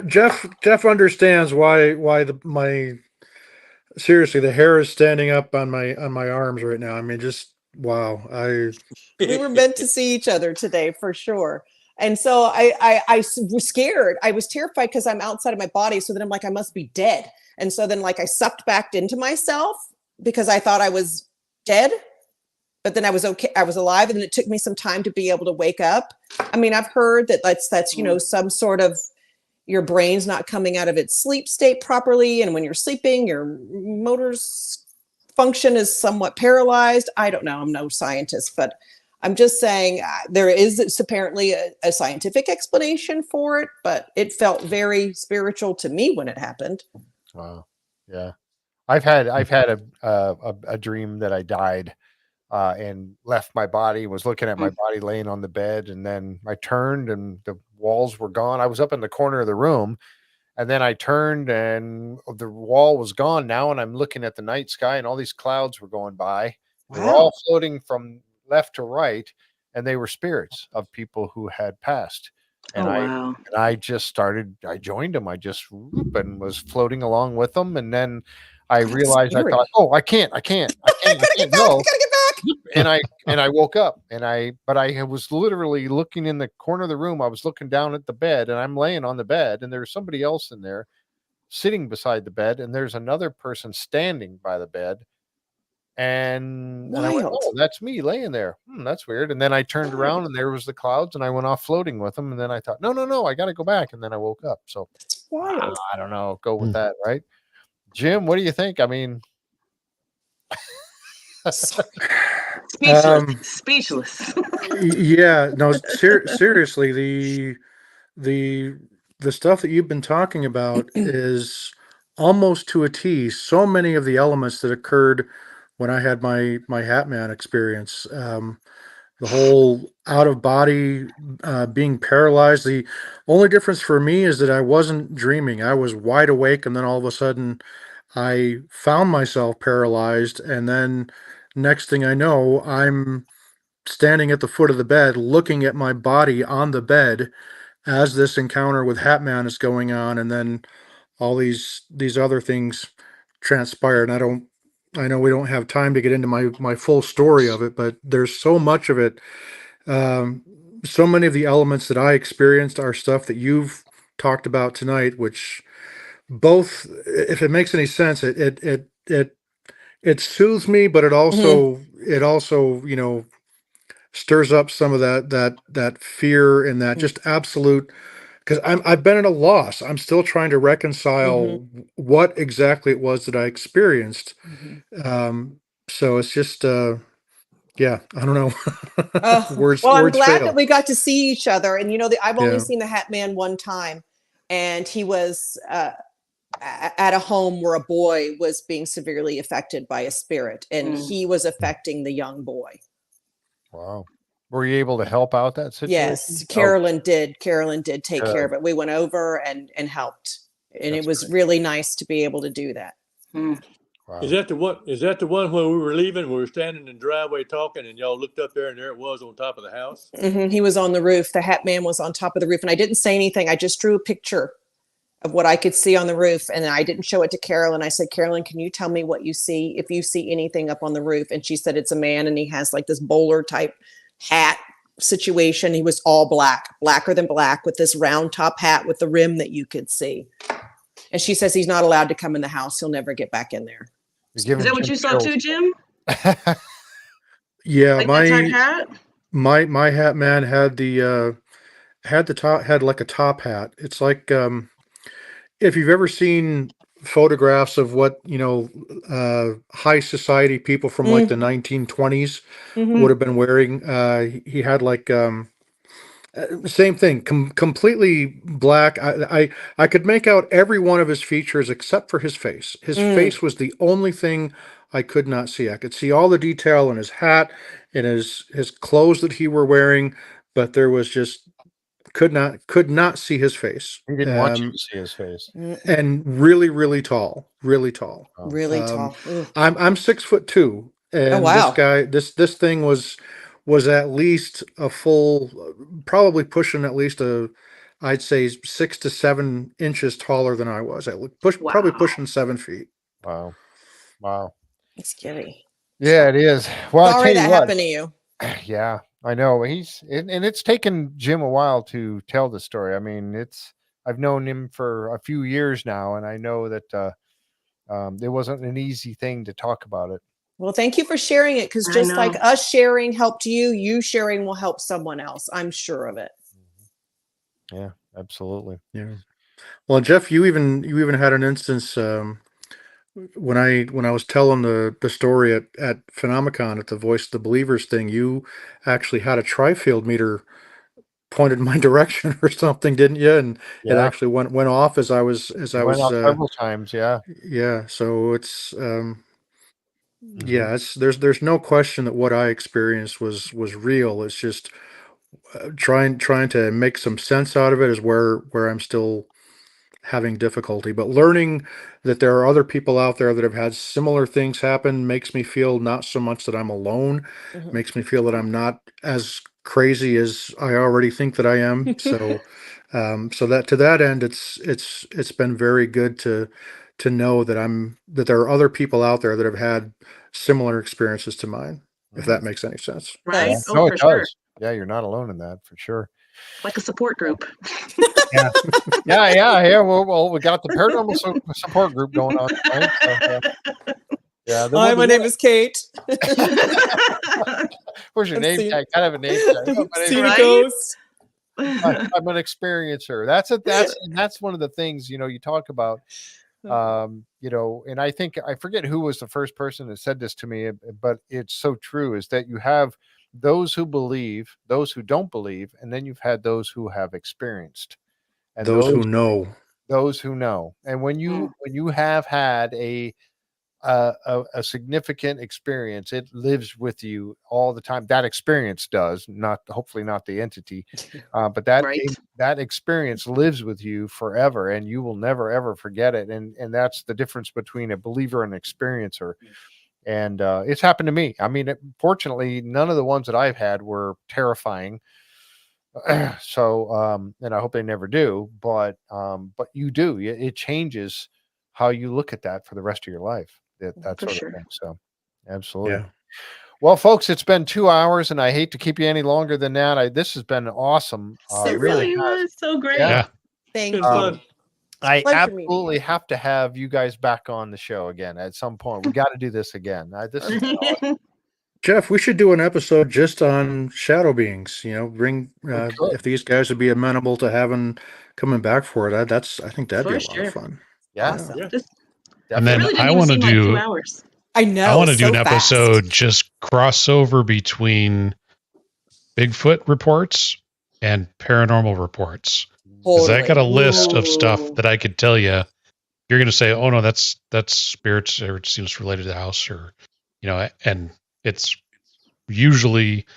Jeff understands why my seriously, the hair is standing up on my arms right now. I mean, just wow. We were meant to see each other today for sure. And so I was scared. I was terrified because I'm outside of my body. So then I'm like, I must be dead. And so then like I sucked back into myself because I thought I was dead. But then I was okay. I was alive, and then it took me some time to be able to wake up. I mean, I've heard that that's some sort of your brain's not coming out of its sleep state properly, and when you're sleeping, your motors function is somewhat paralyzed. I don't know. I'm no scientist, but I'm just saying there is apparently a scientific explanation for it, but it felt very spiritual to me when it happened. Wow. Yeah. I've had a dream that I died and left my body, was looking at my body laying on the bed, and then I turned and the walls were gone. I was up in the corner of the room, and then I turned and the wall was gone now, and I'm looking at the night sky, and all these clouds were going by. They were all floating from left to right, and they were spirits of people who had passed. And I joined them. I just and was floating along with them, and then I realized, I thought, oh, I can't go. And I woke up, but I was literally looking in the corner of the room. I was looking down at the bed, and I'm laying on the bed, and there's somebody else in there sitting beside the bed, and there's another person standing by the bed. And I went, oh, that's me laying there. That's weird. And then I turned around, and there was the clouds, and I went off floating with them. And then I thought, no, I got to go back. And then I woke up. So that's wild. I don't know. Go with that, right? Jim, what do you think? I mean, speechless. Yeah, no, seriously, the stuff that you've been talking about is almost to a T. So many of the elements that occurred when I had my Hat Man experience, the whole out of body, being paralyzed. The only difference for me is that I wasn't dreaming. I was wide awake, and then all of a sudden I found myself paralyzed, and then next thing I know, I'm standing at the foot of the bed, looking at my body on the bed as this encounter with Hat Man is going on, and then all these other things transpired. And I know we don't have time to get into my full story of it, but there's so much of it. So many of the elements that I experienced are stuff that you've talked about tonight, which both, if it makes any sense, it soothes me, but it also stirs up some of that fear and that just absolute, because I've been at a loss. I'm still trying to reconcile what exactly it was that I experienced. So it's just yeah, I don't know. Well, I'm glad that we got to see each other. And I've only seen the Hat Man one time, and he was at a home where a boy was being severely affected by a spirit, and he was affecting the young boy. Wow. Were you able to help out that situation? Yes, Carolyn did. Carolyn did take care of it. We went over and helped, and it was really nice to be able to do that. Wow. Is that the one when we were leaving? We were standing in the driveway talking, and y'all looked up there, and there it was on top of the house. He was on the roof. The Hat Man was on top of the roof, and I didn't say anything. I just drew a picture of what I could see on the roof, and I didn't show it to Carolyn. I said, Carolyn, can you tell me what you see, if you see anything up on the roof? And she said, it's a man, and he has like this bowler type hat situation. He was all blacker than black, with this round top hat with the rim that you could see. And she says he's not allowed to come in the house. He'll never get back in there. Is that what you saw too, Jim? Yeah, like that type hat? My Hat Man had like a top hat. It's like if you've ever seen photographs of what high society people from like the 1920s would have been wearing, he had like same thing, completely black. I could make out every one of his features except for his face. His face was the only thing I could not see. I could see all the detail in his hat and his clothes that he were wearing, but there was just could not see his face. He didn't want you to see his face. And really, really tall, really tall. Really tall. Ugh. I'm 6'2", and wow. this thing was at least a full, probably pushing at least I'd say 6 to 7 inches taller than I was. Probably pushing 7 feet. Wow. It's scary. Yeah, it is. Well, I'll Sorry tell that you what. happened to you. Yeah, I know. And it's taken Jim a while to tell the story. I mean, I've known him for a few years now, and I know that it wasn't an easy thing to talk about it. Well, thank you for sharing it, because just like us sharing helped you sharing will help someone else. I'm sure of it. Yeah, absolutely. Yeah. Well, Jeff, you even had an instance when I was telling the story at Phenomicon at the Voice of the Believers thing. You actually had a tri-field meter pointed my direction or something, didn't you? And it actually went off as I was several times. Yeah. Yeah. So it's yeah, there's no question that what I experienced was real. It's just trying to make some sense out of it is where I'm still having difficulty. But learning that there are other people out there that have had similar things happen makes me feel not so much that I'm alone, makes me feel that I'm not as crazy as I already think that I am. So so that to that end, it's been very good to know that there are other people out there that have had similar experiences to mine, if that makes any sense. Right? Yeah. Oh, No, for it sure. does. Yeah, you're not alone in that, for sure. Like a support group. Yeah. Yeah. Well, we got the paranormal support group going on tonight. So, yeah. Hi, my name is Kate. Where's your name tag? Kind of a name tag. Oh, my name's Seen a Right? ghost. I'm an experiencer. That's one of the things, you talk about, and I think, I forget who was the first person that said this to me, but it's so true, is that you have those who believe, those who don't believe, and then you've had those who have experienced, and Those who know. And when you have had a significant experience, it lives with you all the time. That experience does, hopefully not the entity, but that experience lives with you forever, and you will never ever forget it. And that's the difference between a believer and an experiencer. And it's happened to me. I mean, fortunately, none of the ones that I've had were terrifying. So, and I hope they never do. But you do. It changes how you look at that for the rest of your life. That For sort sure. of thing. So, absolutely. Yeah. Well, folks, it's been 2 hours, and I hate to keep you any longer than that. This has been awesome. It really was so great. Yeah. Thank It's you. fun. I Pleasure meeting absolutely you. have to have you guys back on the show again at some point. We got to do this again. This is awesome. Jeff, we should do an episode just on shadow beings. Bring if these guys would be amenable to coming back for it. I think that'd be a lot of fun. Yeah. Awesome. Yeah. Just, And it then really didn't I even want to seem like 2 do hours. I know. I want to do so an fast. episode just crossover between Bigfoot reports and paranormal reports. Because I got a list of stuff that I could tell you. You're going to say, "Oh no, that's spirits, or it seems related to the house," or and it's usually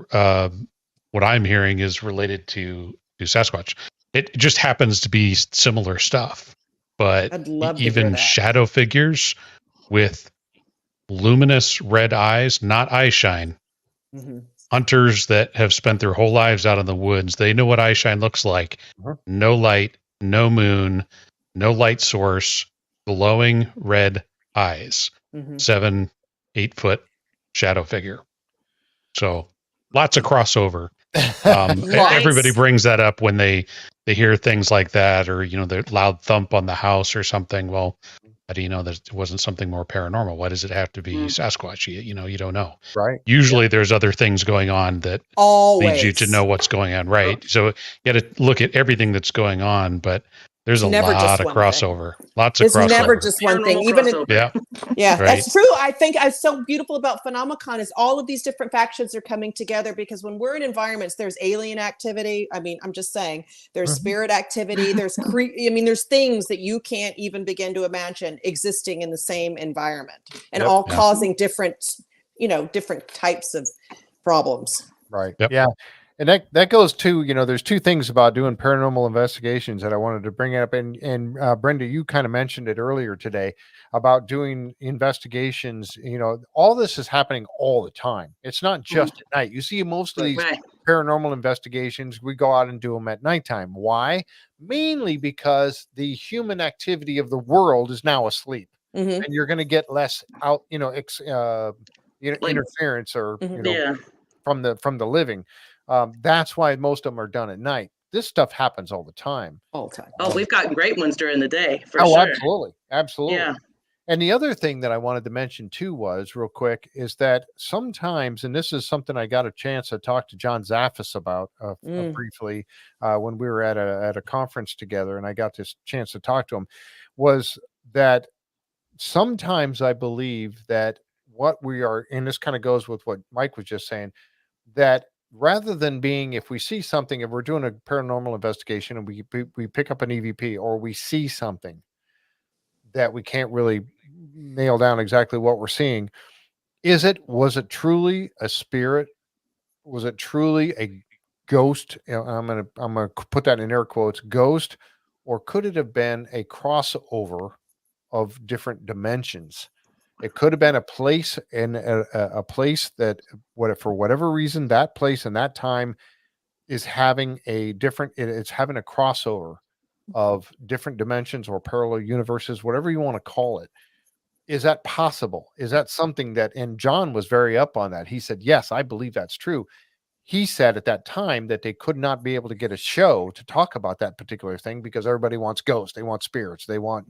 what I'm hearing is related to Sasquatch. It just happens to be similar stuff, but I'd love to hear even that. shadow figures with luminous red eyes, not eye shine. Mhm. Hunters that have spent their whole lives out in the woods, they know what eye shine looks like. No light, no moon, no light source, glowing red eyes. 7-8 foot shadow figure. So lots of crossover. Everybody brings that up when they hear things like that, or the loud thump on the house or something. Well, how do you know that it wasn't something more paranormal? Why does it have to be Sasquatch? You don't know. Right. Usually there's other things going on that leads you to know what's going on. Right. So you got to look at everything that's going on, but there's It's a never lot just of one crossover. Lots of It's crossover. never just one thing. Paranormal Even crossover. Yeah. Right. that's true. I think it's so beautiful about Phenomicon is all of these different factions are coming together, because when we're in environments, there's alien activity. I mean, I'm just saying, there's spirit activity. There's there's things that you can't even begin to imagine existing in the same environment, and all causing different, different types of problems. Right. Yep. Yeah. And that goes to, there's two things about doing paranormal investigations that I wanted to bring up. And Brenda, you kind of mentioned it earlier today about doing investigations. All this is happening all the time. It's not just at night. You see most of these paranormal investigations, we go out and do them at nighttime. Why? Mainly because the human activity of the world is now asleep, and you're going to get less out, interference or, from the living. That's why most of them are done at night. This stuff happens all the time. All the time. Oh, we've got great ones during the day for sure. Absolutely. Yeah. And the other thing that I wanted to mention too was real quick is that sometimes, and this is something I got a chance to talk to John Zaffis about briefly when we were at a conference together, and I got this chance to talk to him, was that sometimes I believe that what we are, and this kind of goes with what Mike was just saying, that rather than being, if we see something, if we're doing a paranormal investigation and we pick up an EVP or we see something that we can't really nail down exactly what we're seeing, was it truly a spirit? Was it truly a ghost? I'm gonna put that in air quotes, ghost, or could it have been a crossover of different dimensions? It could have been a place in a place that, for whatever reason, that place and that time is having it's having a crossover of different dimensions or parallel universes, whatever you want to call it. Is that possible? Is that something that, and John was very up on that. He said, yes, I believe that's true. He said at that time that they could not be able to get a show to talk about that particular thing because everybody wants ghosts. They want spirits. They want,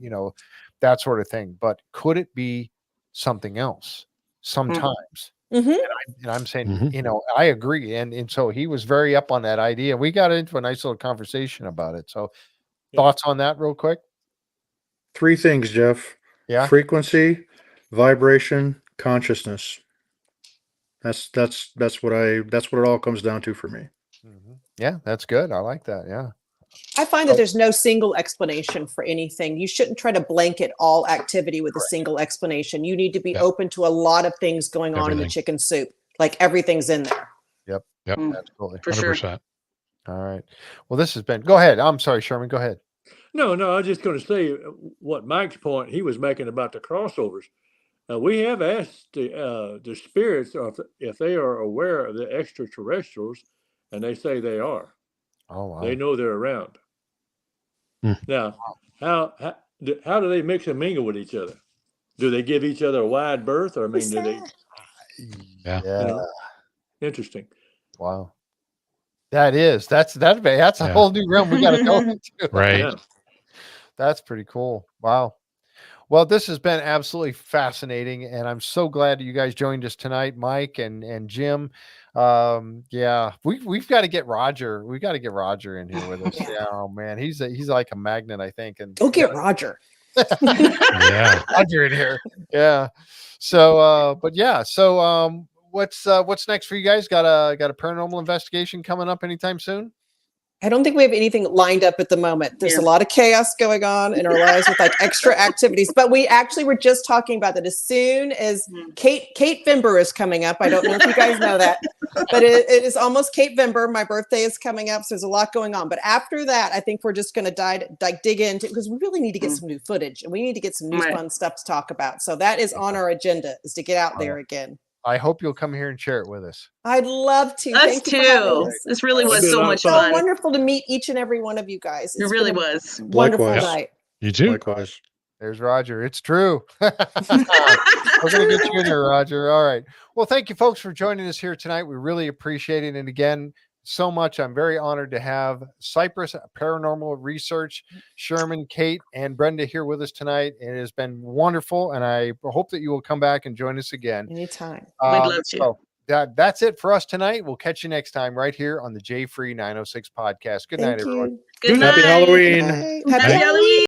that sort of thing. But could it be something else sometimes? And I'm saying, I agree. And so he was very up on that idea. We got into a nice little conversation about it. So thoughts on that real quick? 3 things, Jeff. Yeah. Frequency, vibration, consciousness. That's what it all comes down to for me. Yeah, that's good. I like that. Yeah. I find that there's no single explanation for anything. You shouldn't try to blanket all activity with a single explanation. You need to be open to a lot of things going on in the chicken soup. Like everything's in there. Yep. Absolutely. For 100%. sure. All right. Well, this has been, go ahead. I'm sorry, Sherman, go ahead. No, I was just going to say what Mike's point he was making about the crossovers. We have asked the spirits if they are aware of the extraterrestrials, and they say they are. Oh, wow. They know they're around. Now, how do they mix and mingle with each other? Do they give each other a wide berth, or do they? Yeah. Interesting. Wow. That's a whole new realm we got to go into. Right. Yeah. That's pretty cool. Wow. Well, this has been absolutely fascinating, and I'm so glad that you guys joined us tonight, Mike and Jim. We've got to get Roger. We got to get Roger in here with us. Yeah, oh man, he's like a magnet, I think. And Go get Roger. Yeah. Roger in here. Yeah. So, what's next for you guys? Got a paranormal investigation coming up anytime soon? I don't think we have anything lined up at the moment. There's a lot of chaos going on in our lives with like extra activities, but we actually were just talking about that as soon as Kate Vimber is coming up. I don't know if you guys know that, but it is almost Kate Vimber. My birthday is coming up. So there's a lot going on, but after that, I think we're just going to dig into, because we really need to get some new footage and we need to get some new fun stuff to talk about. So that is on our agenda, is to get out there again. I hope you'll come here and share it with us. I'd love to. Us Thank you for having too. us. This really was so much fun. So wonderful to meet each and every one of you guys. It really was. Wonderful Likewise. night. You too. Likewise. There's Roger. It's true. We're going to get you in here, Roger. All right. Well, thank you folks for joining us here tonight. We really appreciate it. And again, so much. I'm very honored to have Cypress Paranormal Research, Sherman, Kate, and Brenda here with us tonight. It has been wonderful, and I hope that you will come back and join us again. Anytime. We'd love to. So that's it for us tonight. We'll catch you next time right here on the J Free 906 podcast. Good night, everyone. Good night. Happy Halloween. Happy Halloween.